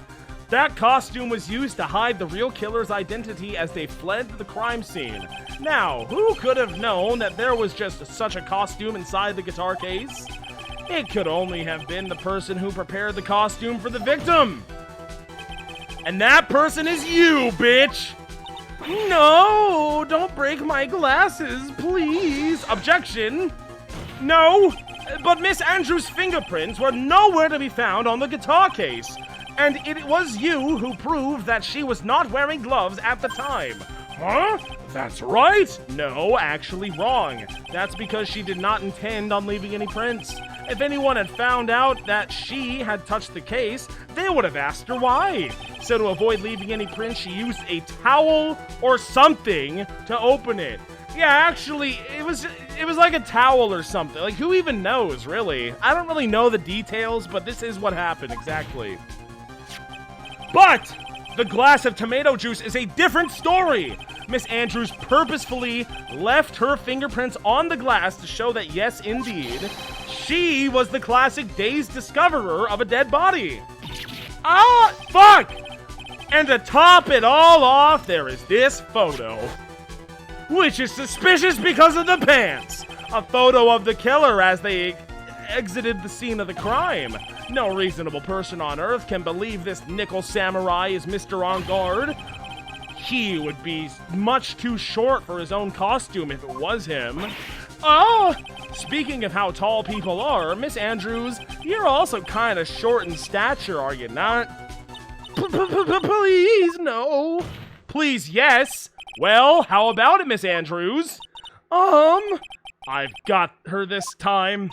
Speaker 1: That costume was used to hide the real killer's identity as they fled the crime scene. Now, who could have known that there was just such a costume inside the guitar case? It could only have been the person who prepared the costume for the victim. And that person is you, bitch! No, don't break my glasses, please. Objection. No, but Miss Andrews' fingerprints were nowhere to be found on the guitar case. And it was you who proved that she was not wearing gloves at the time. Huh? That's right. No, actually wrong. That's because she did not intend on leaving any prints. If anyone had found out that she had touched the case, they would have asked her why. So to avoid leaving any prints, she used a towel or something to open it. Yeah, actually, it was like a towel or something. Like, who even knows, really? I don't really know the details, but this is what happened exactly. But the glass of tomato juice is a different story. Miss Andrews purposefully left her fingerprints on the glass to show that, yes, indeed, she was the classic dazed discoverer of a dead body. Ah, fuck! And to top it all off, there is this photo, which is suspicious because of the pants. A photo of the killer as they exited the scene of the crime. No reasonable person on Earth can believe this nickel samurai is Mr. On Guard. He would be much too short for his own costume if it was him. Oh, speaking of how tall people are, Miss Andrews, you're also kind of short in stature, are you not? Please, no. Please, yes. Well, how about it, Miss Andrews? I've got her this time.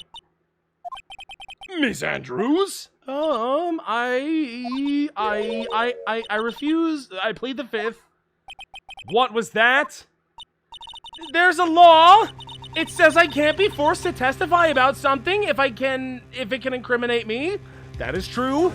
Speaker 1: Miss Andrews? I refuse. I plead the fifth. What was that? There's a law. It says I can't be forced to testify about something if it can incriminate me. That is true.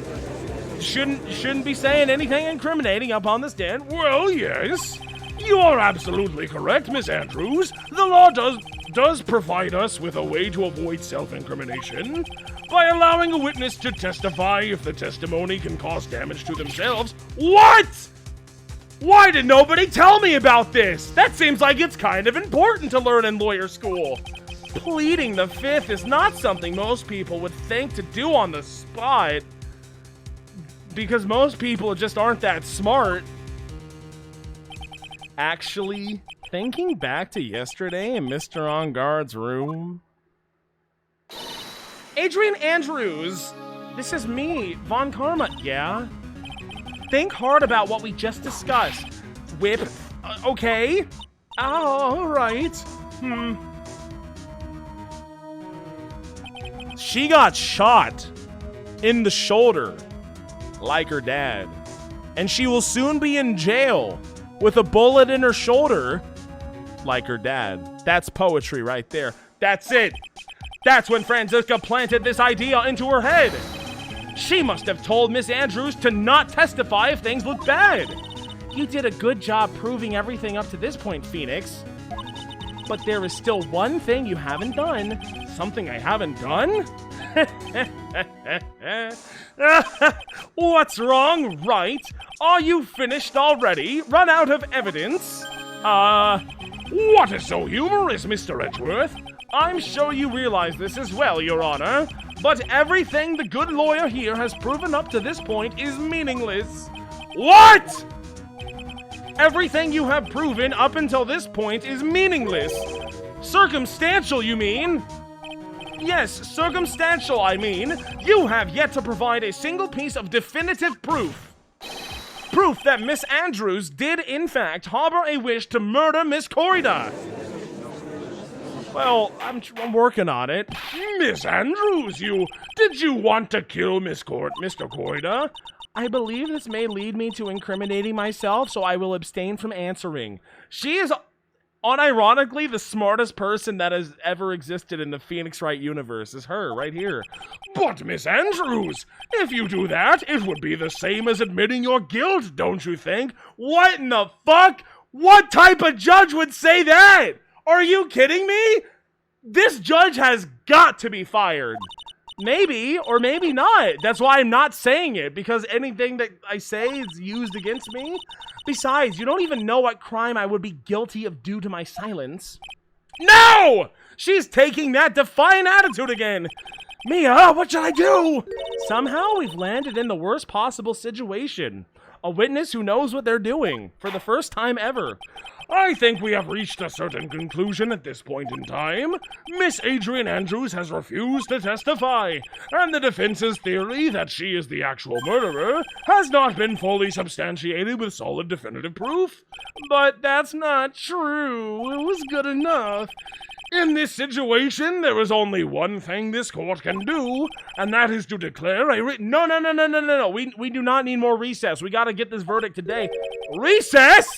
Speaker 1: Shouldn't be saying anything incriminating up on the stand. Well, yes. You are absolutely correct, Miss Andrews. The law does provide us with a way to avoid self-incrimination by allowing a witness to testify if the testimony can cause damage to themselves. What? Why did nobody tell me about this? That seems like it's kind of important to learn in lawyer school. Pleading the fifth is not something most people would think to do on the spot, because most people just aren't that smart. Actually, thinking back to yesterday in Mr. On Guard's room. Adrian Andrews, this is me, Von Karma, yeah? Think hard about what we just discussed. Whip, okay? All right. She got shot in the shoulder, like her dad. And she will soon be in jail with a bullet in her shoulder, like her dad. That's poetry right there. That's it. That's when Franziska planted this idea into her head. She must have told Miss Andrews to not testify if things look bad. You did a good job proving everything up to this point, Phoenix. But there is still one thing you haven't done. Something I haven't done? What's wrong, right? Are you finished already? Run out of evidence? What is so humorous, Mr. Edgeworth? I'm sure you realize this as well, Your Honor, but everything the good lawyer here has proven up to this point is meaningless. What? Everything you have proven up until this point is meaningless. Circumstantial, you mean? Yes, circumstantial, I mean. You have yet to provide a single piece of definitive proof. Proof that Miss Andrews did, in fact, harbor a wish to murder Miss Corrida. Well, I'm working on it. Miss Andrews, did you want to kill Mr. Corrida? I believe this may lead me to incriminating myself, so I will abstain from answering. She is unironically the smartest person that has ever existed in the Phoenix Wright universe, is her, right here. But, Miss Andrews, if you do that, it would be the same as admitting your guilt, don't you think? What in the fuck? What type of judge would say that? Are you kidding me? This judge has got to be fired. Maybe, or maybe not. That's why I'm not saying it, because anything that I say is used against me. Besides, you don't even know what crime I would be guilty of due to my silence. No! She's taking that defiant attitude again. Mia, what should I do? Somehow we've landed in the worst possible situation. A witness who knows what they're doing, for the first time ever. I think we have reached a certain conclusion at this point in time. Miss Adrian Andrews has refused to testify, and the defense's theory that she is the actual murderer has not been fully substantiated with solid definitive proof. But that's not true. It was good enough. In this situation, there is only one thing this court can do, and that is to declare a No. We do not need more recess. We gotta get this verdict today. Recess?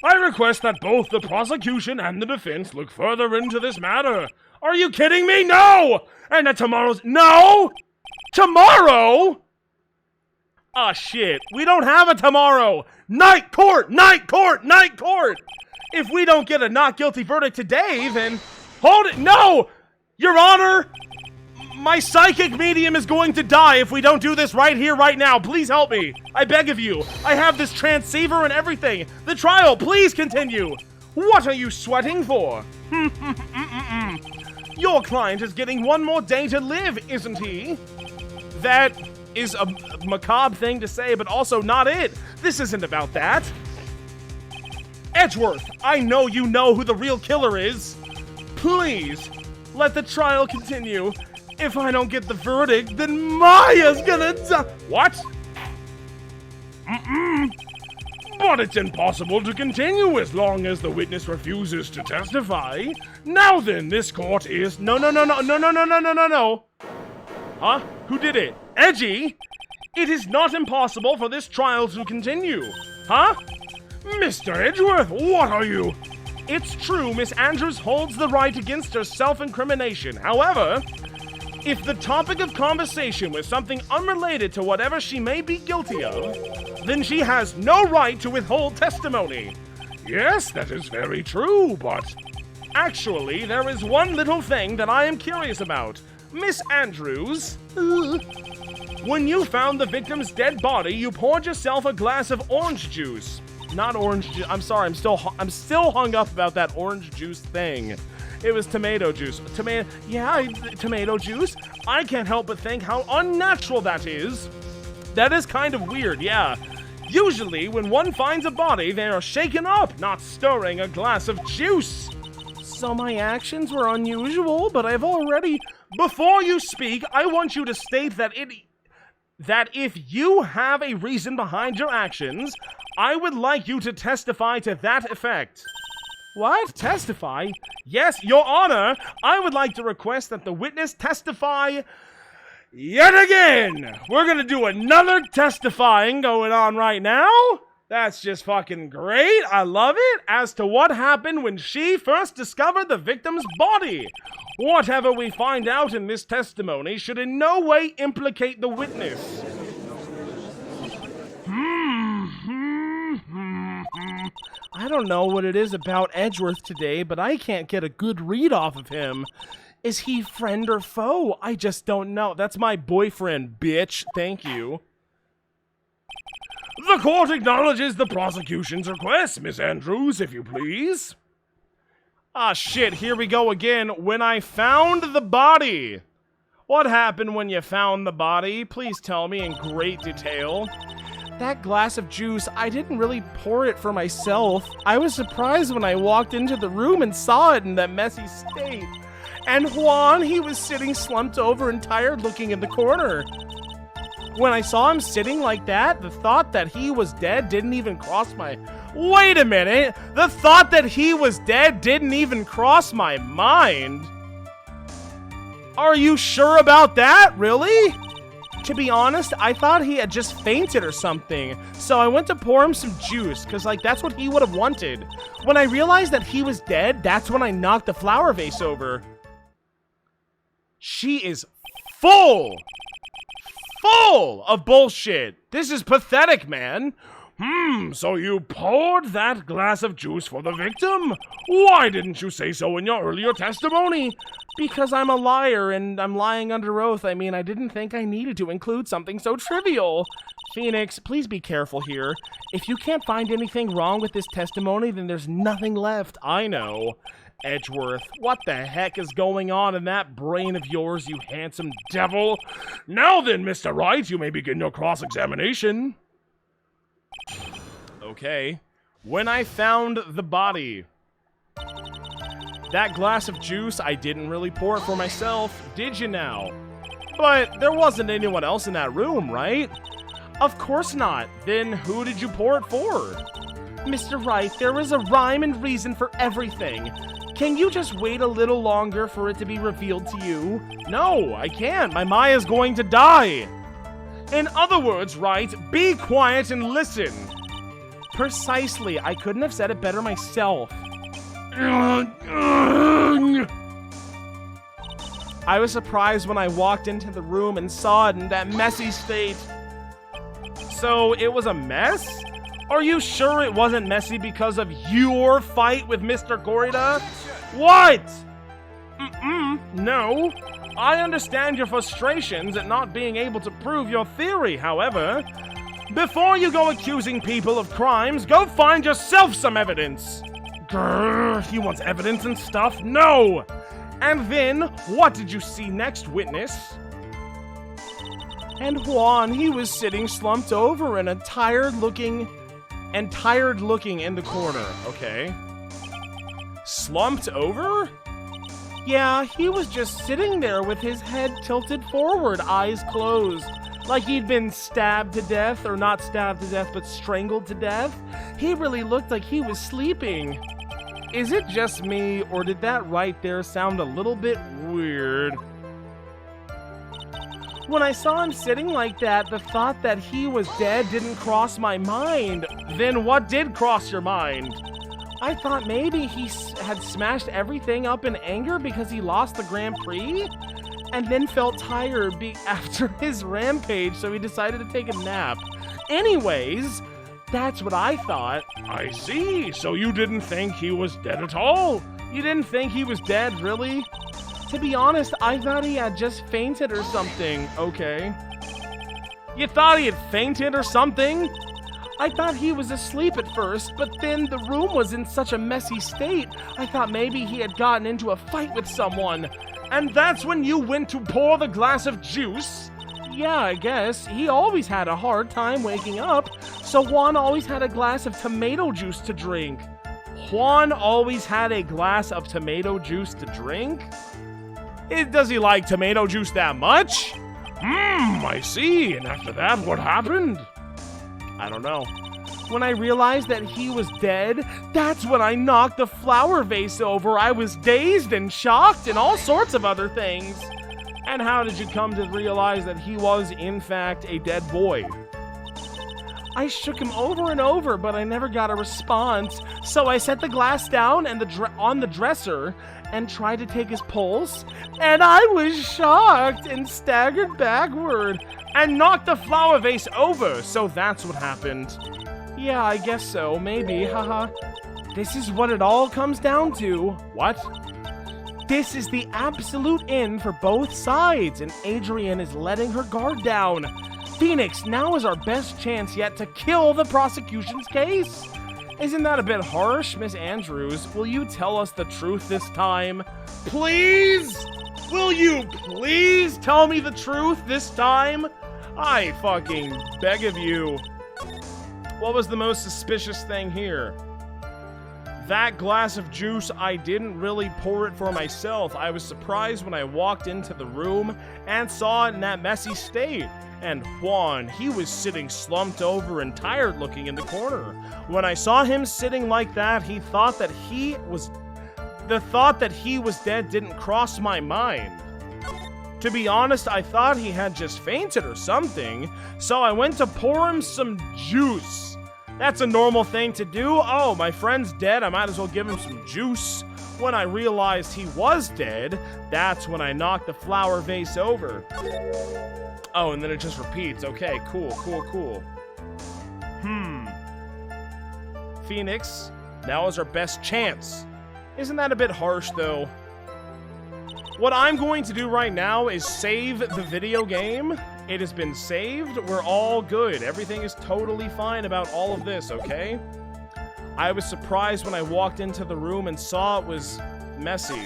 Speaker 1: I request that both the prosecution and the defense look further into this matter. Are you kidding me? No! And that tomorrow's... No! Tomorrow? Ah, shit. We don't have a tomorrow. Night court! Night court! Night court! If we don't get a not guilty verdict today, then... Hold it! No! Your Honor! My psychic medium is going to die if we don't do this right here, right now. Please help me. I beg of you. I have this transceiver and everything. The trial, please continue. What are you sweating for? Your client is getting one more day to live, isn't he? That is a macabre thing to say, but also not it. This isn't about that. Edgeworth, I know you know who the real killer is. Please, let the trial continue. If I don't get the verdict, then Maya's gonna die. What? But it's impossible to continue as long as the witness refuses to testify. Now then, this court is... No. Huh? Who did it? Edgy? It is not impossible for this trial to continue. Huh? Mr. Edgeworth, what are you... It's true, Miss Andrews holds the right against her self-incrimination. However, if the topic of conversation was something unrelated to whatever she may be guilty of, then she has no right to withhold testimony. Yes, that is very true, but... Actually, there is one little thing that I am curious about. Miss Andrews... When you found the victim's dead body, you poured yourself a glass of orange juice. Not orange juice. I'm sorry, I'm still hung up about that orange juice thing. It was tomato juice. Tomato juice? I can't help but think how unnatural that is. That is kind of weird, yeah. Usually, when one finds a body, they are shaken up, not stirring a glass of juice. So my actions were unusual, but I've already... Before you speak, I want you to state that if you have a reason behind your actions, I would like you to testify to that effect. What? Testify? Yes, Your Honor, I would like to request that the witness testify yet again. We're gonna do another testifying going on right now. That's just fucking great. I love it. As to what happened when she first discovered the victim's body. Whatever we find out in this testimony should in no way implicate the witness. I don't know what it is about Edgeworth today, but I can't get a good read off of him. Is he friend or foe? I just don't know. That's my boyfriend, bitch. Thank you. The court acknowledges the prosecution's request, Miss Andrews, if you please. Ah, shit, here we go again. When I found the body. What happened when you found the body? Please tell me in great detail. That glass of juice, I didn't really pour it for myself. I was surprised when I walked into the room and saw it in that messy state. And Juan, he was sitting slumped over and tired looking in the corner. When I saw him sitting like that, the thought that he was dead didn't even cross my... Wait a minute! The thought that he was dead didn't even cross my mind? Are you sure about that? Really? To be honest, I thought he had just fainted or something. So I went to pour him some juice, because like that's what he would have wanted. When I realized that he was dead, that's when I knocked the flower vase over. She is full of bullshit. This is pathetic, man. So you poured that glass of juice for the victim? Why didn't you say so in your earlier testimony? Because I'm a liar and I'm lying under oath. I mean, I didn't think I needed to include something so trivial. Phoenix, please be careful here. If you can't find anything wrong with this testimony, then there's nothing left. I know. Edgeworth, what the heck is going on in that brain of yours, you handsome devil? Now then, Mr. Wright, you may begin your cross-examination. Okay. When I found the body. That glass of juice, I didn't really pour it for myself, did you now? But there wasn't anyone else in that room, right? Of course not. Then who did you pour it for? Mr. Wright, there is a rhyme and reason for everything. Can you just wait a little longer for it to be revealed to you? No, I can't. My Maya's going to die. In other words, Wright, be quiet and listen. Precisely. I couldn't have said it better myself. I was surprised when I walked into the room and saw it in that messy state. So it was a mess? Are you sure it wasn't messy because of your fight with Mr. Gorida? What? No. I understand your frustrations at not being able to prove your theory, however. Before you go accusing people of crimes, go find yourself some evidence. Grrr, he wants evidence and stuff? No! And then, what did you see next, witness? And Juan, he was sitting slumped over and tired looking in the corner. Okay. Slumped over? Yeah, he was just sitting there with his head tilted forward, eyes closed. Like he'd been stabbed to death, or not stabbed to death, but strangled to death. He really looked like he was sleeping. Is it just me, or did that right there sound a little bit weird? When I saw him sitting like that, the thought that he was dead didn't cross my mind. Then what did cross your mind? I thought maybe he had smashed everything up in anger because he lost the Grand Prix? And then felt tired after his rampage, so he decided to take a nap. Anyways, that's what I thought. I see, so you didn't think he was dead at all? You didn't think he was dead, really? To be honest, I thought he had just fainted or something. Okay. You thought he had fainted or something? I thought he was asleep at first, but then the room was in such a messy state, I thought maybe he had gotten into a fight with someone. And that's when you went to pour the glass of juice? Yeah, I guess. He always had a hard time waking up, so Juan always had a glass of tomato juice to drink. Juan always had a glass of tomato juice to drink? Does he like tomato juice that much? I see. And after that, what happened? I don't know. When I realized that he was dead, that's when I knocked the flower vase over. I was dazed and shocked and all sorts of other things. And how did you come to realize that he was, in fact, a dead boy? I shook him over and over, but I never got a response. So I set the glass down and on the dresser and tried to take his pulse. And I was shocked and staggered backward and knocked the flower vase over. So that's what happened. Yeah, I guess so. Maybe. Haha. This is what it all comes down to. What? This is the absolute end for both sides, and Adrian is letting her guard down. Phoenix, now is our best chance yet to kill the prosecution's case. Isn't that a bit harsh? Miss Andrews, will you tell us the truth this time? Please? Will you please tell me the truth this time? I fucking beg of you. What was the most suspicious thing here? That glass of juice, I didn't really pour it for myself. I was surprised when I walked into the room and saw it in that messy state. And Juan, he was sitting slumped over and tired looking in the corner. When I saw him sitting like that, the thought that he was dead didn't cross my mind. To be honest, I thought he had just fainted or something, so I went to pour him some juice. That's a normal thing to do. Oh, my friend's dead, I might as well give him some juice. When I realized he was dead, that's when I knocked the flower vase over. Oh, and then it just repeats. Okay, cool. Phoenix, now is our best chance. Isn't that a bit harsh, though? What I'm going to do right now is save the video game. It has been saved. We're all good. Everything is totally fine about all of this, okay? I was surprised when I walked into the room and saw it was messy.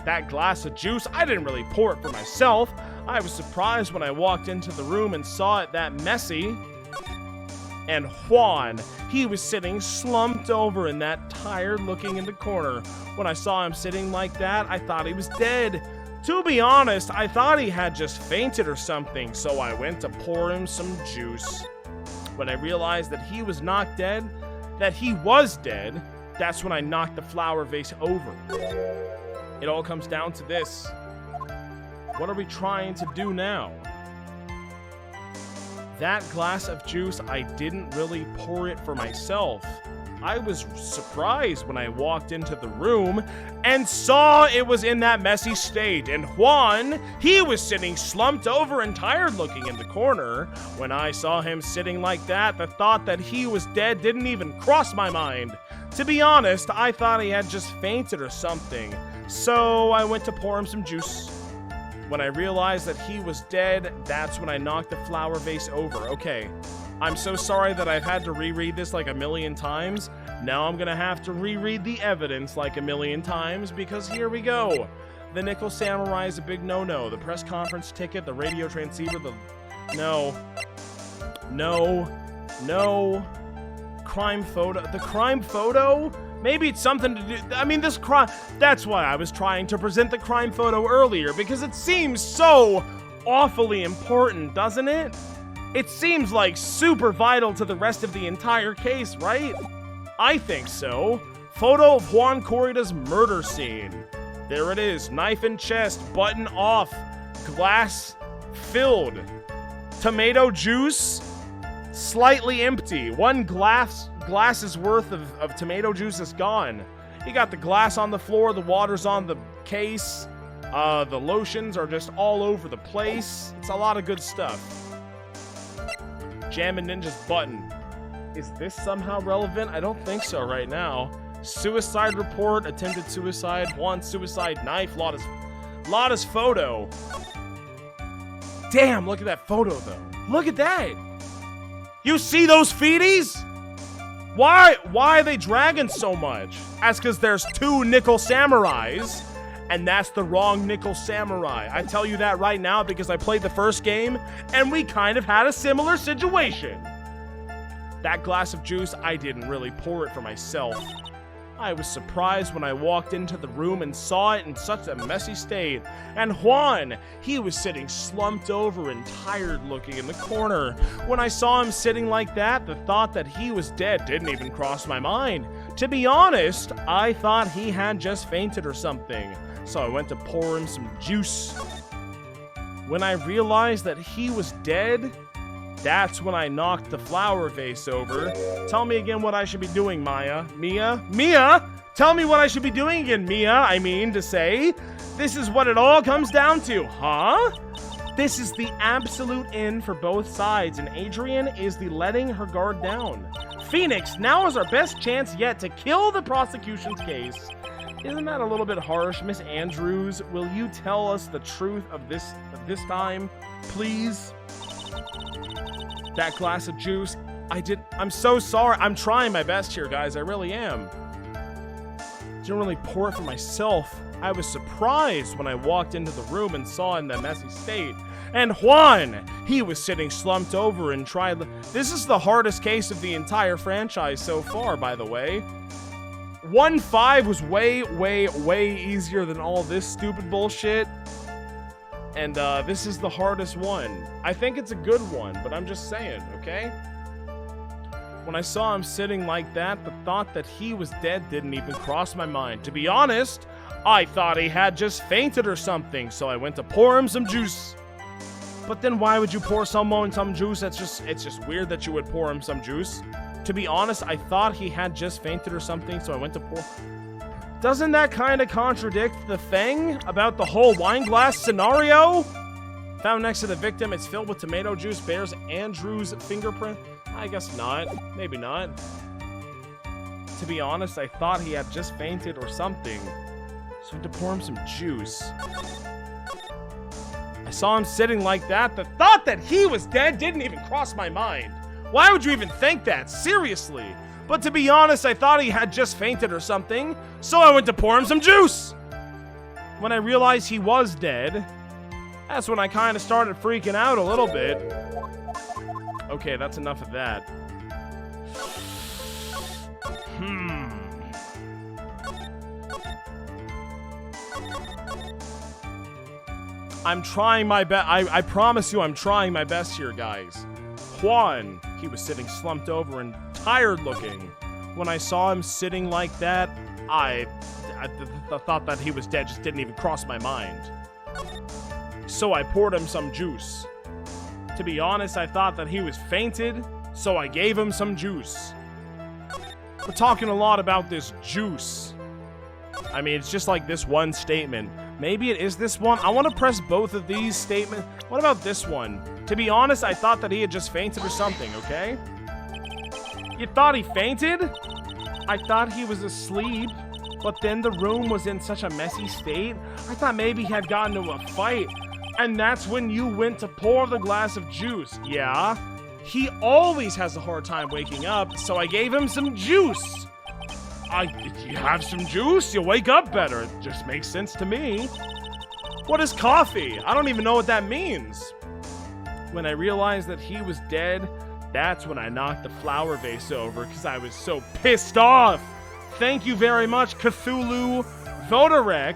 Speaker 1: That glass of juice, I didn't really pour it for myself. I was surprised when I walked into the room and saw it that messy. And Juan, he was sitting slumped over in that tired looking in the corner. When I saw him sitting like that, I thought he was dead. To be honest, I thought he had just fainted or something, so I went to pour him some juice. When I realized that he was not dead, that he was dead, that's when I knocked the flower vase over. It all comes down to this. What are we trying to do now? That glass of juice, I didn't really pour it for myself. I was surprised when I walked into the room and saw it was in that messy state. And Juan, he was sitting slumped over and tired looking in the corner. When I saw him sitting like that, the thought that he was dead didn't even cross my mind. To be honest, I thought he had just fainted or something. So I went to pour him some juice. When I realized that he was dead, that's when I knocked the flower vase over. Okay, I'm so sorry that I've had to reread this like a million times. Now I'm gonna have to reread the evidence like a million times because here we go. The Nickel Samurai is a big no-no. The press conference ticket, the radio transceiver, No. Crime photo. The crime photo? Maybe it's something to do... I mean, this crime... That's why I was trying to present the crime photo earlier, because it seems so awfully important, doesn't it? It seems like super vital to the rest of the entire case, right? I think so. Photo of Juan Corrida's murder scene. There it is. Knife in chest, button off, glass filled. Tomato juice, slightly empty. One glass's worth of tomato juice is gone. You got the glass on the floor, the water's on the case, the lotions are just all over the place. It's a lot of good stuff. Jammin' Ninja's button. Is this somehow relevant? I don't think so right now. Suicide report, attempted suicide, Juan suicide knife, Lotta's photo. Damn, look at that photo though. Look at that. You see those feeties? Why are they dragging so much? That's because there's two Nickel Samurais, and that's the wrong Nickel Samurai. I tell you that right now because I played the first game, and we kind of had a similar situation. That glass of juice, I didn't really pour it for myself. I was surprised when I walked into the room and saw it in such a messy state. And Juan, he was sitting slumped over and tired looking in the corner. When I saw him sitting like that, the thought that he was dead didn't even cross my mind. To be honest, I thought he had just fainted or something. So I went to pour him some juice. When I realized that he was dead, that's when I knocked the flower vase over. Tell me again what I should be doing, Maya. Mia? Tell me what I should be doing again, Mia. I mean to say, this is what it all comes down to, huh? This is the absolute end for both sides, and Adrian is the letting her guard down. Phoenix, now is our best chance yet to kill the prosecution's case. Isn't that a little bit harsh? Miss Andrews, will you tell us the truth of this time, please? That glass of juice, I'm so sorry. I'm trying my best here, guys. I really am. Didn't really pour it for myself. I was surprised when I walked into the room and saw in that messy state. And Juan, he was sitting slumped over and tried. This is the hardest case of the entire franchise so far, by the way. 1-5 was way, way, way easier than all this stupid bullshit. And this is the hardest one. I think it's a good one, but I'm just saying, okay? When I saw him sitting like that, the thought that he was dead didn't even cross my mind. To be honest, I thought he had just fainted or something, so I went to pour him some juice. But then why would you pour someone some juice? It's just weird that you would pour him some juice. To be honest, I thought he had just fainted or something, so I went to pour. Doesn't that kind of contradict the thing about the whole wine glass scenario? Found next to the victim, it's filled with tomato juice, bears Andrew's fingerprint. I guess not. Maybe not. To be honest, I thought he had just fainted or something, so I had to pour him some juice. I saw him sitting like that. The thought that he was dead didn't even cross my mind. Why would you even think that? Seriously. But to be honest, I thought he had just fainted or something, so I went to pour him some juice. When I realized he was dead, that's when I kind of started freaking out a little bit. Okay, that's enough of that. I'm trying my best. I promise you I'm trying my best here, guys. Juan, he was sitting slumped over and tired looking. When I saw him sitting like that, the thought that he was dead just didn't even cross my mind. So I poured him some juice. To be honest, I thought that he was fainted, so I gave him some juice. We're talking a lot about this juice. I mean, it's just like this one statement. Maybe it is this one. I want to press both of these statements. What about this one? To be honest, I thought that he had just fainted or something, okay? You thought he fainted? I thought he was asleep, but then the room was in such a messy state. I thought maybe he had gotten into a fight, and that's when you went to pour the glass of juice. Yeah, he always has a hard time waking up, so I gave him some juice. You have some juice, you wake up better. It just makes sense to me. What is coffee? I don't even know what that means. When I realized that he was dead, that's when I knocked the flower vase over because I was so pissed off. Thank you very much, Cthulhu Vodarek,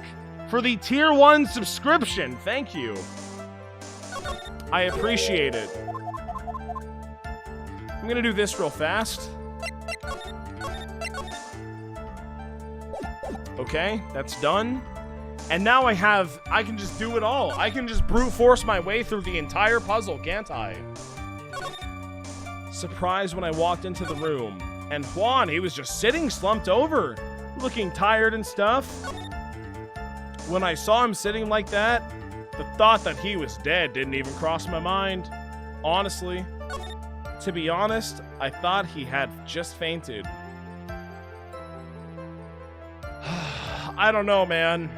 Speaker 1: for the Tier 1 subscription. Thank you. I appreciate it. I'm gonna do this real fast. Okay, that's done. And now I can just do it all. I can just brute force my way through the entire puzzle, can't I? Surprised when I walked into the room. And Juan, he was just sitting slumped over, looking tired and stuff. When I saw him sitting like that, the thought that he was dead didn't even cross my mind. Honestly. To be honest, I thought he had just fainted. I don't know, man.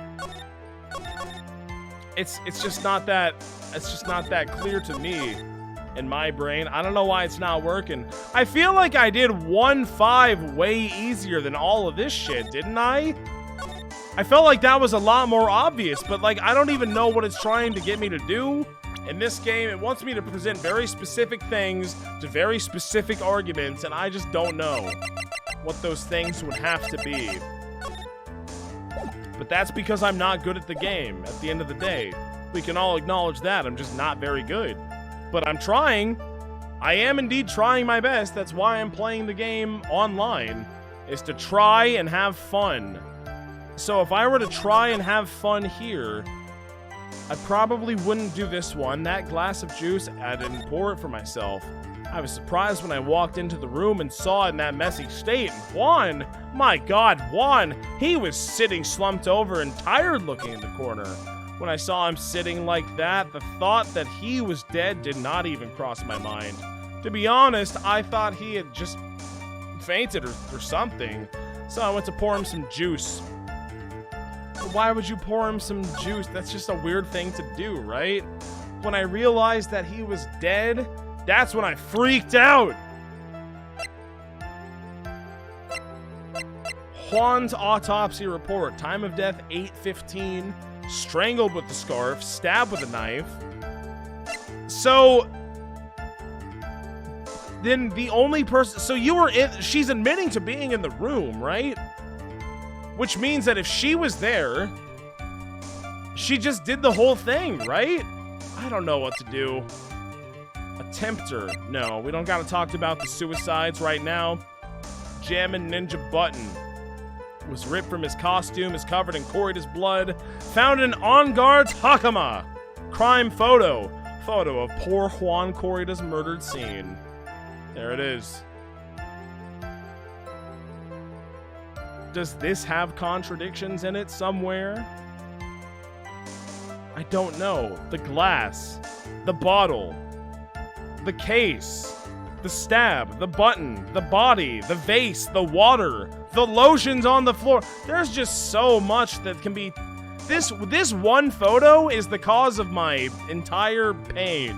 Speaker 1: It's just not that clear to me in my brain. I don't know why it's not working. I feel like I did 1-5 way easier than all of this shit, didn't I? I felt like that was a lot more obvious, but like I don't even know what it's trying to get me to do. In this game, it wants me to present very specific things to very specific arguments, and I just don't know what those things would have to be. But that's because I'm not good at the game, at the end of the day. We can all acknowledge that. I'm just not very good. But I'm trying. I am indeed trying my best. That's why I'm playing the game online, is to try and have fun. So if I were to try and have fun here, I probably wouldn't do this one. That glass of juice, I didn't pour it for myself. I was surprised when I walked into the room and saw it in that messy state. Juan, my God, Juan, he was sitting slumped over and tired looking in the corner. When I saw him sitting like that, the thought that he was dead did not even cross my mind. To be honest, I thought he had just fainted or something. So I went to pour him some juice. But why would you pour him some juice? That's just a weird thing to do, right? When I realized that he was dead, that's when I freaked out. Juan's autopsy report. Time of death 8:15. Strangled with the scarf. Stabbed with a knife. So then the only person, so you were in, she's admitting to being in the room, right? Which means that if she was there, she just did the whole thing, right? I don't know what to do. Attempter. No, we don't gotta talk about the suicides right now. Jammin' Ninja Button was ripped from his costume, is covered in Corrida's blood. Found in On Guard's Hakama. Crime photo. Photo of poor Juan Corrida's murdered scene. There it is. Does this have contradictions in it somewhere? I don't know. The glass, the bottle, the case, the stab, the button, the body, the vase, the water, the lotions on the floor. There's just so much that can be... This one photo is the cause of my entire pain.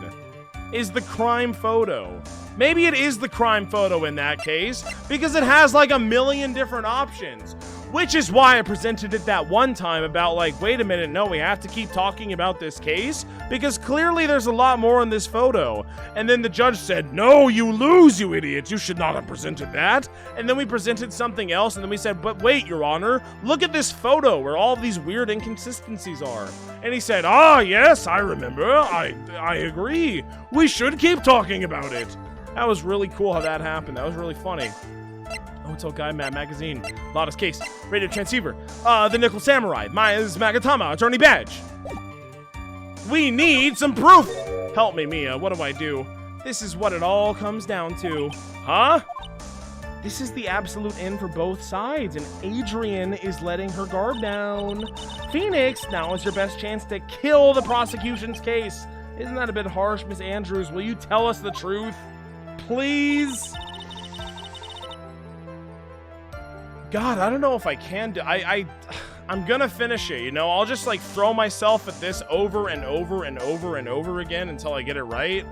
Speaker 1: Is the crime photo. Maybe it is the crime photo in that case, because it has like a million different options. Which is why I presented it that one time about like, wait a minute, no, we have to keep talking about this case, because clearly there's a lot more in this photo. And then the judge said, no, you lose, you idiot, you should not have presented that. And then we presented something else, and then we said, but wait, Your Honor, look at this photo where all these weird inconsistencies are. And he said, ah, yes, I remember, I agree. We should keep talking about it. That was really cool how that happened. That was really funny. Hotel Guy, Mad Magazine, Lotus Case, Radio Transceiver, The Nickel Samurai, Maya's Magatama, Attorney Badge. We need some proof! Help me, Mia, what do I do? This is what it all comes down to. Huh? This is the absolute end for both sides, and Adrian is letting her guard down. Phoenix, now is your best chance to kill the prosecution's case. Isn't that a bit harsh, Miss Andrews? Will you tell us the truth? Please? God, I don't know if I can do... I'm gonna finish it, you know? I'll just, like, throw myself at this over and over and over and over again until I get it right.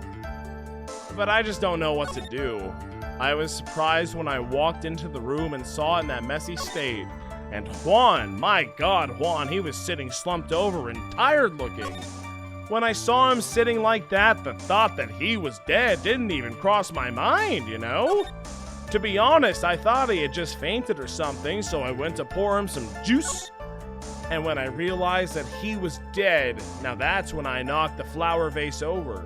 Speaker 1: But I just don't know what to do. I was surprised when I walked into the room and saw it in that messy state. And Juan, my God, Juan, he was sitting slumped over and tired looking. When I saw him sitting like that, the thought that he was dead didn't even cross my mind, you know? To be honest, I thought he had just fainted or something, so I went to pour him some juice. And when I realized that he was dead, now that's when I knocked the flower vase over.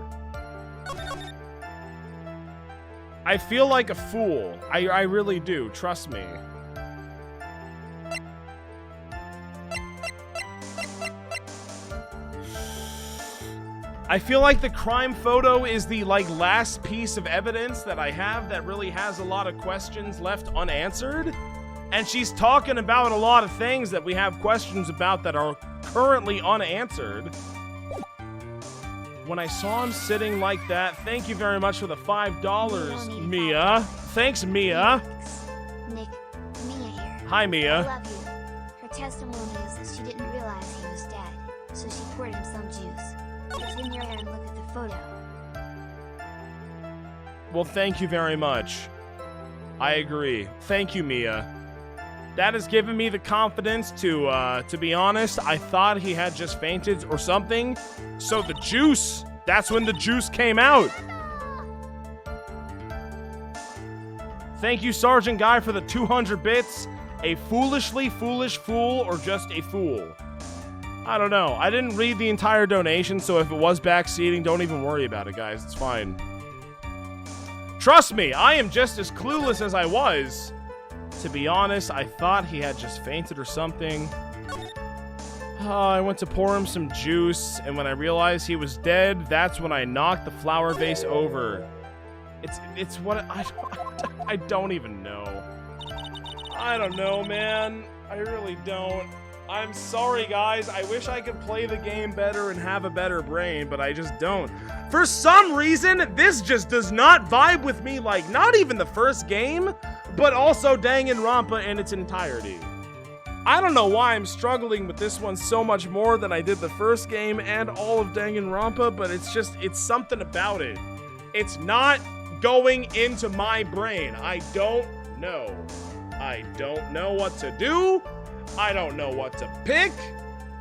Speaker 1: I feel like a fool. I really do, trust me. I feel like the crime photo is the, like, last piece of evidence that I have that really has a lot of questions left unanswered. And she's talking about a lot of things that we have questions about that are currently unanswered. When I saw him sitting like that, thank you very much for the $5, Mia. Thanks, Mia.
Speaker 2: Nick, Mia here.
Speaker 1: Hi, Mia.
Speaker 2: I love you. Her testimony is that she didn't realize he was dead, so she poured him some juice. It's in your hair and look at the photo.
Speaker 1: Well, thank you very much. I agree. Thank you, Mia. That has given me the confidence to be honest, I thought he had just fainted or something. So the juice, that's when the juice came out. Thank you, Sergeant Guy, for the 200 bits. A foolishly foolish fool or just a fool? I don't know. I didn't read the entire donation, so if it was backseating, don't even worry about it, guys. It's fine. Trust me, I am just as clueless as I was. To be honest, I thought he had just fainted or something. I went to pour him some juice, and when I realized he was dead, that's when I knocked the flower vase over. It's what I don't even know. I don't know, man. I really don't. I'm sorry, guys. I wish I could play the game better and have a better brain, but I just don't. For some reason, this just does not vibe with me, like, not even the first game, but also Danganronpa in its entirety. I don't know why I'm struggling with this one so much more than I did the first game and all of Danganronpa, but it's something about it. It's not going into my brain. I don't know. I don't know what to do. I don't know what to pick.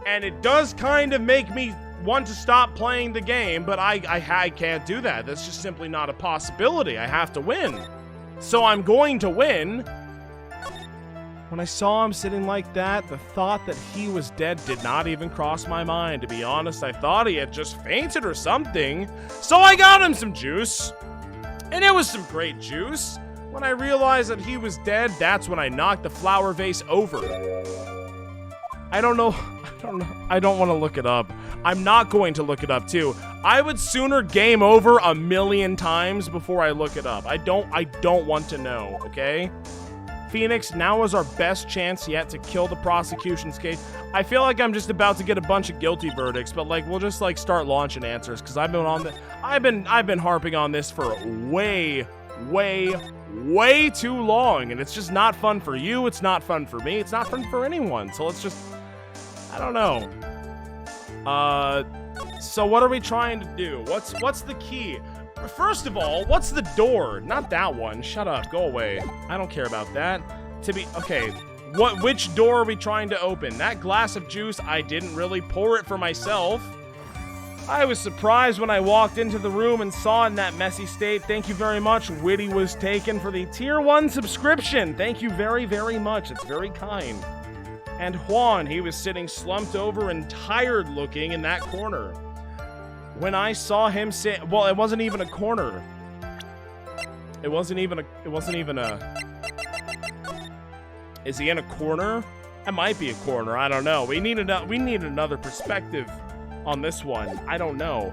Speaker 1: And it does kind of make me want to stop playing the game, but I can't do that. That's just simply not a possibility. I have to win. So I'm going to win. When I saw him sitting like that, the thought that he was dead did not even cross my mind. To be honest, I thought he had just fainted or something. So I got him some juice. And it was some great juice. When I realized that he was dead, that's when I knocked the flower vase over. I don't know. I don't want to look it up. I'm not going to look it up too. I would sooner game over 1,000,000 times before I look it up. I don't want to know, okay? Phoenix, now is our best chance yet to kill the prosecution's case. I feel like I'm just about to get a bunch of guilty verdicts, but like we'll just like start launching answers because I've been harping on this for way too long, and it's just not fun for you. It's not fun for me. It's not fun for anyone. So let's just, I don't know. So what are we trying to do? What's the key? First of all, what's the door? Not that one. Shut up. Go away. I don't care about that. Okay. Which door are we trying to open? That glass of juice, I didn't really pour it for myself. I was surprised when I walked into the room and saw it in that messy state. Thank you very much. Witty was taken for the tier 1 subscription. Thank you very, very much. It's very kind. And Juan, he was sitting slumped over and tired looking in that corner. When I saw him sit, well, it wasn't even a corner. It wasn't even a, is he in a corner? It might be a corner. I don't know. We need another perspective on this one. I don't know.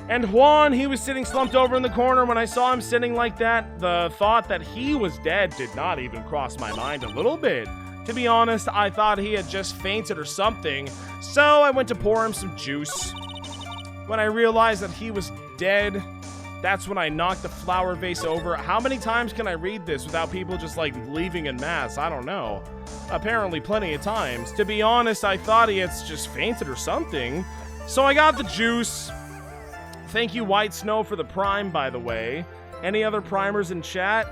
Speaker 1: And Juan, he was sitting slumped over in the corner. When I saw him sitting like that, the thought that he was dead did not even cross my mind a little bit. To be honest, I thought he had just fainted or something, so I went to pour him some juice. When I realized that he was dead, that's when I knocked the flower vase over. How many times can I read this without people just like leaving en masse? I don't know. Apparently plenty of times. To be honest, I thought he had just fainted or something. So I got the juice. Thank you, White Snow, for the prime, by the way. Any other primers in chat?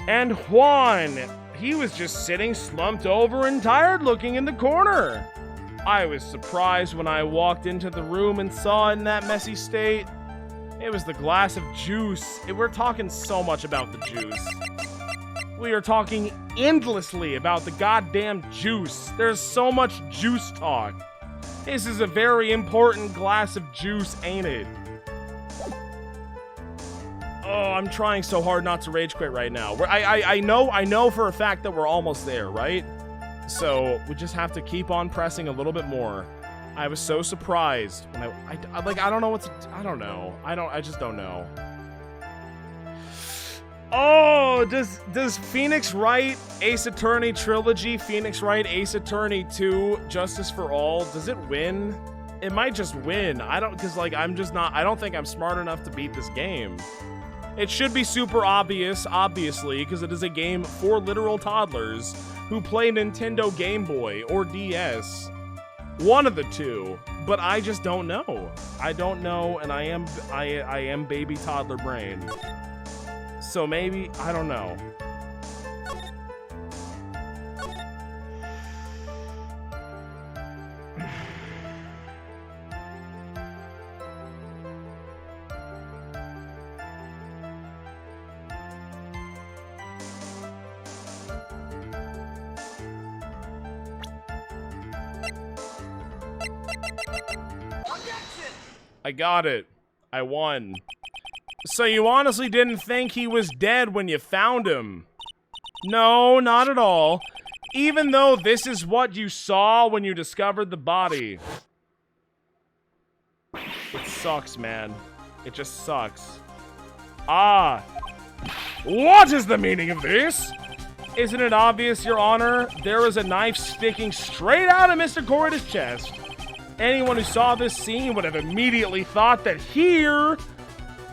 Speaker 1: And Juan, he was just sitting slumped over and tired looking in the corner. I was surprised when I walked into the room and saw it in that messy state. It was the glass of juice. We're talking so much about the juice. We are talking endlessly about the goddamn juice. There's so much juice talk. This is a very important glass of juice, ain't it? Oh, I'm trying so hard not to rage quit right now. I know for a fact that we're almost there, right? So we just have to keep on pressing a little bit more. I was so surprised when I don't know what to, I don't know. I just don't know. Oh, does Phoenix Wright Ace Attorney Trilogy, Phoenix Wright Ace Attorney 2, Justice for All, does it win? It might just win. I don't think I'm smart enough to beat this game. It should be super obvious, obviously, because it is a game for literal toddlers who play Nintendo Game Boy or DS. One of the two, but I just don't know. I don't know, and I am baby toddler brain. So maybe, I don't know. I got it. I won. So you honestly didn't think he was dead when you found him? No, not at all. Even though this is what you saw when you discovered the body. It sucks, man. It just sucks. Ah. What is the meaning of this? Isn't it obvious, Your Honor? There is a knife sticking straight out of Mr. Corrida's chest. Anyone who saw this scene would have immediately thought that here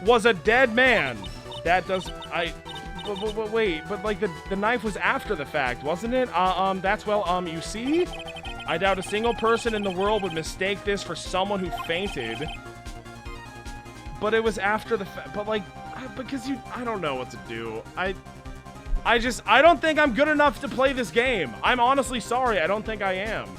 Speaker 1: was a dead man. That does, but wait, but like the knife was after the fact, wasn't it? You see? I doubt a single person in the world would mistake this for someone who fainted. But it was after the fact, but like, I Because I don't know what to do. I don't think I'm good enough to play this game. I'm honestly sorry, I don't think I am.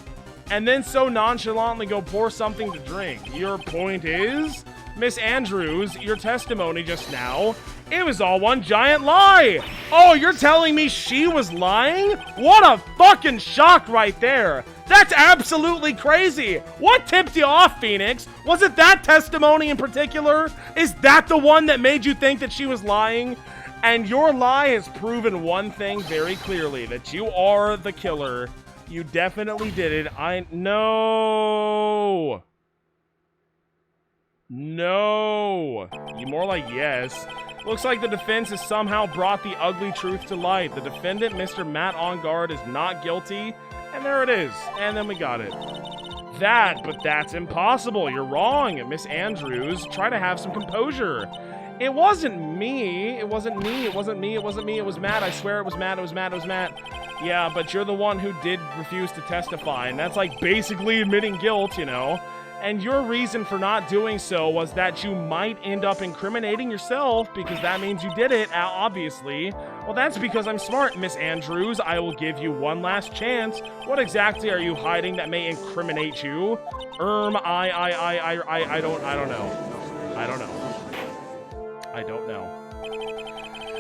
Speaker 1: And then so nonchalantly go pour something to drink. Your point is, Miss Andrews, your testimony just now, it was all one giant lie. Oh, you're telling me she was lying? What a fucking shock right there. That's absolutely crazy. What tipped you off, Phoenix? Was it that testimony in particular? Is that the one that made you think that she was lying? And your lie has proven one thing very clearly, that you are the killer. You definitely did it. No. No. You more like yes. Looks like the defense has somehow brought the ugly truth to light. The defendant, Mr. Matt On Guard, is not guilty. And there it is. And then we got it. But that's impossible. You're wrong. Miss Andrews, try to have some composure. It wasn't me. It wasn't me. It wasn't me. It wasn't me. It was Matt. I swear it was Matt. It was Matt. It was Matt. Yeah, but you're the one who did refuse to testify. And that's like basically admitting guilt, you know. And your reason for not doing so was that you might end up incriminating yourself because that means you did it, obviously. Well, that's because I'm smart, Miss Andrews. I will give you one last chance. What exactly are you hiding that may incriminate you? I don't know. I don't know.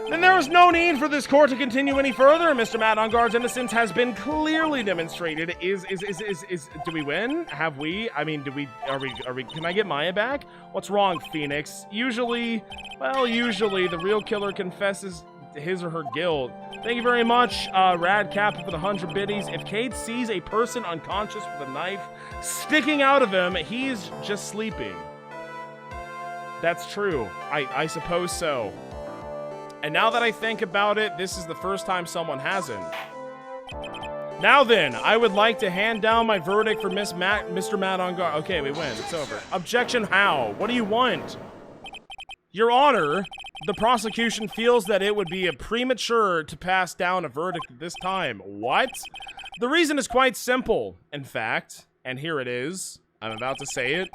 Speaker 1: Then there was no need for this court to continue any further. Mr. Matt On Guard's innocence has been clearly demonstrated. Do we win? Have we? I mean, are we, can I get Maya back? What's wrong, Phoenix? Usually the real killer confesses his or her guilt. Thank you very much, Rad Cap for the 100 biddies. If Cade sees a person unconscious with a knife sticking out of him, he's just sleeping. That's true. I suppose so. And now that I think about it, this is the first time someone hasn't. Now then, I would like to hand down my verdict for Mr. Matt On Guard. Okay, we win. It's over. Objection how? What do you want? Your Honor, the prosecution feels that it would be premature to pass down a verdict at this time. What? The reason is quite simple, in fact, and here it is. I'm about to say it.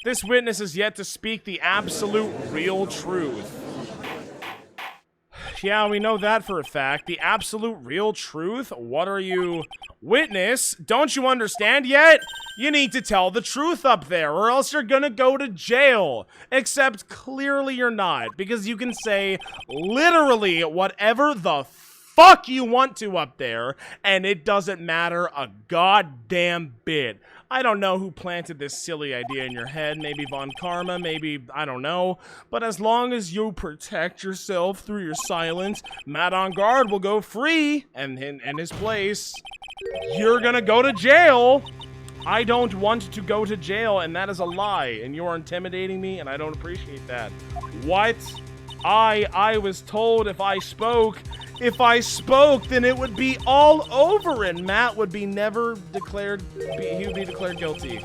Speaker 1: This witness is yet to speak the absolute real truth. Yeah, we know that for a fact. The absolute real truth? What are you... Witness? Don't you understand yet? You need to tell the truth up there, or else you're gonna go to jail. Except clearly you're not, because you can say literally whatever the fuck you want to up there, and it doesn't matter a goddamn bit. I don't know who planted this silly idea in your head. Maybe Von Karma, maybe, I don't know. But as long as you protect yourself through your silence, Matt On Guard will go free, and in his place, you're gonna go to jail. I don't want to go to jail, and that is a lie, and you're intimidating me, and I don't appreciate that. What? I was told if I spoke, then it would be all over and Matt would be never declared, he would be declared guilty.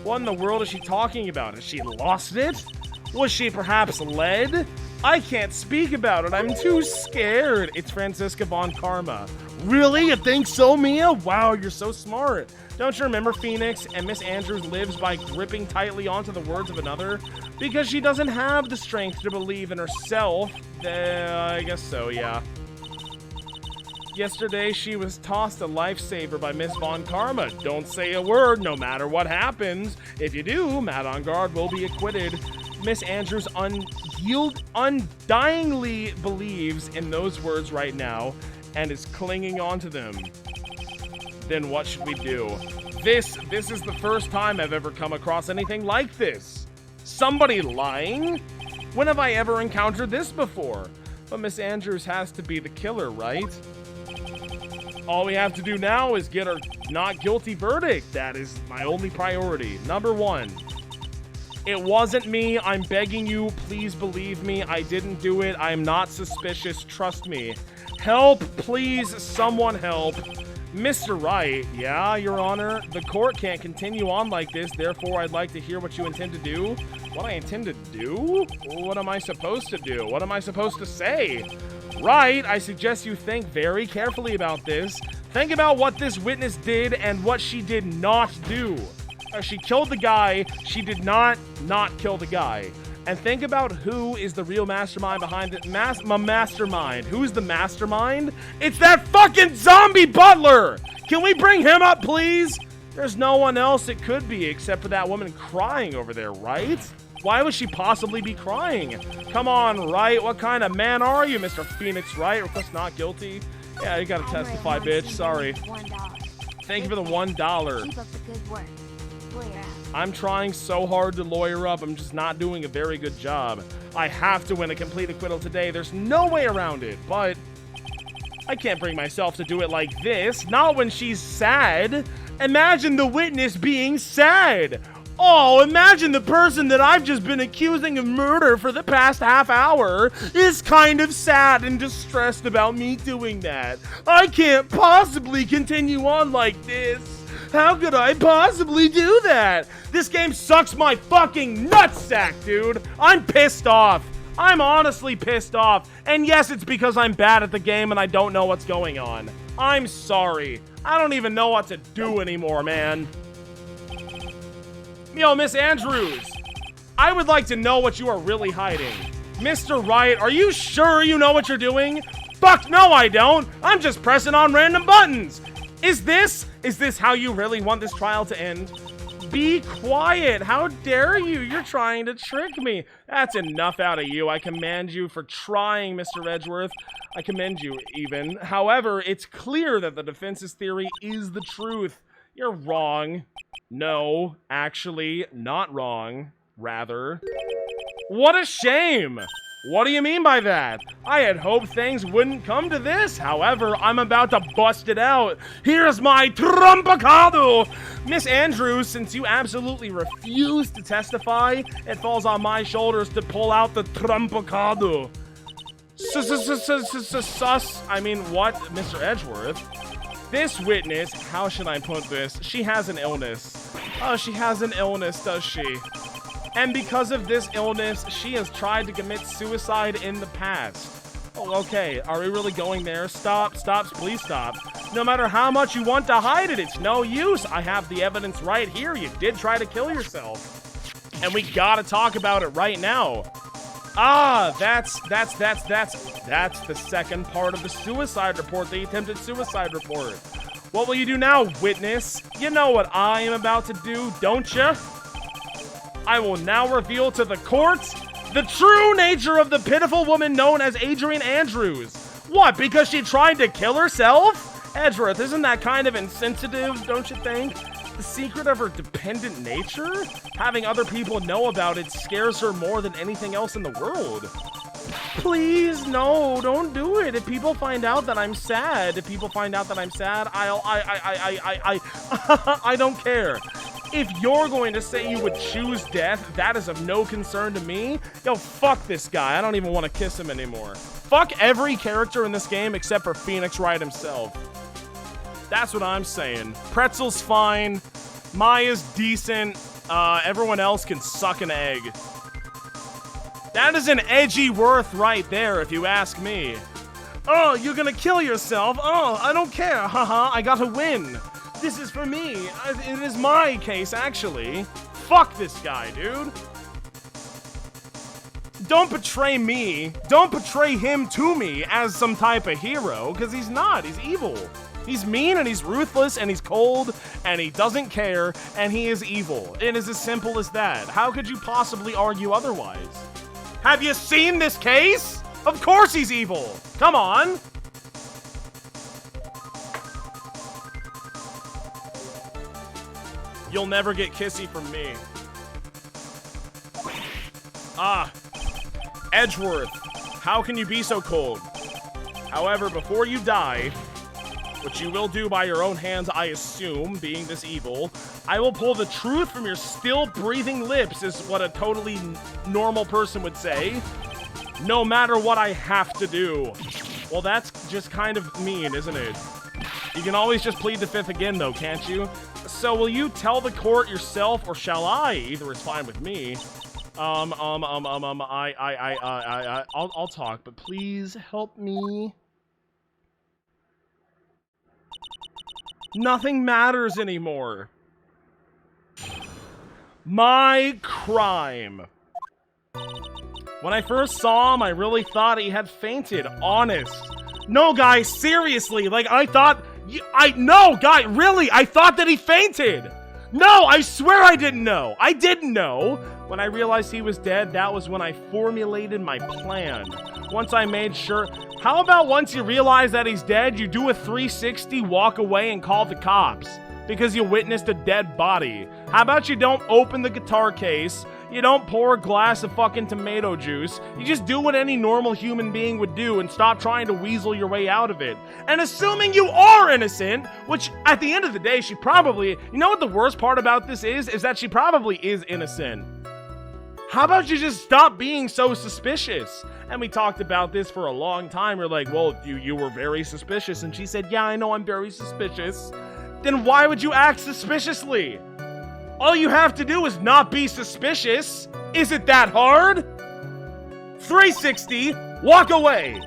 Speaker 1: What in the world is she talking about? Has she lost it? Was she perhaps led? I can't speak about it. I'm too scared. It's Francisca Von Karma. Really? You think so, Mia? Wow, you're so smart. Don't you remember Phoenix? And Miss Andrews lives by gripping tightly onto the words of another? Because she doesn't have the strength to believe in herself. I guess so, yeah. Yesterday, she was tossed a lifesaver by Miss Von Karma. Don't say a word, no matter what happens. If you do, Matt On Guard will be acquitted. Miss Andrews undyingly believes in those words right now and is clinging onto them. Then what should we do? This is the first time I've ever come across anything like this. Somebody lying? When have I ever encountered this before? But Miss Andrews has to be the killer, right? All we have to do now is get our not guilty verdict. That is my only priority. Number one. It wasn't me. I'm begging you. Please believe me. I didn't do it. I am not suspicious. Trust me. Help, please. Someone help. Mr. Wright. Yeah, Your Honor. The court can't continue on like this. Therefore, I'd like to hear what you intend to do. What I intend to do? What am I supposed to do? What am I supposed to say? Right, I suggest you think very carefully about this. Think about what this witness did and what she did not do. She killed the guy. She did not kill the guy. and think about who is the real mastermind behind it. Mastermind. Who's the mastermind? It's that fucking zombie butler! Can we bring him up, please? There's no one else it could be except for that woman crying over there, right? Why would she possibly be crying? Come on, Wright. What kind of man are you, Mr. Phoenix Wright? Request not guilty. Yeah, you gotta testify, bitch. Sorry. Thank you for the $1.
Speaker 2: Keep up the good work. Lawyer out.
Speaker 1: I'm trying so hard to lawyer up. I'm just not doing a very good job. I have to win a complete acquittal today. There's no way around it, but I can't bring myself to do it like this. Not when she's sad. Imagine the witness being sad. Oh, imagine the person that I've just been accusing of murder for the past half hour is kind of sad and distressed about me doing that. I can't possibly continue on like this. How could I possibly do that? This game sucks my fucking nutsack, dude. I'm pissed off. I'm honestly pissed off. And yes, it's because I'm bad at the game and I don't know what's going on. I'm sorry. I don't even know what to do anymore, man. Yo, Miss Andrews, I would like to know what you are really hiding. Mr. Wright, are you sure you know what you're doing? Fuck no, I don't. I'm just pressing on random buttons. Is this how you really want this trial to end? Be quiet. How dare you? You're trying to trick me. That's enough out of you. I commend you for trying, Mr. Edgeworth. I commend you, even. However, it's clear that the defense's theory is the truth. You're wrong. No, actually, not wrong. Rather. What a shame! What do you mean by that? I had hoped things wouldn't come to this. However, I'm about to bust it out. Here's my trumpacado! Miss Andrews, since you absolutely refuse to testify, it falls on my shoulders to pull out the trumpacado. I mean, what, Mr. Edgeworth? This witness, how should I put this? She has an illness. Oh, she has an illness, does she? And because of this illness, she has tried to commit suicide in the past. Oh, okay. Are we really going there? Stop, please stop. No matter how much you want to hide it, it's no use. I have the evidence right here. You did try to kill yourself. And we gotta talk about it right now. Ah, that's the second part of the suicide report, the attempted suicide report. What will you do now, witness? You know what I am about to do, don't you? I will now reveal to the court the true nature of the pitiful woman known as Adrian Andrews. What, because she tried to kill herself? Edgeworth, isn't that kind of insensitive, don't you think? The secret of her dependent nature? Having other people know about it scares her more than anything else in the world. Please, no, don't do it. If people find out that I'm sad, I don't care. If you're going to say you would choose death, that is of no concern to me. Yo, fuck this guy. I don't even want to kiss him anymore. Fuck every character in this game except for Phoenix Wright himself. That's what I'm saying. Pretzel's fine. Maya's decent. Everyone else can suck an egg. That is an edgy worth right there, if you ask me. Oh, you're gonna kill yourself? Oh, I don't care. Haha, I gotta win. This is for me. It is my case, actually. Fuck this guy, dude. Don't betray me. Don't betray him to me as some type of hero, because he's not. He's evil. He's mean, and he's ruthless, and he's cold, and he doesn't care, and he is evil. It is as simple as that. How could you possibly argue otherwise? Have you seen this case? Of course he's evil. Come on. You'll never get kissy from me. Ah, Edgeworth, how can you be so cold? However, before you die, which you will do by your own hands, I assume, being this evil, I will pull the truth from your still breathing lips, is what a totally normal person would say, no matter what I have to do. Well, that's just kind of mean, isn't it? You can always just plead the fifth again, though, can't you? So will you tell the court yourself, or shall I? Either is fine with me. I'll talk, but please help me. Nothing matters anymore. My crime. When I first saw him, I really thought he had fainted. Honest. No, guys, seriously. Like, I thought... No, guy, really, I thought that he fainted. No, I swear I didn't know. I didn't know. When I realized he was dead, that was when I formulated my plan. Once I made sure... How about once you realize that he's dead, you do a 360, walk away, and call the cops? Because you witnessed a dead body. How about you don't open the guitar case, you don't pour a glass of fucking tomato juice, you just do what any normal human being would do and stop trying to weasel your way out of it. And assuming you are innocent, which at the end of the day, she probably... You know what the worst part about this is that she probably is innocent. How about you just stop being so suspicious? And we talked about this for a long time. We're like, well, you were very suspicious. And she said, yeah, I know I'm very suspicious. Then why would you act suspiciously? All you have to do is not be suspicious. Is it that hard? 360, walk away.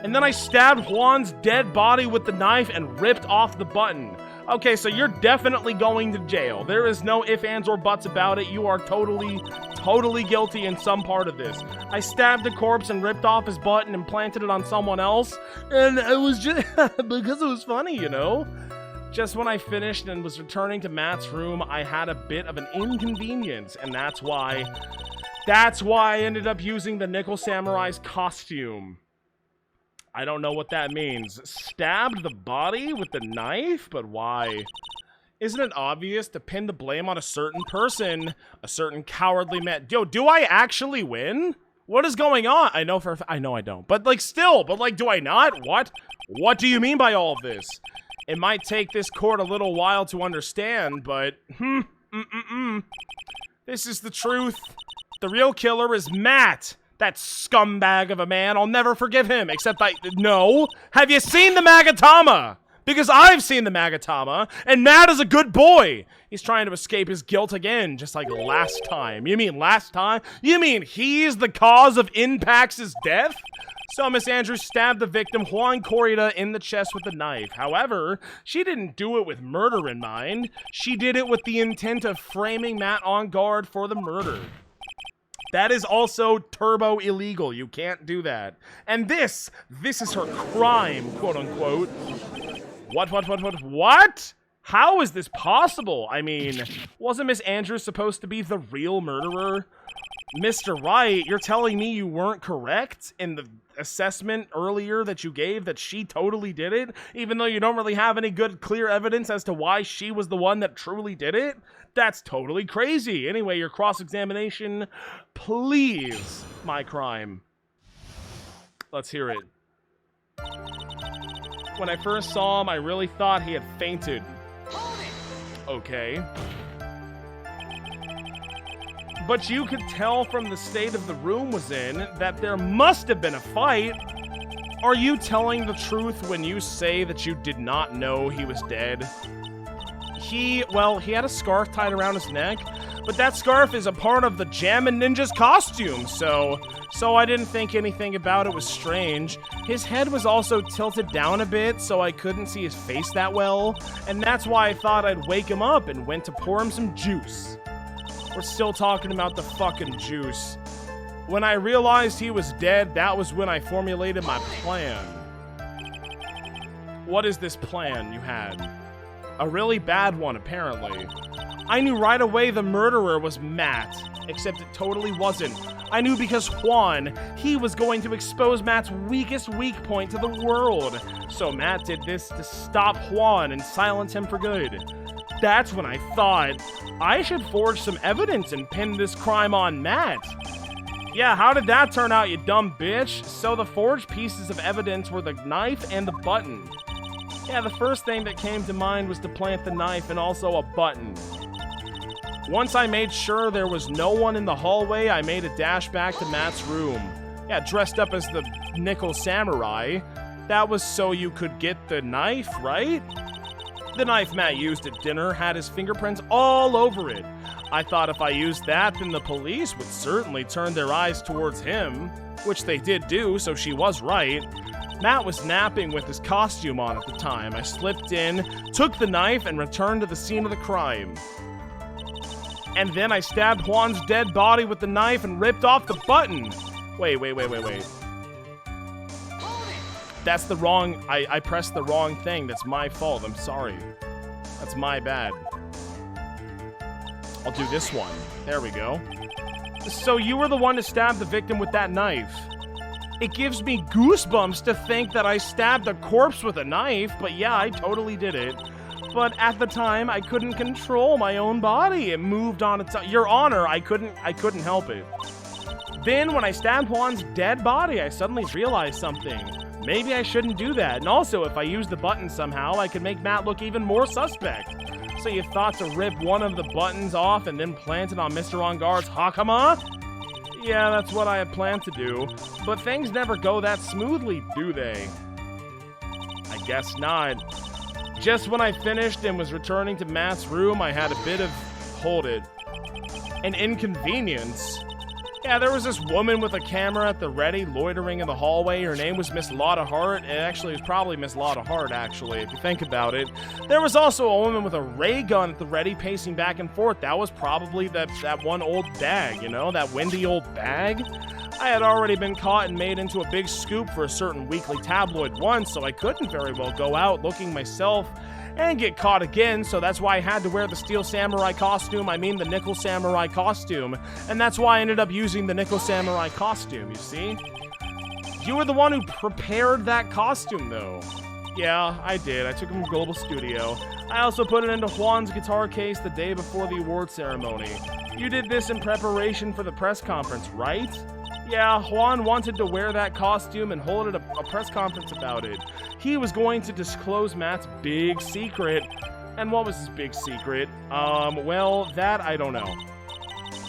Speaker 1: And then I stabbed Juan's dead body with the knife and ripped off the button. Okay, so you're definitely going to jail. There is no ifs, ands, or buts about it. You are totally guilty in some part of this. I stabbed the corpse and ripped off his button and planted it on someone else. And it was just because it was funny, you know? Just when I finished and was returning to Matt's room, I had a bit of an inconvenience, and that's why I ended up using the Nickel Samurai's costume. I don't know what that means. Stabbed the body with the knife? But why? Isn't it obvious to pin the blame on a certain person? A certain cowardly man. Yo, do I actually win? What is going on? I know I don't. But like still, do I not? What? What do you mean by all of this? It might take this court a little while to understand, but this is the truth. The real killer is Matt. That scumbag of a man. I'll never forgive him, except no. Have you seen the Magatama? Because I've seen the Magatama, and Matt is a good boy. He's trying to escape his guilt again, just like last time. You mean last time? You mean he's the cause of Impax's death? So Miss Andrews stabbed the victim, Juan Corrida, in the chest with a knife. However, she didn't do it with murder in mind. She did it with the intent of framing Matt on guard for the murder. That is also turbo illegal. You can't do that. And this is her crime, quote unquote. What? How is this possible? I mean, wasn't Miss Andrews supposed to be the real murderer? Mr. Wright, you're telling me you weren't correct in the assessment earlier that you gave that she totally did it, even though you don't really have any good, clear evidence as to why she was the one that truly did it? That's totally crazy. Anyway, your cross-examination, please, my crime. Let's hear it. When I first saw him, I really thought he had fainted. Okay. But you could tell from the state of the room was in that there must have been a fight. Are you telling the truth when you say that you did not know he was dead? He had a scarf tied around his neck, but that scarf is a part of the Jammin' Ninja's costume, so I didn't think anything about it was strange. His head was also tilted down a bit, so I couldn't see his face that well, and that's why I thought I'd wake him up and went to pour him some juice. We're still talking about the fucking juice. When I realized he was dead, that was when I formulated my plan. What is this plan you had? A really bad one, apparently. I knew right away the murderer was Matt, except it totally wasn't. I knew because Juan, he was going to expose Matt's weakest weak point to the world. So Matt did this to stop Juan and silence him for good. That's when I thought, I should forge some evidence and pin this crime on Matt. Yeah, how did that turn out, you dumb bitch? So the forged pieces of evidence were the knife and the button. Yeah, the first thing that came to mind was to plant the knife and also a button. Once I made sure there was no one in the hallway, I made a dash back to Matt's room. Yeah, dressed up as the Nickel Samurai. That was so you could get the knife, right? The knife Matt used at dinner had his fingerprints all over it. I thought if I used that, then the police would certainly turn their eyes towards him, which they did do, so she was right. Matt was napping with his costume on at the time. I slipped in, took the knife, and returned to the scene of the crime. And then I stabbed Juan's dead body with the knife and ripped off the button. Wait. That's the wrong... I pressed the wrong thing. That's my fault. I'm sorry. That's my bad. I'll do this one. There we go. So you were the one to stab the victim with that knife. It gives me goosebumps to think that I stabbed a corpse with a knife, but yeah, I totally did it. But at the time, I couldn't control my own body. It moved on its own. Your Honor, I couldn't help it. Then, when I stabbed Juan's dead body, I suddenly realized something. Maybe I shouldn't do that. And also, if I use the button somehow, I could make Matt look even more suspect. So you thought to rip one of the buttons off and then plant it on Mr. On Guard's Hakama? Yeah, that's what I had planned to do. But things never go that smoothly, do they? I guess not. Just when I finished and was returning to Matt's room, I had a bit of, hold it, an inconvenience. Yeah, there was this woman with a camera at the ready, loitering in the hallway. Her name was Miss Lotta Hart. It actually was probably Miss Lotta Hart, actually, if you think about it. There was also a woman with a ray gun at the ready, pacing back and forth. That was probably that one old bag, you know, that windy old bag. I had already been caught and made into a big scoop for a certain weekly tabloid once, so I couldn't very well go out looking myself and get caught again, so that's why I had to wear the Steel Samurai costume, the Nickel Samurai costume, and that's why I ended up using the Nickel Samurai costume, you see? You were the one who prepared that costume, though. Yeah, I did. I took it from Global Studio. I also put it into Juan's guitar case the day before the award ceremony. You did this in preparation for the press conference, right? Yeah, Juan wanted to wear that costume and hold a press conference about it. He was going to disclose Matt's big secret. And what was his big secret? Well, that I don't know.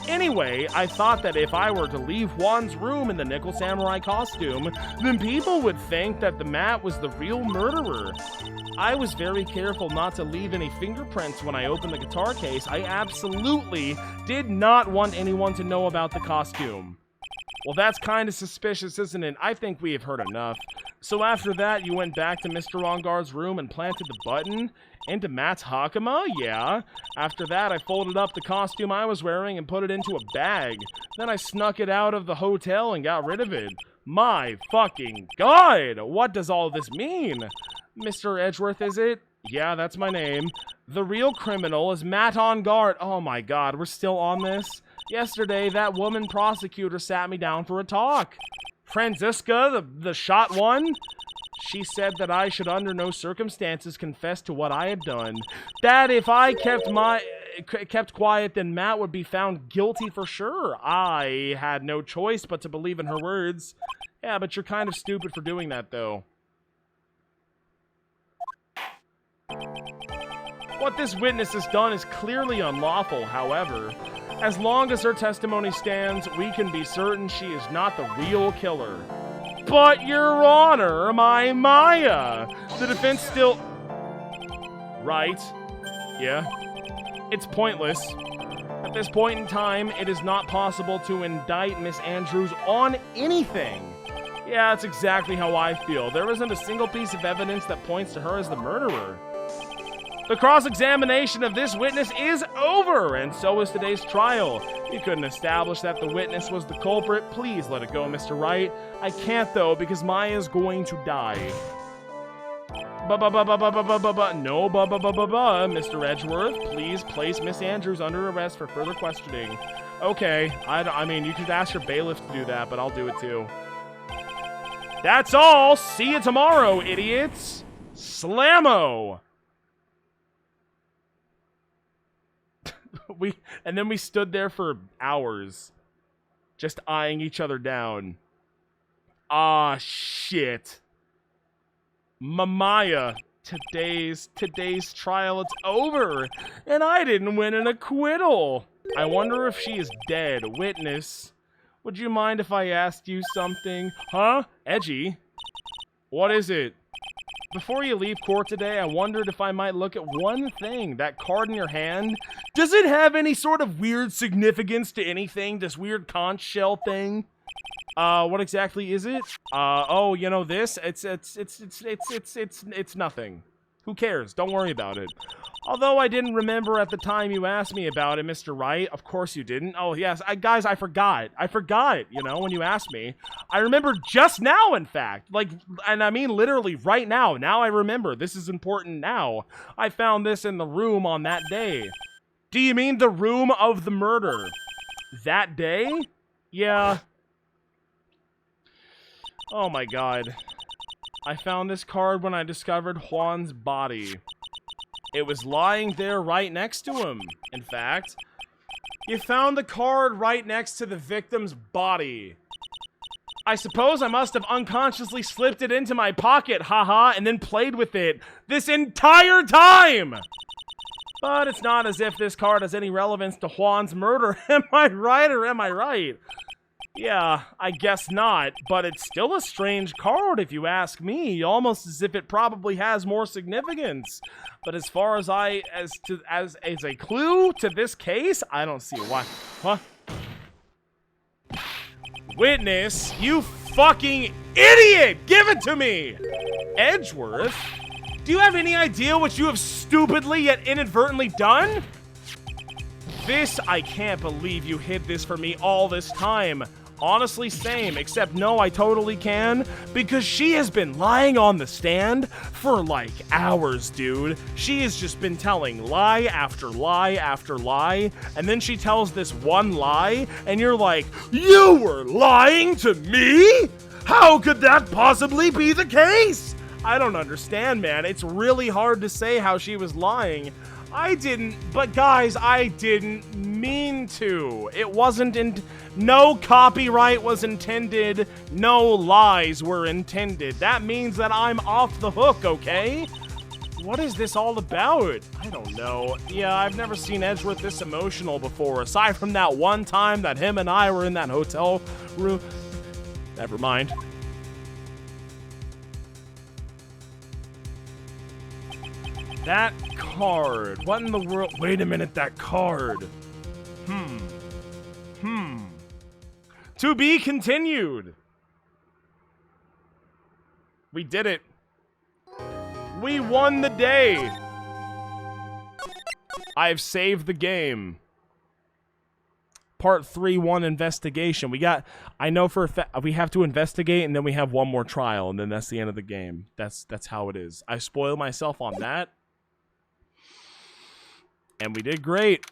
Speaker 1: Anyway, I thought that if I were to leave Juan's room in the Nickel Samurai costume, then people would think that the Matt was the real murderer. I was very careful not to leave any fingerprints when I opened the guitar case. I absolutely did not want anyone to know about the costume. Well, that's kind of suspicious, isn't it? I think we have heard enough. So after that, you went back to Mr. Onguard's room and planted the button into Matt's Hakama? Yeah. After that, I folded up the costume I was wearing and put it into a bag. Then I snuck it out of the hotel and got rid of it. My fucking God! What does all this mean? Mr. Edgeworth, is it? Yeah, that's my name. The real criminal is Matt On Guard. Oh my God, we're still on this? Yesterday, that woman prosecutor sat me down for a talk. Franziska, the shot one? She said that I should under no circumstances confess to what I had done. That if I kept quiet, then Matt would be found guilty for sure. I had no choice but to believe in her words. Yeah, but you're kind of stupid for doing that, though. What this witness has done is clearly unlawful, however. As long as her testimony stands, we can be certain she is not the real killer. But, Your Honor, my Maya! The defense still... Right. Yeah. It's pointless. At this point in time, it is not possible to indict Miss Andrews on anything. Yeah, that's exactly how I feel. There isn't a single piece of evidence that points to her as the murderer. The cross-examination of this witness is over, and so is today's trial. You couldn't establish that the witness was the culprit. Please let it go, Mr. Wright. I can't, though, because Maya's going to die. No, Mr. Edgeworth. Please place Miss Andrews under arrest for further questioning. Okay, I mean, you could ask your bailiff to do that, but I'll do it too. That's all! See you tomorrow, idiots! Slammo! And then we stood there for hours, just eyeing each other down. Ah, shit. Maya, today's trial, it's over, and I didn't win an acquittal. I wonder if she is dead. Witness, would you mind if I asked you something? Huh? Edgy? What is it? Before you leave court today, I wondered if I might look at one thing. That card in your hand. Does it have any sort of weird significance to anything? This weird conch shell thing? What exactly is it? Oh, you know this? It's nothing. Who cares? Don't worry about it. Although I didn't remember at the time you asked me about it, Mr. Wright. Of course you didn't. Oh, yes. Guys, I forgot. I forgot, you know, when you asked me. I remember just now, in fact. Like, and I mean literally right now. Now I remember. This is important now. I found this in the room on that day. Do you mean the room of the murder? That day? Yeah. Oh my god. I found this card when I discovered Juan's body. It was lying there right next to him, in fact. You found the card right next to the victim's body. I suppose I must have unconsciously slipped it into my pocket, haha, and then played with it this entire time! But it's not as if this card has any relevance to Juan's murder. Am I right or am I right? Yeah, I guess not, but it's still a strange card if you ask me, almost as if it probably has more significance. But as far as as a clue to this case, I don't see why. Huh? Witness, you fucking idiot! Give it to me! Edgeworth? Do you have any idea what you have stupidly yet inadvertently done? This, I can't believe you hid this from me all this time. Honestly, same, except no, I totally can, because she has been lying on the stand for like hours, dude. She has just been telling lie after lie after lie, and then she tells this one lie, and you're like, you were lying to me? How could that possibly be the case? I don't understand, man. It's really hard to say how she was lying. But guys, I didn't mean to. It wasn't no copyright was intended, no lies were intended. That means that I'm off the hook, okay? What is this all about? I don't know. Yeah, I've never seen Edgeworth this emotional before, aside from that one time that him and I were in that hotel room. Never mind. That card. What in the world? Wait a minute, that card. To be continued. We did it. We won the day. I've saved the game. Part 3-1 investigation. I know for a fact we have to investigate and then we have one more trial and then that's the end of the game. That's how it is. I spoiled myself on that. And we did great.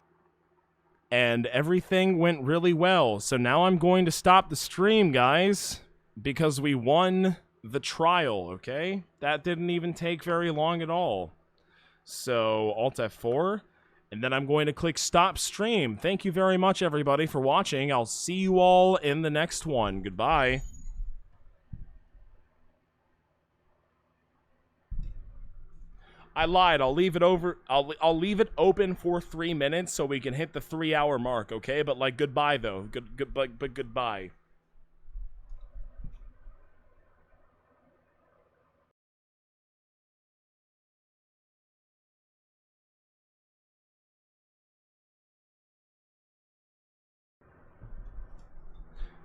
Speaker 1: And everything went really well. So now I'm going to stop the stream, guys, because we won the trial, okay? That didn't even take very long at all. So Alt F4, and then I'm going to click stop stream. Thank you very much, everybody, for watching. I'll see you all in the next one. Goodbye. I lied. I'll leave it open for 3 minutes so we can hit the 3-hour mark, okay? But like goodbye though. But goodbye.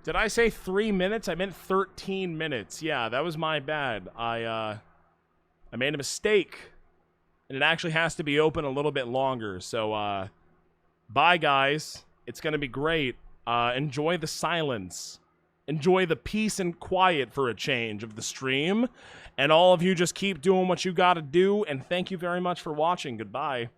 Speaker 1: Did I say 3 minutes? I meant 13 minutes. Yeah, that was my bad. I made a mistake. And it actually has to be open a little bit longer. So, bye, guys. It's going to be great. Enjoy the silence. Enjoy the peace and quiet for a change of the stream. And all of you just keep doing what you got to do. And thank you very much for watching. Goodbye.